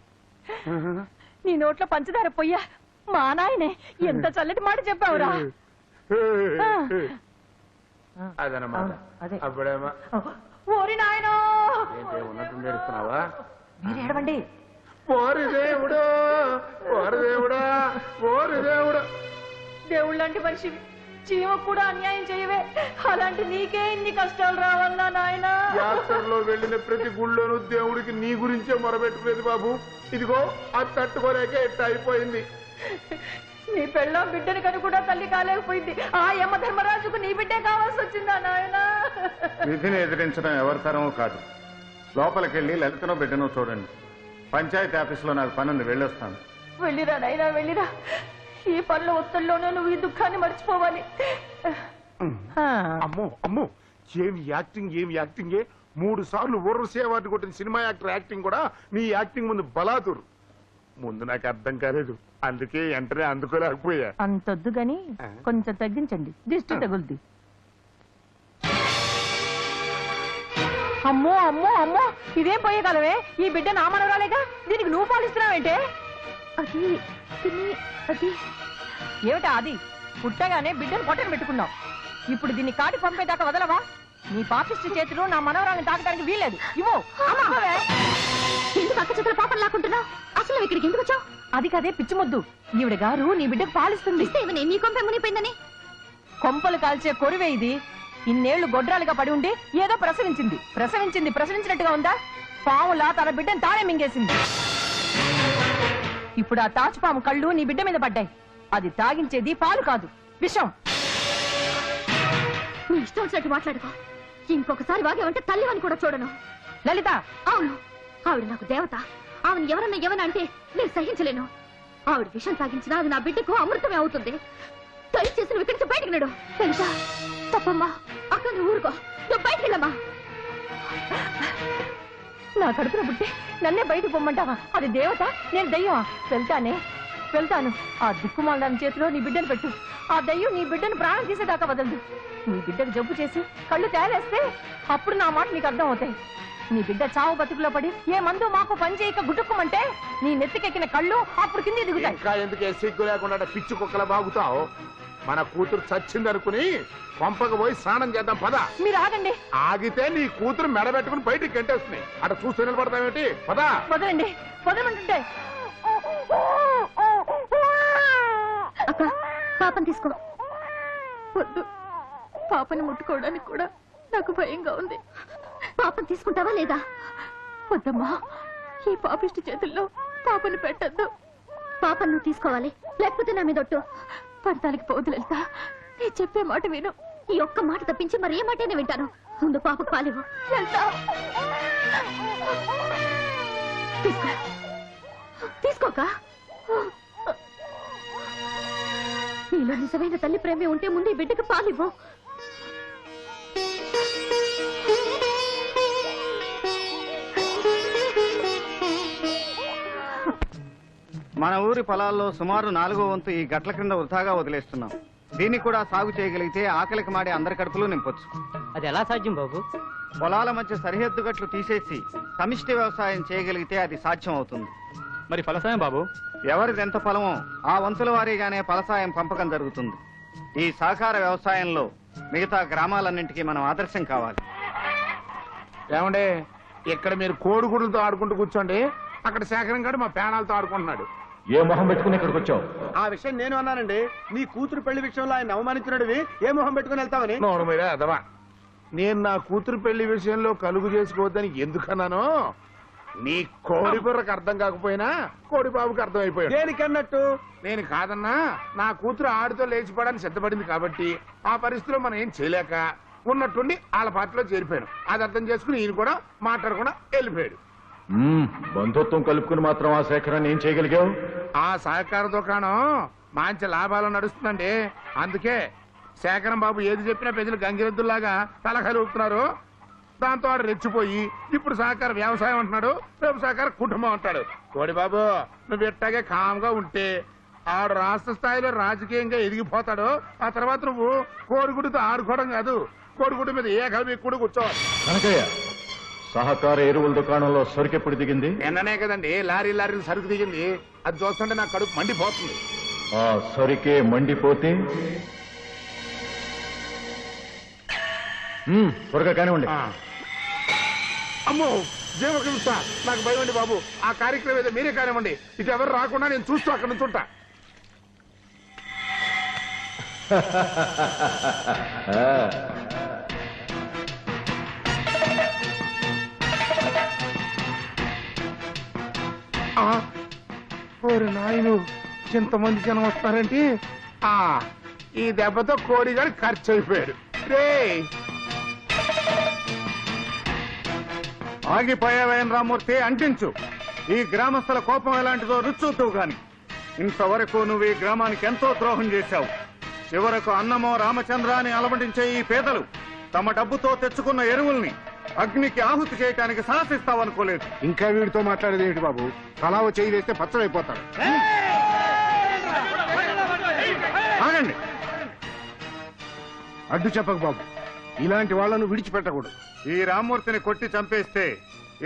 నీ నోట్లో పంచదార పొయ్యా. మా నాయనే ఎంత చల్లటి మాట చెప్పావురా. అదనమాట. అదే. అప్పుడేమో ఓరి నాయనో, ఏంటి ఉన్నట్టు ఏడుస్తున్నావా? మీరు ఏడవండి. ఓరి దేవుడు, ఓరి దేవుడా, ఓరి దేవుడు. దేవుళ్ళంటి మనిషివి, చీమ కూడా అన్యాయం చేయవే. అలాంటి నీకే ఇన్ని కష్టాలు రావాలన్నా నాయనా. యాత్రలో వెళ్ళిన ప్రతి గుళ్ళోనూ దేవుడికి నీ గురించే మొరబెట్టుకునేది బాబు. ఇదిగో అది తట్టుకోలేకే ఎట్ట అయిపోయింది. నీ పెళ్ళం బిడ్డని కను కూడా తల్లి కాలేకపోయింది. ఆ యమ ధర్మరాజుకు నీ బిడ్డే కావాల్సి వచ్చిందా నాయనా? విధిని ఎదిరించడం ఎవరి తరమూ కాదు. లోపలికెళ్ళి లలితనో బిడ్డనో చూడండి. పంచాయతీ ఆఫీసులో నాకు పనుంది, వెళ్ళొస్తాను. వెళ్ళిరా నాయనా, వెళ్ళిరా. ఈ పనుల ఒత్తిడిలోనే నువ్వు ఈ దుఃఖాన్ని మర్చిపోవాలి. అమ్మో అమ్మో, ఏమి యాక్టింగే. 3 సార్లు ఊర్వశి అవార్డు కొట్టిన సినిమా యాక్టర్ యాక్టింగ్ కూడా నీ యాక్టింగ్ ముందు బలాతురు. ముందు నాకు అర్థం కాలేదు, అందుకే వెంటనే అందుకోలేకపోయా. అంతొద్దు గాని కొంచెం తగ్గించండి, దిష్టి తగులుద్ది. అమ్మో అమ్మో అమ్మో, ఇదేం పోయేకాలమే. ఈ బిడ్డ నా మనవరాలేగా, దీనికి నువ్వు పాలిస్తున్నావేంటే? అది అది ఏమిటా అది? పుట్టగానే బిడ్డను పొట్టను పెట్టుకున్నావు. ఇప్పుడు దీన్ని కాటి పంపేదాకా వదలవా? నీ పాపిష్టి చేతులు నా మనవరాలను తాకడానికి వీల్లేదు. ఇవ్వు. ఎందుకు అక్క చేతుల పాపం లాక్కుంటున్నావు? అసలు నువ్వు ఇక్కడికి ఎందుకు వచ్చావు? అది కదే పిచ్చి ముద్దు. ఈవిడ గారు నీ బిడ్డకు పాలిస్తుంది. నీ కొంప మునిపోయిందని. కొంపలు కాల్చే కొరువే ఇది. ఇన్నేళ్లు గొడ్రాలుగా పడి ఉండి ఏదో ప్రసవించినట్టుగా ఉందా? పావులా తన బిడ్డను తానే మింగేసింది. ఇప్పుడు ఆ తాచుపాము కళ్ళు నీ బిడ్డ మీద పడ్డాయి. అది తాగించేది పాలు కాదు, విషం. నీ ఇష్టం వచ్చినట్టు మాట్లాడుకో. ఇంకొకసారి వాగేవంటే తల్లివని కూడా చూడను. లలిత, అవును, ఆవిడ నాకు దేవత. ఆవిడ ఎవరన్నా అంటే నేను సహించలేను. ఆవిడ విషం తాగించినా అది నా బిడ్డకు అమృతమే అవుతుంది. దయచేసి నువ్వు ఇక్కడి నుంచి బయటకు నడు. తెలుసా? తప్పమ్మా, అక్క నువ్వు ఊరుకో. నువ్వు బయటకు వెళ్ళమ్మా. నా కడుపున పుట్టి నన్నే బయటకు పొమ్మంటావా? అది దేవత, నేను దయ్యమా? వెళ్తాను. ఆ దిక్కుమాలని చేతిలో నీ బిడ్డను పెట్టు. ఆ దయ్యం నీ బిడ్డను ప్రాణం తీసేదాకా వదలదు. నీ బిడ్డకు జబ్బు చేసి కళ్ళు తేలేస్తే అప్పుడు నా మాట నీకు అర్థం అవుతాయి. నీ బిడ్డ చావు బతుకులో పడి ఏ మందు మాకు పని చేయక గుట్టుకుమంటే నీ నెత్తికెక్కిన కళ్ళు అప్పుడు కింది దిగుతాయి. ఇంకా ఎందుకే సిగ్గు లేకుండా పిచ్చి కుక్కల బాగుతావు? మన కూతురు చచ్చిందనుకుని పంపక పోయి స్నానం చేద్దాం పద. మీరు ఆగండి. ఆగితే నీ కూతురు మెడబెట్టుకుని బయటికి గంటేస్తున్నాయి. అక్కడ చూస్తూ నిలబడతావేంటి? పద. వదలండి, వదలమంటుంటే. అక్క, పాపం తీసుకో. వద్దు, పాపని ముట్టుకోవడానికి కూడా నాకు భయంగా ఉంది. పాపం తీసుకుంటావా లేదా? వద్దమ్మా, ఈ పాపిష్టి చేతుల్లో పాపని పెట్టద్దు. పాపను నువ్వు తీసుకోవాలి, లేకపోతే నా మీద ఒట్టు. పడతానికి పోదు లలిత, నేను చెప్పే మాట విను. ఈ ఒక్క మాట తప్పించి మరి ఏ మాటైనా వింటాను. ముందు పాపకు పాలివ్వు. తీసుకోక. నీలో నిజమైన తల్లి ప్రేమే ఉంటే ముందు ఈ బిడ్డకు పాలివ్వు. మన ఊరి పొలాల్లో సుమారు 4వ వంతు ఈ గట్ల క్రింద వృధాగా వదిలేస్తున్నాం. దీన్ని కూడా సాగు చేయగలిగితే ఆకలికి మాడే అందరి కడుపులు నింపొచ్చు. అది ఎలా సాధ్యం బాబు? పొలాల మధ్య సరిహద్దు గట్లు తీసేసి సమిష్టి వ్యవసాయం చేయగలిగితే అది సాధ్యం అవుతుంది. మరి ఫలసాయం బాబు? ఎవరిది ఎంత పొలమో ఆ వంతుల వారీగానే ఫలసాయం పంపకం జరుగుతుంది. ఈ సహకార వ్యవసాయంలో మిగతా గ్రామాలన్నింటికీ మనం ఆదర్శం కావాలి. ఏమండే, ఇక్కడ మీరు కోడిగుడులతో ఆడుకుంటూ కూర్చోండి. అక్కడ శేఖరం గారు మా పేనాలతో ఆడుకుంటున్నాడు. ఏ మొహం పెట్టుకుని ఇక్కడికి వచ్చావు? ఆ విషయం నేను అన్నానండి. నీ కూతురు పెళ్లి విషయంలో ఆయన అవమానించినవి ఏ మొహం పెట్టుకుని వెళ్తావని. నోరు మీరే అదవా. నేను నా కూతురు పెళ్లి విషయంలో కలుగు చేసుకోవద్దని ఎందుకన్నానో నీ కోడి బుర్రకు అర్థం కాకపోయినా కోడి బాబుకి అర్థం అయిపోయాడు. దేనికన్నట్టు? నేను కాదన్నా, నా కూతురు ఆడితో లేచిపోవడానికి సిద్ధపడింది కాబట్టి ఆ పరిస్థితిలో మనం ఏం చేయలేక ఉన్నట్టుండి వాళ్ళ పార్టీలో చేరిపోయాను. అది అర్థం చేసుకుని ఈయన కూడా మాట్లాడకుండా వెళ్ళిపోయాడు. బంధుత్వం కలుపుకుని మాత్రం ఆ సేకరణ ఏం చేయగలిగావు? ఆ సహకార దుకాణం మంచి లాభాలు నడుస్తుందండి. అందుకే శేఖరం బాబు ఏది చెప్పినా ప్రజలు గంగిరెద్దుల్లాగా తలకాయలు ఊపుతున్నారు. దాంతో వాడు రెచ్చిపోయి ఇప్పుడు సహకార వ్యవసాయం అంటున్నాడు, రేపు సహకార కుటుంబం అంటాడు. కోడి బాబు నువ్వు ఇట్టాగే కామ్గా ఉంటే ఆడు రాష్ట్ర స్థాయిలో రాజకీయంగా ఎదిగిపోతాడు. ఆ తర్వాత నువ్వు కోడిగుడితో ఆడుకోవడం కాదు, కోడిగుడి మీద ఏ కలిపి కూడా కూర్చోవాలి. కనకయ్య, సహకార ఎరువుల దుకాణంలో సరుకు ఎప్పుడు దిగింది? నిన్ననే కదండి లారీలు సరుకు దిగింది. అది చూస్తుంటే నా కడుపు మండిపోతుంది. ఆ సరుకే మండిపోతే త్వరగా కానివ్వండి. అమ్మో జీవహింస, నాకు భయం అండి బాబు. ఆ కార్యక్రమం ఏదో మీరే కానివ్వండి. ఇది ఎవరు రాకుండా నేను చూస్తూ అక్కడ నుంచి ఉంటా. ఓరి నాయను, ఇంతమంది జనం వస్తారంటే ఈ దెబ్బతో కోడిగాడు ఖర్చు అయిపోయాడు. రే ఆగిపోయావేం రామూర్తి, అంటించు. ఈ గ్రామస్తుల కోపం ఎలాంటిదో రుచూతువు గాని. ఇంతవరకు నువ్వు ఈ గ్రామానికి ఎంతో ద్రోహం చేశావు. చివరకు అన్నమో రామచంద్ర అని అలమటించే ఈ పేదలు తమ డబ్బుతో తెచ్చుకున్న ఎరువుల్ని అగ్నికి ఆహుతి చేయడానికి సాహసిస్తావనుకోలేదు. ఇంకా వీడితో మాట్లాడేది ఏంటి బాబు? తలావ చేయి వేస్తే పచ్చడైపోతాడు. ఆగండి. అడ్డు చెప్పకు బాబు, ఇలాంటి వాళ్లను విడిచిపెట్టకూడదు. ఈ రామూర్తిని కొట్టి చంపేస్తే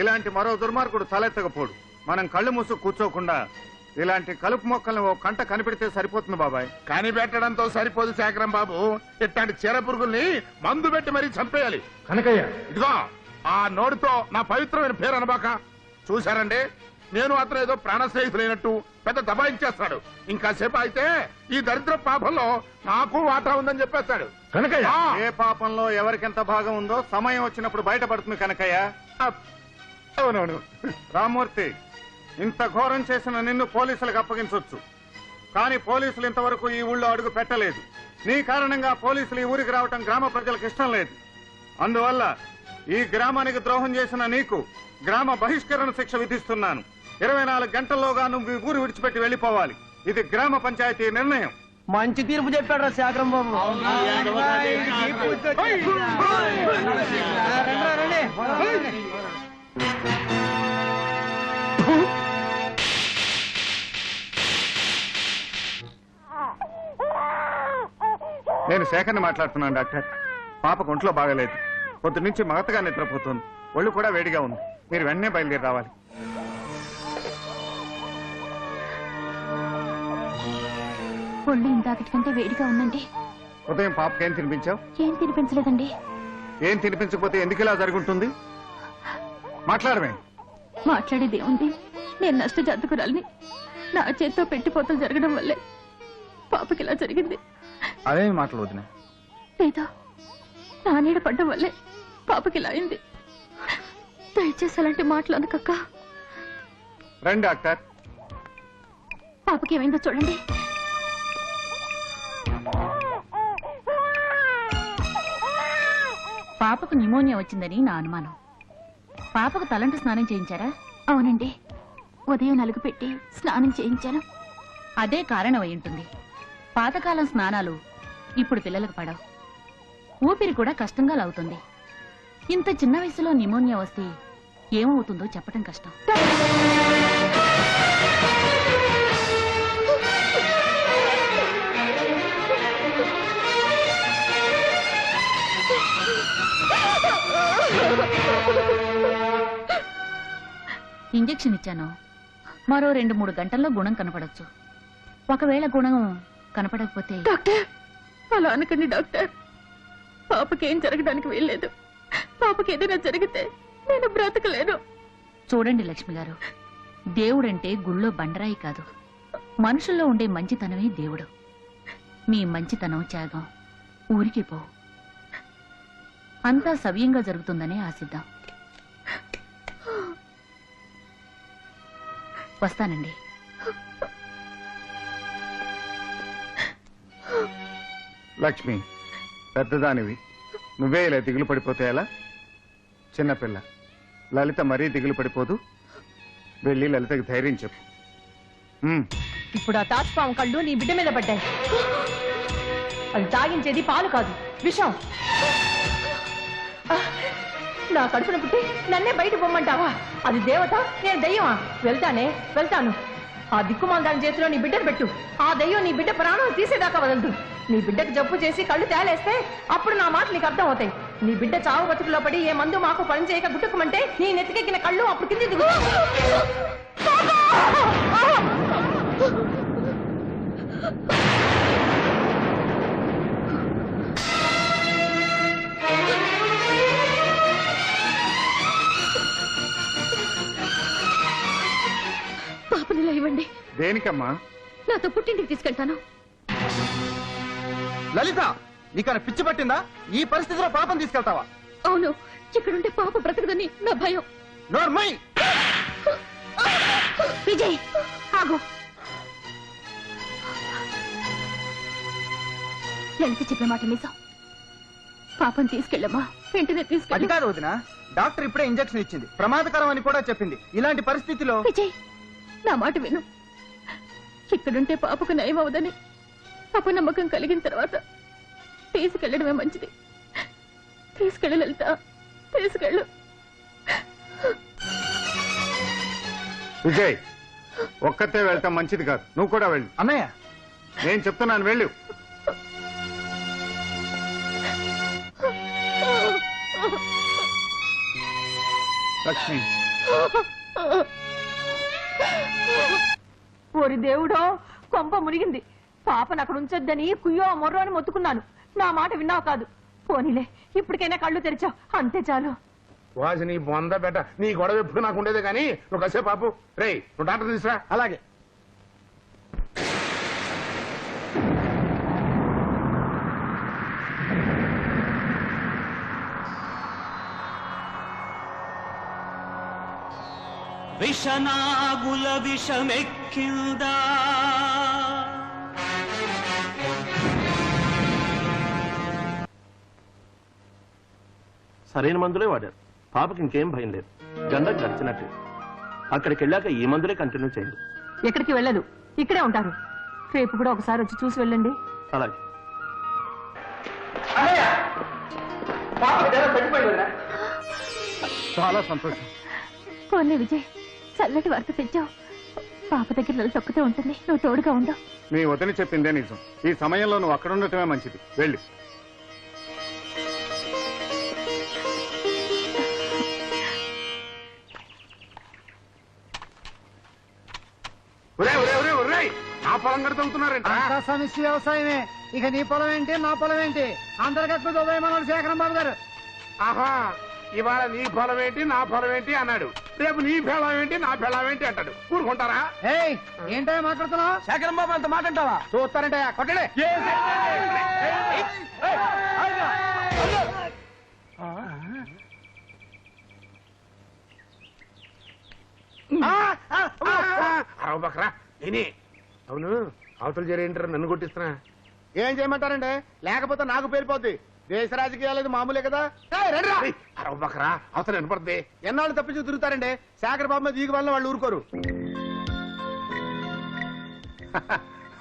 ఇలాంటి మరో దుర్మార్గుడు తలెత్తకపోడు. మనం కళ్ళు మూసు కూర్చోకుండా ఇలాంటి కలుపు మొక్కల్ని ఓ కంట కనిపెడితే సరిపోతుంది బాబాయ్. కనిపెట్టడంతో సరిపోదు శేఖరం బాబు, ఇట్లాంటి చీర పురుగుల్ని మందు పెట్టి మరీ చంపేయాలి. కనకయ్య, ఇదిగో ఆ నోటితో నా పవిత్రమైన పేరు అనబాక. చూశారండి, నేను అతను ఏదో ప్రాణ స్నేహితులైనట్టు పెద్ద దబాయించేస్తాడు. ఇంకా సేపు అయితే ఈ దరిద్ర పాపంలో నాకు వాటా ఉందని చెప్పేస్తాడు. కనకయ్య, ఏ పాపంలో ఎవరికెంత భాగం ఉందో సమయం వచ్చినప్పుడు బయటపడుతుంది కనకయ్య. అవునవును. రామూర్తి, ఇంత ఘోరం చేసిన నిన్ను పోలీసులకు అప్పగించవచ్చు. కానీ పోలీసులు ఇంతవరకు ఈ ఊళ్ళో అడుగు పెట్టలేదు. నీ కారణంగా పోలీసులు ఈ ఊరికి రావటం గ్రామ ప్రజలకు ఇష్టం లేదు. అందువల్ల ఈ గ్రామానికి ద్రోహం చేసిన నీకు గ్రామ బహిష్కరణ శిక్ష విధిస్తున్నాను. 24 గంటల్లోగా నువ్వు ఈ ఊరు విడిచిపెట్టి వెళ్లిపోవాలి. ఇది గ్రామ పంచాయతీ నిర్ణయం. మంచి తీర్పు చెప్పాడు శేఖరం బాబు. నేను శేఖర్ని మాట్లాడుతున్నాను డాక్టర్. పాపకు ఒంట్లో బాగలేదు. పొద్దు నుంచి మగతగా నిద్రపోతుంది. ఒళ్ళు కూడా వేడిగా ఉంది. మీరు వెంటనే బయలుదేరి రావాలి. ఒళ్ళు ఇందాకటి కంటే వేడిగా ఉందండి. ఉదయం పాపకేం తినిపించావు? ఏం తినిపించలేదండి. ఏం తినిపించకపోతే ఎందుకు ఇలా జరుగుతుంది? మాట్లాడమే. మాట్లాడేది ఏముంది? నేను నష్ట జాతకురాలిని. నా చేత్తో పెట్టిపోతలు జరగడం వల్లే పాపకి ఇలా జరిగింది. అదేమి మాటలు వదిన? లేదా నా నీడ పడ్డం వల్లే పాపకి ఇలా అయింది. దయచేసి అలాంటి మాటలు అనకక్క. రండి డాక్టర్. పాపకి ఏమైందో చూడండి. పాపకు న్యూమోనియా వచ్చిందని నా అనుమానం. పాపకు తలంటు స్నానం చేయించారా? అవునండి, ఉదయం నలుగు పెట్టి స్నానం చేయించాను. అదే కారణం అయి ఉంటుంది. పాతకాలం స్నానాలు ఇప్పుడు పిల్లలకు పడవు. ఊపిరి కూడా కష్టంగా లాగుతుంది. ఇంత చిన్న వయసులో న్యూమోనియా వస్తే ఏమవుతుందో చెప్పడం కష్టం. ఇంజెక్షన్ ఇచ్చాను. మరో 2-3 గంటల్లో గుణం కనపడొచ్చు. ఒకవేళ గుణం కనపడకపోతే... డాక్టర్, అలా అనకండి డాక్టర్. పాపకేం జరగడానికి వీల్లేదు. పాపకి ఏదైనా జరిగితే నేను బ్రతకలేను. చూడండి లక్ష్మి గారు, దేవుడంటే గుళ్ళో బండరాయి కాదు, మనుషుల్లో ఉండే మంచితనమే దేవుడు. మీ మంచితనం త్యాగం ఊరికి పో. అంతా సవ్యంగా జరుగుతుందని ఆశిద్దాం. వస్తానండి. లక్ష్మి, పెద్దదానివి, నువ్వే ఇలా దిగులు పడిపోతే ఎలా? చిన్నపిల్ల లలిత మరీ దిగులు పడిపోదు. వెళ్ళి లలితకి ధైర్యం చెప్పు. ఇప్పుడు ఆ తాచుపాము కళ్ళు నీ బిడ్డ మీద పడ్డాయి. అది తాగించేది పాలు కాదు, విషం. నా కడుపున పుట్టి నన్నే బయట పొమ్మంటావా? అది దేవత, నేను దయ్యమా? వెళ్తాను. ఆ దిక్కుమాల దాని చేతిలో నీ బిడ్డను పెట్టు. ఆ దయ్యం నీ బిడ్డ ప్రాణం తీసేదాకా వదలదు. నీ బిడ్డకు జబ్బు చేసి కళ్ళు తేలేస్తే అప్పుడు నా మాట నీకు అర్థం అవుతాయి. నీ బిడ్డ చావు బతుకులో పడి ఏ మందు మాకు పని చేయక గుట్టుకుమంటే నీ నెత్తికెక్కిన కళ్ళు అప్పుడు కింది దిగు. పాపనిలా ఇవ్వండి. దేనికమ్మా? నాతో పుట్టింటికి తీసుకెళ్తాను. లలిత, నీకన్నా పిచ్చి పట్టిందా? ఈ పరిస్థితిలో పాపం తీసుకెళ్తావా? అవును, ఇక్కడుంటే పాప బ్రతకదని నా భయం. నోర్మై! విజయ్, ఆగు. లలిత చెప్పిన మాట నిజం. పాపం తీసుకెళ్ళమ్మా, వెంటనే అది తీసుకెళ్ళి. కాదు వదినా, డాక్టర్ ఇప్పుడే ఇంజెక్షన్ ఇచ్చింది, ప్రమాదకరం అని కూడా చెప్పింది. ఇలాంటి పరిస్థితిలో విజయ్, నా మాట విను. ఇక్కడుంటే పాపకు నయం అవదని అపనమ్మకం కలిగిన తర్వాత తీసుకెళ్లడమే మంచిది. తీసుకెళ్ళు లలిత, తీసుకెళ్ళు. విజయ్, ఒక్కతే వెళ్తాం మంచిది కాదు. నువ్వు కూడా వెళ్ళు. అన్నయ్య, నేను చెప్తున్నాను, వెళ్ళు. లక్ష్మి, ఓరి దేవుడో, కొంప మునిగింది. పాపను అక్కడ ఉంచొద్దని కుయ్యో మొర్రో అని మొత్తుకున్నాను. నా మాట విన్నావు కాదు. పోనీలే, ఇప్పటికైనా కళ్ళు తెరిచావు, అంతే చాలు. వాసి నీ బొంద బెట్ట, నీ గొడవ ఎప్పుడు నాకు ఉండేదే కానీ నువ్వు కాసేపు పాపు. రే, నువ్వు డాక్టర్ తీసురా. అలాగే. విషనాగుల విషమెక్కిందా, సరైన మందులే వాడారు. పాపకి ఇంకేం భయం లేదు. గండం గడిచినట్టు. అక్కడికి వెళ్ళాక ఈ మందులే కంటిన్యూ చేయండి. ఎక్కడికి వెళ్ళదు, ఇక్కడే ఉంటారు. రేపు కూడా ఒకసారి వచ్చి చూసి వెళ్ళండి. అలాగే. చాలా సంతోషం. పోనీ విజయ్, చల్లటి వార్త తెచ్చావు. పాప దగ్గర లలిత ఒక్కతే ఉంటుంది, నువ్వు తోడుగా ఉండవు. నీ వదిన చెప్పిందే నిజం. ఈ సమయంలో నువ్వు అక్కడ ఉండటమే మంచిది. వెళ్ళు. ఆ పొలం గడి తగ్గుతున్నారంట. సమస్య వ్యవసాయమే. ఇక నీ పొలం ఏంటి, నా పొలం ఏంటి? అంతర్గత ఉదయమన్నాడు శేఖరం బాబు గారు. ఆహా, ఇవాళ నీ పొలం ఏంటి, నా పొలం ఏంటి అన్నాడు. రేపు నీ ఫలం ఏంటి, నా ఫలం ఏంటి అంటాడు. కూరుకుంటారా? ఏంటో మాట్లాడుతున్నావు? శేఖరం బాబు అంత మాట అంటావా? చూస్తారంటే కొట్టలే. అరవబకరా నేనే. అవును, అవతల జరేంటారు, నన్ను కొట్టిస్తున్నా. ఏం చేయమంటారండి? లేకపోతే నాకు పేలిపోద్ది. దేశ రాజకీయాలు మామూలే కదా. అరవబకరా, అవతల వినపడుతుంది. ఎన్నాళ్ళు తప్పించి తిరుగుతారండి? శేఖర్ బాబు మీద ఈగ వల్ల వాళ్ళు ఊరుకోరు.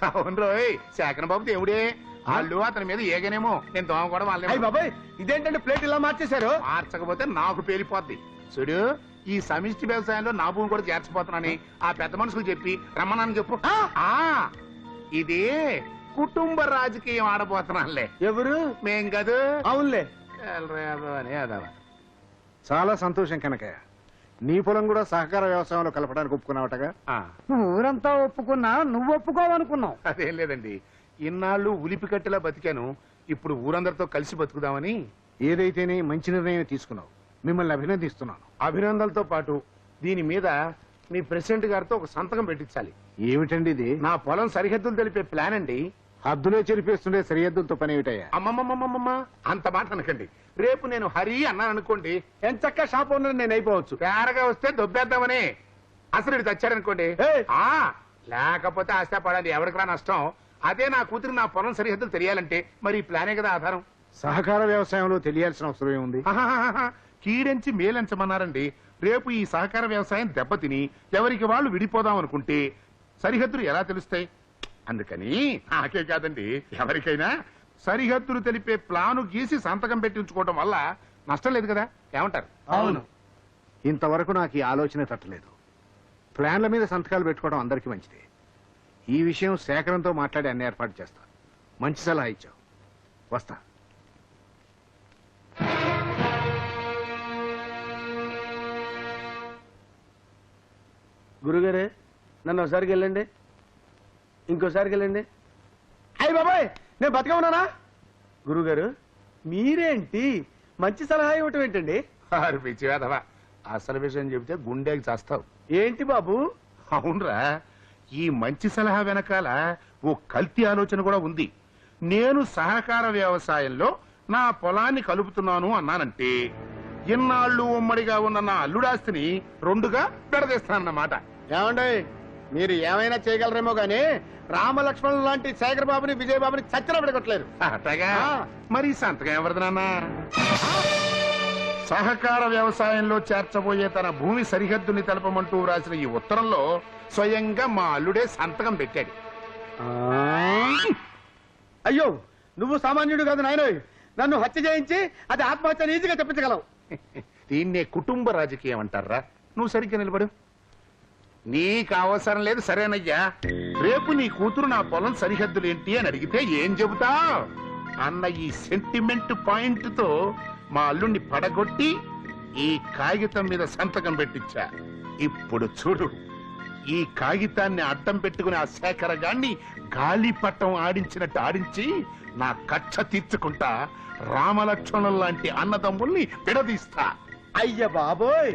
అవును రోయ్, శేఖర్ బాబు దేవుడే. వాళ్ళు అతని మీద ఏగనేమో. నేను దోమ కూడా వాళ్ళే. బాబాయ్, ఇదేంటంటే ప్లేట్ ఇలా మార్చేశారు? మార్చకపోతే నాకు పేలిపోద్ది. చూడు, ఈ సమిష్టి వ్యవసాయంలో నా భూమి కూడా చేర్చిపోతున్నానని ఆ పెద్ద మనుషులు చెప్పి రమ్మన్నాను చెప్పు. ఇది కుటుంబ రాజకీయం ఆడబోతున్నానులే. ఎవరు? మేం కాదు. అవునులే. చాలా సంతోషం కనకయ్య. నీ పొలం కూడా సహకార వ్యవసాయంలో కలపడానికి ఒప్పుకున్నావటగా? ఊరంతా ఒప్పుకున్నా, నువ్వు ఒప్పుకోవనుకున్నావు. అదేం లేదండి, ఇన్నాళ్ళు ఉలిపి కట్టెలా బతికాను. ఇప్పుడు ఊరందరితో కలిసి బతుకుదామని. ఏదైతేనే మంచి నిర్ణయం తీసుకున్నావు. మిమ్మల్ని అభినందిస్తున్నాను. అభినందనలతో పాటు దీని మీద మీ ప్రెసిడెంట్ గారితో ఒక సంతకం పెట్టించాలి. ఏమిటండి ఇది? నా పొలం సరిహద్దులు తెలిపే ప్లాన్ అండి. హద్దులో చెరిపేస్తుండే సరిహద్దులతో పని ఏమిటయ్యా? అమ్మమ్మమ్మమ్మమ్మ అంత మాట అనకండి. రేపు నేను హరి అన్నాను అనుకోండి, ఎంచక్క షాప్ ఓనర్ నేను అయిపోవచ్చు. తేరగా వస్తే దొబ్బేద్దామని. అసలు ఇటు తెచ్చాడనుకోండి, లేకపోతే ఆశపడాలి, ఎవరికి రా నష్టం. అదే నా కూతురు నా పొలం సరిహద్దులు తెలియాలంటే మరి ఈ ప్లానే కదా ఆధారం. సహకార వ్యవసాయంలో తెలియాల్సిన అవసరం ఏముంది? కీడెంచి మేలెంచమన్నారండి. రేపు ఈ సహకార వ్యవసాయం దెబ్బతిని ఎవరికి వాళ్ళు విడిపోదాం అనుకుంటే సరిహద్దులు ఎలా తెలుస్తాయి? అందుకని నాకే కాదండి, ఎవరికైనా సరిహద్దులు తెలిపే ప్లాను గీసి సంతకం పెట్టి ఉంచుకోవడం వల్ల నష్టం లేదు కదా. ఏమంటారు? అవును. ఇంతవరకు నాకు ఈ ఆలోచన తట్టలేదు. ప్లాన్ల మీద సంతకాలు పెట్టుకోవడం అందరికీ మంచిది. ఈ విషయం సేకరణతో మాట్లాడి అన్ని ఏర్పాటు చేస్తా. మంచి సలహా ఇచ్చావు. వస్తా. గురుగారే, నన్ను ఒకసారికి వెళ్ళండి, ఇంకోసారికి వెళ్ళండి. అయ్యి బాబాయ్, నేను బతిగా ఉన్నానా? గురుగారు, మీరేంటి మంచి సలహా ఇవ్వటం ఏంటండి? పిచ్చివేదవా, అసలు విషయం చెబితే గుండెకి చేస్తావు. ఏంటి బాబు? అవునరా, ఈ మంచి సలహా వెనకాల ఓ కల్తీ ఆలోచన కూడా ఉంది. నేను సహకార వ్యవసాయంలో నా పొలాన్ని కలుపుతున్నాను అన్నానంటే ఇన్నాళ్ళు ఉమ్మడిగా ఉన్న నా అల్లుడాస్తిని రెండుగా విడదీస్తానన్నమాట. ఏమండి, మీరు ఏమైనా చేయగలరేమో గానీ రామలక్ష్మణులు లాంటి శేఖర్ బాబుని విజయబాబుని చచ్చిన పెడగొట్టలేరు. అట్టగా మరి సంతకం ఎవరిది నాన్న? సహకార వ్యవసాయంలో చేర్చబోయే తన భూమి సరిహద్దుని తెలపమంటూ రాసిన ఈ ఉత్తరంలో స్వయంగా మా అల్లుడే సంతకం పెట్టాడు. అయ్యో, నువ్వు సామాన్యుడు కాదు నాయనోయ్. నన్ను హత్య చేయించి అది ఆత్మహత్య ఈజీగా చెప్పించగలవు. దీన్నే కుటుంబ రాజకీయం అంటారా? నువ్వు సరిగ్గా నిలబడు. నీకు అవసరం లేదు, సరేనయ్యా. రేపు నీ కూతురు నా పొలం సరిహద్దులు ఏంటి అని అడిగితే ఏం చెబుతా అన్న ఈ సెంటిమెంట్ పాయింట్ తో మా అల్లుణ్ణి పడగొట్టి ఈ కాగితం మీద సంతకం పెట్టించా. ఇప్పుడు చూడు, ఈ కాగితాన్ని అడ్డం పెట్టుకుని ఆ శేఖరగాన్ని గాలిపట్టం ఆడించినట్టు ఆడించి నా కక్ష తీర్చుకుంటా రామలక్ష్మణుల లాంటి అన్నదమ్ముల్ని విడదీస్తా. అయ్య బాబోయ్,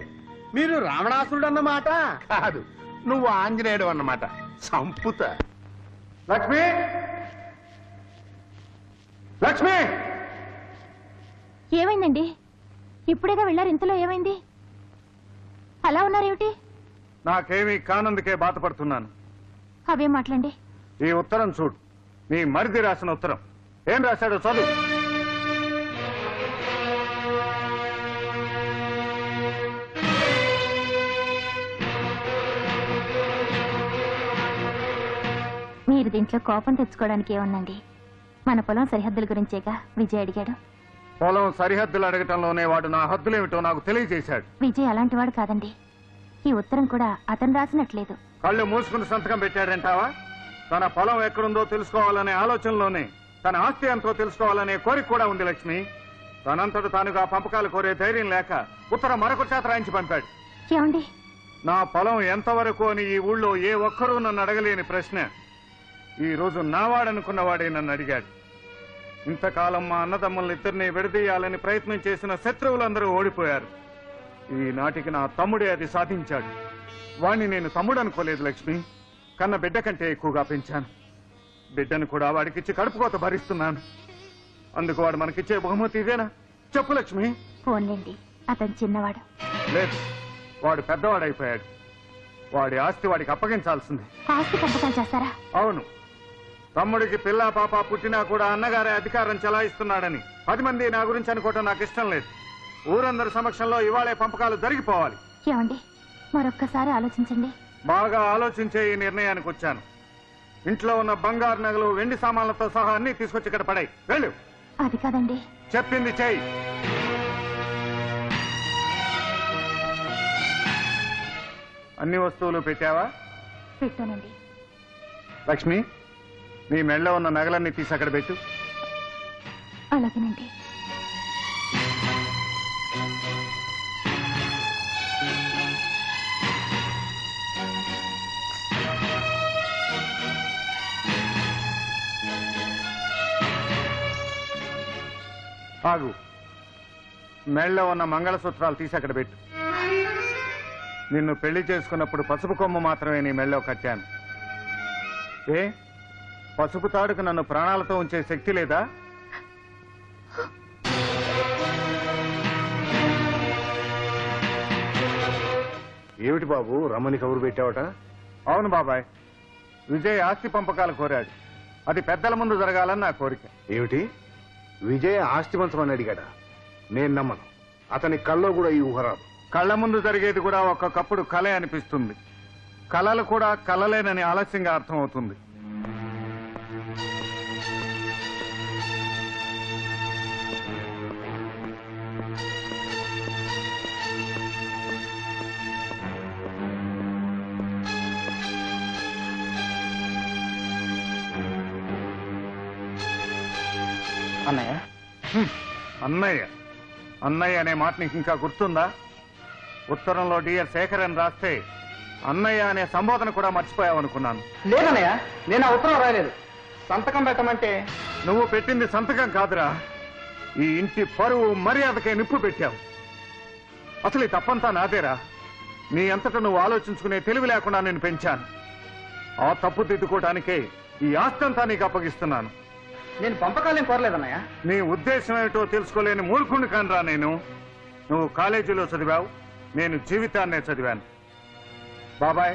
మీరు రావణాసురుడు అన్నమాట. కాదు, నువ్వు ఆంజనేయుడు అన్నమాట. సంపుత. లక్ష్మి, లక్ష్మి! ఏమైందండి? ఇప్పుడేగా వెళ్ళారు, ఇంతలో ఏమైంది? అలా ఉన్నారేమిటి? నాకేమీ కానందుకే బాధపడుతున్నాను. అవేం మాట్లాడండి. ఈ ఉత్తరం చూడు, నీ మరిది రాసిన ఉత్తరం. ఏం రాశాడో చదువు. మీరు దీంట్లో కోపం తెచ్చుకోవడానికి ఏముందండి? మన పొలం సరిహద్దుల గురించేగా విజయ్ అడిగాడు. పొలం సరిహద్దులు అడగటంలోనే వాడు నా హద్దులేమిటో నాకు తెలియజేశాడు. విజయ్ అలాంటివాడు కాదండి. ఈ ఉత్తరం కూడా అతను రాసినట్లేదు. కళ్ళు మూసుకుని సంతకం పెట్టాడంటావా? తన పొలం ఎక్కడుందో తెలుసుకోవాలనే ఆలోచనలోనే తన ఆస్తి ఎంతో తెలుసుకోవాలనే కోరిక కూడా ఉంది లక్ష్మి. తనంతట తానుగా పంపకాలు కోరే ధైర్యం లేక ఉత్తరం మరొక చేత రాయించి పంపాడు. ఏమండి, నా పొలం ఎంతవరకు అని ఈ ఊళ్ళో ఏ ఒక్కరూ నన్ను అడగలేని ప్రశ్న ఈ రోజు నావాడనుకున్నవాడే నన్ను అడిగాడు. ఇంతకాలం మా అన్నదమ్ములను ఇద్దరిని విడదీయాలని ప్రయత్నం చేసిన శత్రువులందరూ ఓడిపోయారు. ఈనాటికి నా తమ్ముడే అది సాధించాడు. వాణ్ణి నేను తమ్ముడు అనుకోలేదు లక్ష్మి. కన్న బిడ్డ కంటే ఎక్కువగా పెంచాను. బిడ్డను కూడా వాడికిచ్చి కడుపుకోత భరిస్తున్నాను. అందుకు వాడు మనకిచ్చే బహుమతి ఇదేనా? చెప్పు లక్ష్మి. ఫోన్లేండి, అతను చిన్నవాడు. లేదు, వాడు పెద్దవాడైపోయాడు. వాడి ఆస్తి వాడికి అప్పగించాల్సింది. ఆస్తి పంపకాలు చేస్తారా? అవును. తమ్ముడికి పిల్లా పాప పుట్టినా కూడా అన్నగారే అధికారం చెలాయిస్తున్నాడని 10 మంది నా గురించి అనుకోవటం నాకు ఇష్టం లేదు. ఊరందరి సమక్షంలో ఇవాళే పంపకాలు జరిగిపోవాలి. ఏమండి, మరొక్కసారి ఆలోచించండి. బాగా ఆలోచించే ఈ నిర్ణయానికి వచ్చాను. ఇంట్లో ఉన్న బంగారు నగలు, వెండి సామాన్లతో సహా అన్ని తీసుకొచ్చి ఇక్కడ పడాయి. వెళ్ళు. అది కాదండి. చెప్పింది చెయ్యి. అన్ని వస్తువులు పెట్టావా? పెట్టానండి. లక్ష్మి, నీ మెళ్ళలో ఉన్న నగలన్నీ తీసి అక్కడ పెట్టు. అలాగేనండి. ఆగు. మెళ్ళలో ఉన్న మంగళసూత్రాలు తీసి అక్కడ పెట్టు. నిన్ను పెళ్లి చేసుకున్నప్పుడు పసుపు కొమ్ము మాత్రమే నీ మెళ్ళలో కట్టాను. ఏ పసుపు తాడుకు నన్ను ప్రాణాలతో ఉంచే శక్తి లేదా? ఏమిటి బాబు రమ్మని కబురు పెట్టావట? అవును బాబాయ్, విజయ్ ఆస్తి పంపకాలు కోరాడు. అది పెద్దల ముందు జరగాలని నా కోరిక. ఏమిటి విజయ్ ఆస్తి పంచమని అడిగాడా? నేను నమ్మను. అతని కల్లో కూడా ఈ ఊహరాదు. కళ్ళ ముందు జరిగేది కూడా ఒక్కొక్కప్పుడు కలే అనిపిస్తుంది. కలలు కూడా కలలేనని ఆలస్యంగా అర్థమవుతుంది. అన్నయ్య అన్నయ్య అన్నయ్య అనే మాట నీకు ఇంకా గుర్తుందా? ఉత్తరంలో డియర్ శేఖర్ అని రాస్తే అన్నయ్య అనే సంబోధన కూడా మర్చిపోయావనుకున్నాను. లేదన్నయ్య, నేను ఆ ఉత్తరం రాయలేదు. సంతకం పెట్టమంటే నువ్వు పెట్టింది సంతకం కాదురా, ఈ ఇంటి పరువు మర్యాదకే నిప్పు పెట్టావు. అసలు ఈ తప్పంతా నాదేరా. నీ అంతటా నువ్వు ఆలోచించుకునే తెలివి లేకుండా నేను పెంచాను. ఆ తప్పు దిద్దుకోవడానికే ఈ ఆస్తంతా నీకు అప్పగిస్తున్నాను. నేను పంపకాలేం కోరలేదన్నయ్య. నీ ఉద్దేశం ఏమిటో తెలుసుకోలేని మూర్ఖుని కానరా నేను. నువ్వు కాలేజీలో చదివావు, నేను జీవితాన్నే చదివాను. బాబాయ్,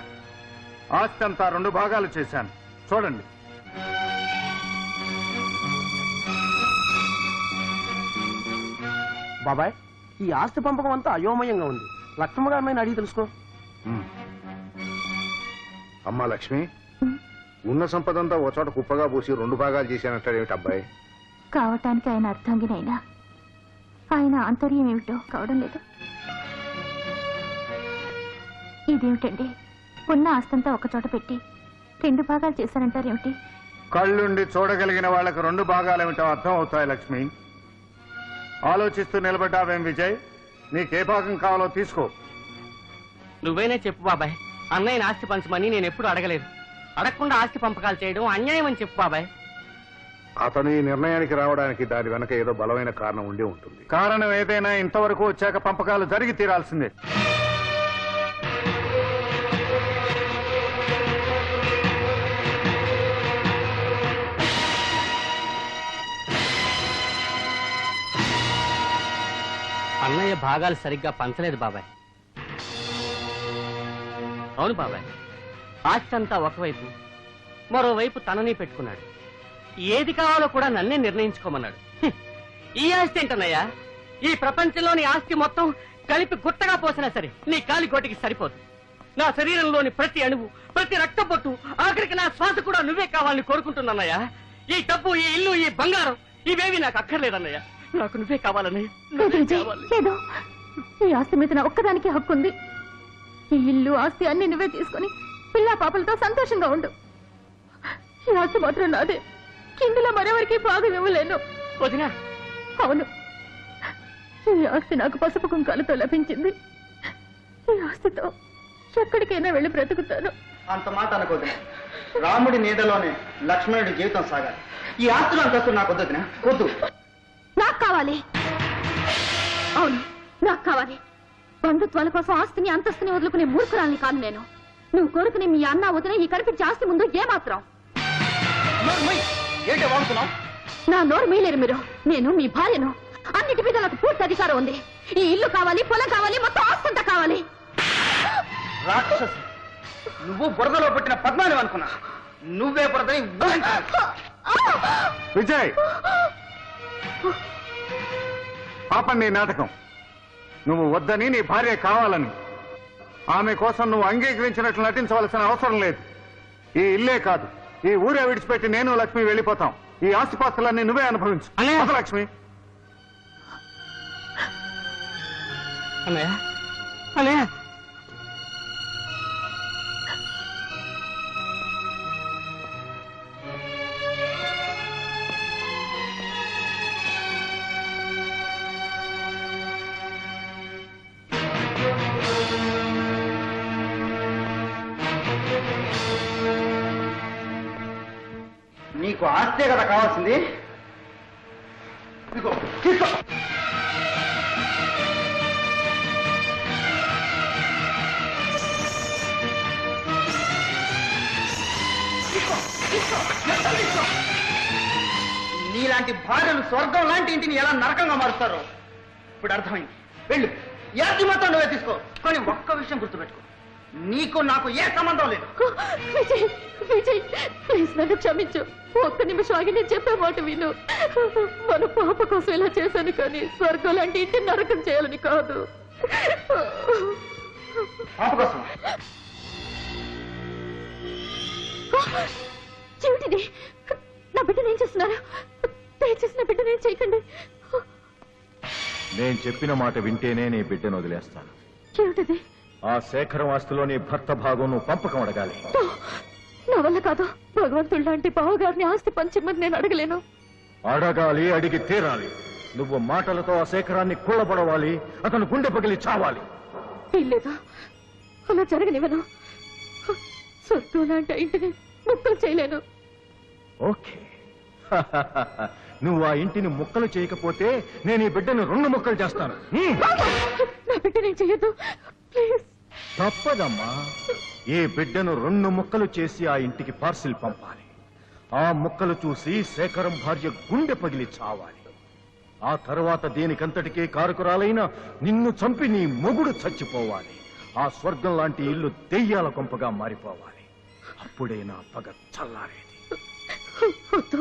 ఆస్తి అంతా 2 భాగాలు చేశాను, చూడండి. బాబాయ్, ఈ ఆస్తి పంపకం అంతా అయోమయంగా ఉంది. లక్ష్మ గారిని అడిగి తెలుసుకో. అమ్మా లక్ష్మి, ఉన్న సంపదంతా ఓ చోట కుప్పగా పూసి 2 భాగాలు చేశానంటాడేమిటి అబ్బాయి? కావటానికి ఆయన అర్థంగినైనా ఆయన ఆంతర్యం ఏమిటో కావడం లేదు. ఇదేమిటండి, ఉన్న ఆస్తంతా ఒకచోట పెట్టి 2 భాగాలు చేశారంటారేమిటి? కళ్ళుండి చూడగలిగిన వాళ్ళకు 2 భాగాలేమిటో అర్థం అవుతాయి లక్ష్మి. ఆలోచిస్తూ నిలబడ్డావేం విజయ్? నీకే భాగం కావాలో తీసుకో. నువ్వేనే చెప్పు బాబాయ్. అన్నయ్యని ఆస్తి పంచమని నేను ఎప్పుడు అడగలేదు. అడగకుండా ఆస్తి పంపకాలు చేయడం అన్యాయం అని చెప్పు బాబాయ్. అతను ఈ నిర్ణయానికి రావడానికి దాని వెనక ఏదో బలమైన కారణం ఉండి ఉంటుంది. కారణం ఏదైనా ఇంతవరకు వచ్చాక పంపకాలు జరిగి తీరాల్సిందే. అన్నయ్య భాగాలు సరిగ్గా పంచలేదు బాబాయ్. అవును బాబాయ్, ఆస్తి అంతా ఒకవైపు, మరోవైపు తనని పెట్టుకున్నాడు. ఏది కావాలో కూడా నన్నే నిర్ణయించుకోమన్నాడు. ఈ ఆస్తి ఏంటన్నయ్యా? ఈ ప్రపంచంలోని ఆస్తి మొత్తం కలిపి గుట్టగా పోసినా సరే నీ కాలి గోటికి సరిపోదు. నా శరీరంలోని ప్రతి అణువు, ప్రతి రక్తపొట్టు, ఆఖరికి నా శ్వాస కూడా నువ్వే కావాలని కోరుకుంటున్నానయ్యా. ఈ డబ్బు, ఈ ఇల్లు, ఈ బంగారం ఇవేవి నాకు అక్కర్లేదన్నయ్యా. నాకు నువ్వే కావాలన్నయ్య. లేదు, ఈ ఆస్తి మీద నా ఒక్కదానికి హక్కు ఉంది. ఈ ఇల్లు, ఆస్తి అన్ని నువ్వే తీసుకుని పిల్లా పాపలతో సంతోషంగా ఉండు. ఈ ఆస్తి మాత్రం నాదే. ఇందులో మరెవరికి భాగం ఇవ్వలేను. వదినా? అవును, ఈ ఆస్తి నాకు పసుపు కుంకాలతో లభించింది. ఈ ఆస్తితో ఎక్కడికైనా వెళ్ళి బ్రతుకుతాను. అంత మాట అనుకోదు. రాముడి నీడలోనే లక్ష్మణుడి జీవితం సాగాలి. ఈ ఆస్తులు అంతస్తు నాకు వద్దు, వద్దు. నాకు కావాలి. అవును, నాకు కావాలి. బంధుత్వాల కోసం ఆస్తిని, అంతస్తుని వదులుకునే మూర్ఖురాల్ని కాను నేను. నువ్వు కోరుకునే మీ అన్న వదిన ఈ కనిపించే ఆస్తి ముందు ఏమాత్రం. ఏంటి వాడుతున్నావు? నా నోరు మీలేరు మీరు. నేను మీ భార్యను. అన్నిటి మీద నాకు పూర్తి అధికారం ఉంది. ఈ ఇల్లు కావాలి, పొలం కావాలి, మొత్తం ఆస్తి అంతా కావాలి. రాక్షసి, నువ్వు బురదలో పుట్టిన పద్మాని అనుకున్నా. నువ్వే బురదని. విజయ్, ఆపండి నాటకం. నువ్వు వద్దని, నీ భార్య కావాలని. ఆమె కోసం నువ్వు అంగీకరించినట్లు నటించవలసిన అవసరం లేదు. ఈ ఇల్లే కాదు, ఈ ఊరే విడిచిపెట్టి నేను లక్ష్మి వెళ్ళిపోతాం. ఈ ఆస్తిపాస్తులన్నీ నువ్వే అనుభవించు. లక్ష్మి. అన్నయ్య, అన్నయ్య, నీకు ఆస్తే కదా కావాల్సింది. ఇదిగో తీసుకో. తీసుకో, తీసుకో. నీలాంటి భార్యలు స్వర్గం లాంటి ఇంటిని ఎలా నరకంగా మారుస్తారో ఇప్పుడు అర్థమైంది. వెళ్ళు, యాతి మొత్తం నువ్వే తీసుకో. కానీ ఒక్క విషయం గుర్తుపెట్టుకో, నీకు నాకు ఏ సంబంధం లేదు. విజయ్ విజయ్ ప్లీజ్ నన్ను క్షమించు. ఒక్క నిమిషం ఆగి నేను చెప్పే మాట విను. మన పాప కోసం ఇలా చేశాను కానీ స్వర్గం లాంటి ఇంటి నరకం చేయాలని కాదు. పాప కోసం చెవిటిది నా బిడ్డను ఏం చేస్తున్నారు? దయచేసి నా బిడ్డను ఏం చేయకండి. నేను చెప్పిన మాట వింటేనే నీ బిడ్డను వదిలేస్తాను. చెవిటిది ఆ శేఖరం ఆస్తిలో నీ భర్త భాగం నువ్వు పంపకం అడగాలి. నా వల్ల కాదు. భగవంతుడు లాంటి బావగారిని ఆస్తి పంచమని నేను అడగలేను. అడగాలి, అడిగి తీరాలి. నువ్వు మాటలతో ఆ శేఖరాన్ని కూలబడవాలి, అతను గుండె పగిలి చావాలి. వీల్లేదు, అలా జరగనివ్వను. స్వర్గం లాంటి ఇంటిని ముక్కలు చేయలేను. ఓకే, నువ్వు ఆ ఇంటిని ముక్కలు చేయకపోతే నేను ఈ బిడ్డను 2 ముక్కలు చేస్తాను. నా బిడ్డ నేను చెయ్యొద్దు ప్లీజ్. తప్పదమ్మా, ఈ బిడ్డను 2 ముక్కలు చేసి ఆ ఇంటికి పార్సిల్ పంపాలి. ఆ ముక్కలు చూసి శేఖరం భార్య గుండె పగిలి చావాలి. ఆ తర్వాత దీనికంతటికీ కారకురాలైన నిన్ను చంపి నీ మొగుడు చచ్చిపోవాలి. ఆ స్వర్గం లాంటి ఇల్లు దెయ్యాల కొంపగా మారిపోవాలి. అప్పుడే నా పగ చల్లారేది. వద్దు,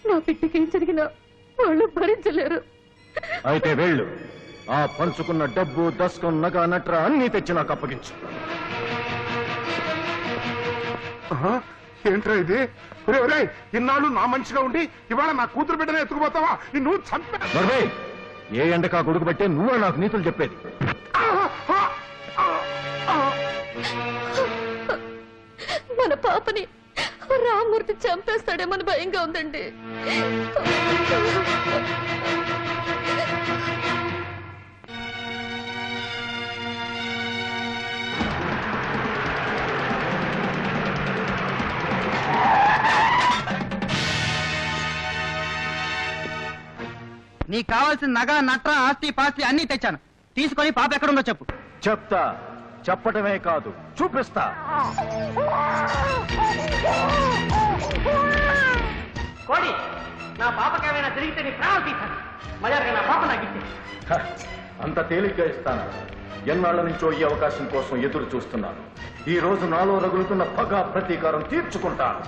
నా బిడ్డకి ఏం జరిగినా వాళ్ళు భరించలేరు. అయితే వెళ్ళు, ఆ పంచుకున్న డబ్బు, దస్కం, నగ, నట్ర అన్నీ తెచ్చి నాకు అప్పగించు. ఏంట్రా ఇది? ఇన్నాళ్ళు నా మనిషిగా ఉండి ఇవాళ నా కూతురు బిడ్డనే ఎత్తుకుపోతావా? నువ్వు చంపా. ఏ ఎండకా కొడుకు బట్టే నువ్వే నాకు నీతులు చెప్పేది. మన పాపని రామూర్తి చంపేస్తాడేమని భయంగా ఉందండి. నీకు కావాల్సిన నగ, నట్ర, ఆస్తి, పాస్తి అన్ని తెచ్చాను. తీసుకొని పాప ఎక్కడుందో చెప్పు. చెప్తా, చెప్పటమే కాదు చూపిస్తా. కోడి, నా పాపకి ఏమైనా జరిగితే నీ ప్రాణం తీశాను. మర్యాదగా నా పాప నాకు ఇచ్చి. అంత తేలిగ్గా ఇస్తాను. ఎన్నాళ్ల నుంచో ఈ అవకాశం కోసం ఎదురు చూస్తున్నాను. ఈ రోజు నాలో రగులుతున్న పగ, ప్రతీకారం తీర్చుకుంటాను.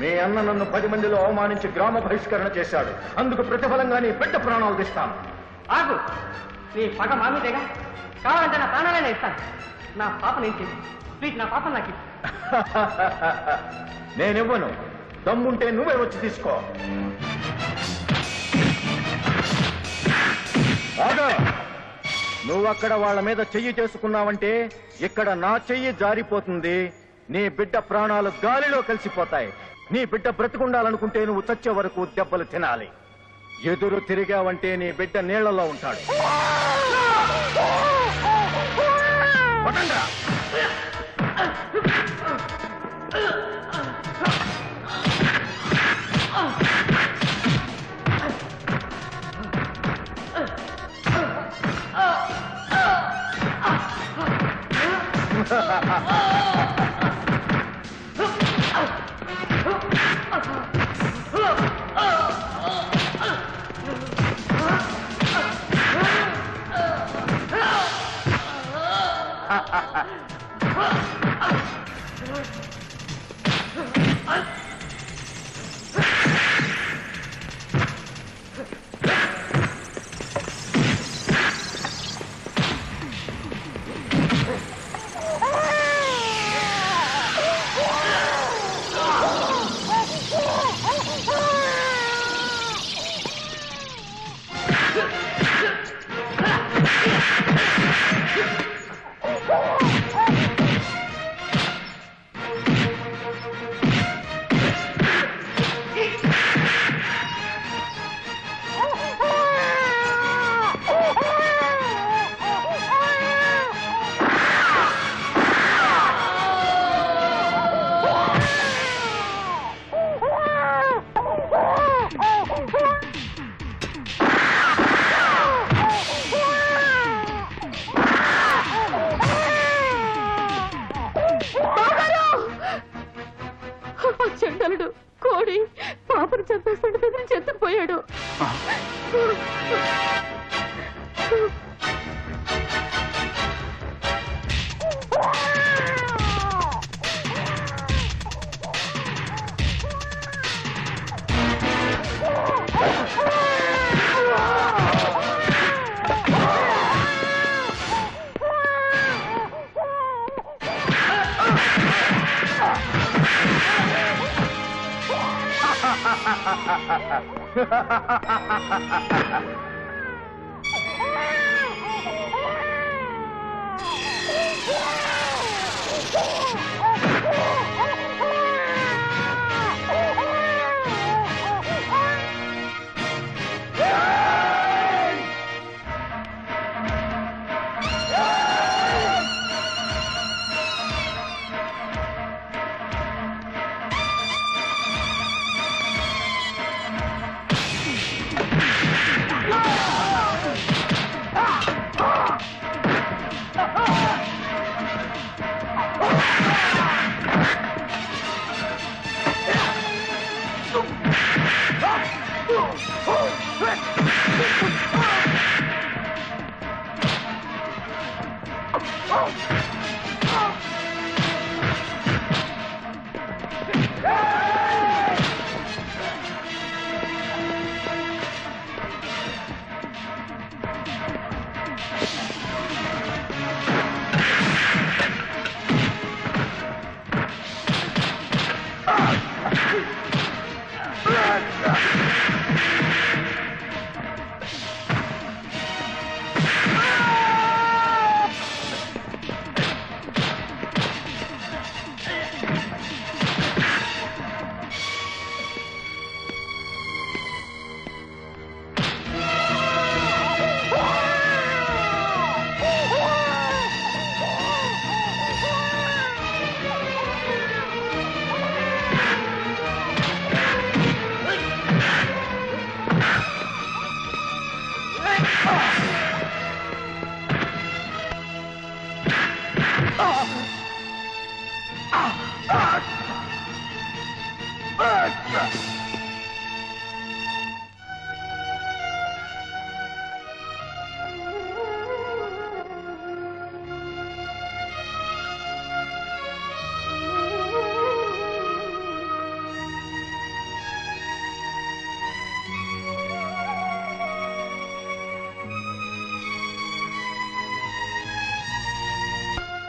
మీ అన్న నన్ను 10 మందిలో అవమానించి గ్రామ బహిష్కరణ చేశాడు. అందుకు ప్రతిఫలంగా నీ బిడ్డ ప్రాణాలు తీస్తాను. ఆగు, నీ పగ మామీదేగా. కావాలంటే నా ప్రాణాలైనా ఇస్తాను. నా పాప నేను చేసి ప్లీజ్ నా పాప నాకు ఇచ్చి. నేనివ్వను. దమ్ముంటే నువ్వే వచ్చి తీసుకో. ఆగా, నువ్వక్కడ వాళ్ళ మీద చెయ్యి చేసుకున్నావంటే ఇక్కడ నా చెయ్యి జారిపోతుంది. నీ బిడ్డ ప్రాణాలు గాలిలో కలిసిపోతాయి. నీ బిడ్డ బ్రతికుండాలనుకుంటే నువ్వు చచ్చే వరకు దెబ్బలు తినాలి. ఎదురు తిరిగావంటే నీ బిడ్డ నీళ్లలో ఉంటాడు.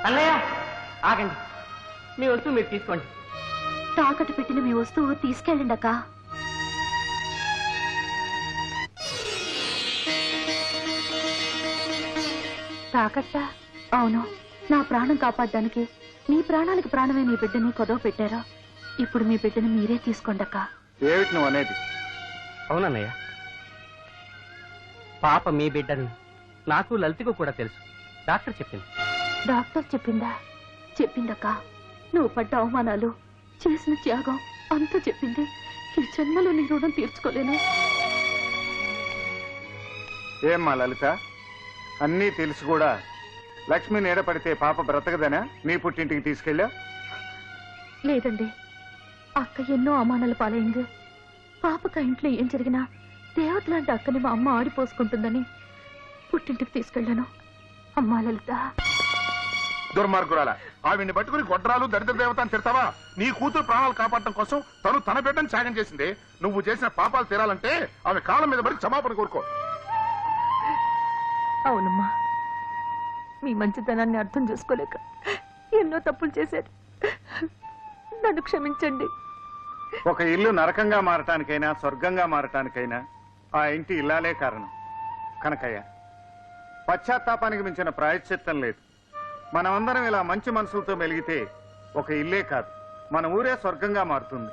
అన్నయ్య ఆగండి, మీ వస్తువు మీరు తీసుకోండి. తాకట్టు పెట్టిన మీ వస్తువు తీసుకెళ్ళండి అక్క. తాకట్ట? అవును, నా ప్రాణం కాపాడడానికి మీ ప్రాణానికి ప్రాణమే మీ బిడ్డని కొదవ పెట్టారా. ఇప్పుడు మీ బిడ్డని మీరే తీసుకోండి అక్క. ఏమిటి నువ్వు అనేది? అవునన్నయ్య, పాప మీ బిడ్డని నాకు లలితకు కూడా తెలుసు. డాక్టర్ చెప్పింది. డాక్టర్ చెప్పిందా? చెప్పిందక్క. నువ్వు పడ్డ అవమానాలు, చేసిన త్యాగం అంతా చెప్పింది. ఈ జన్మలో నీ రుణం తీర్చుకోలేను. ఏమ్మా లలిత, అన్నీ తెలిసి కూడా లక్ష్మి నీడ పడితే పాప బ్రతకదనా నీ పుట్టింటికి తీసుకెళ్ళా? లేదండి, అక్క ఎన్నో అవమానాలు పాలైంది. పాపక ఇంట్లో ఏం జరిగినా దేవత లాంటి అక్కని మా అమ్మ ఆడిపోసుకుంటుందని పుట్టింటికి తీసుకెళ్ళాను. అమ్మా లలిత. దుర్మార్గురాల, ఆవిడ్ని పట్టుకుని గొడ్రాలు దరిద్ర దేవత అని తిడతావా? నీ కూతురు ప్రాణాలు కాపాడటం కోసం తను తన బిడ్డను త్యాగం చేసింది. నువ్వు చేసిన పాపాలు తీరాలంటే ఆమె కాళ్ళ మీద పడి క్షమాపణ కోరుకో. అవునమ్మా, మీ మంచితనాన్ని అర్థం చేసుకోలేక ఎన్నో తప్పులు చేశారు. నన్ను క్షమించండి. ఒక ఇల్లు నరకంగా మారటానికైనా స్వర్గంగా మారటానికైనా ఆ ఇంటి ఇల్లాలే కారణం. కనకయ్య, పశ్చాత్తాపానికి మించిన ప్రాయశ్చిత్తం లేదు. మనమందరం ఇలా మంచి మనసులతో మెలిగితే ఒక ఇల్లే కాదు, మన ఊరే స్వర్గంగా మారుతుంది.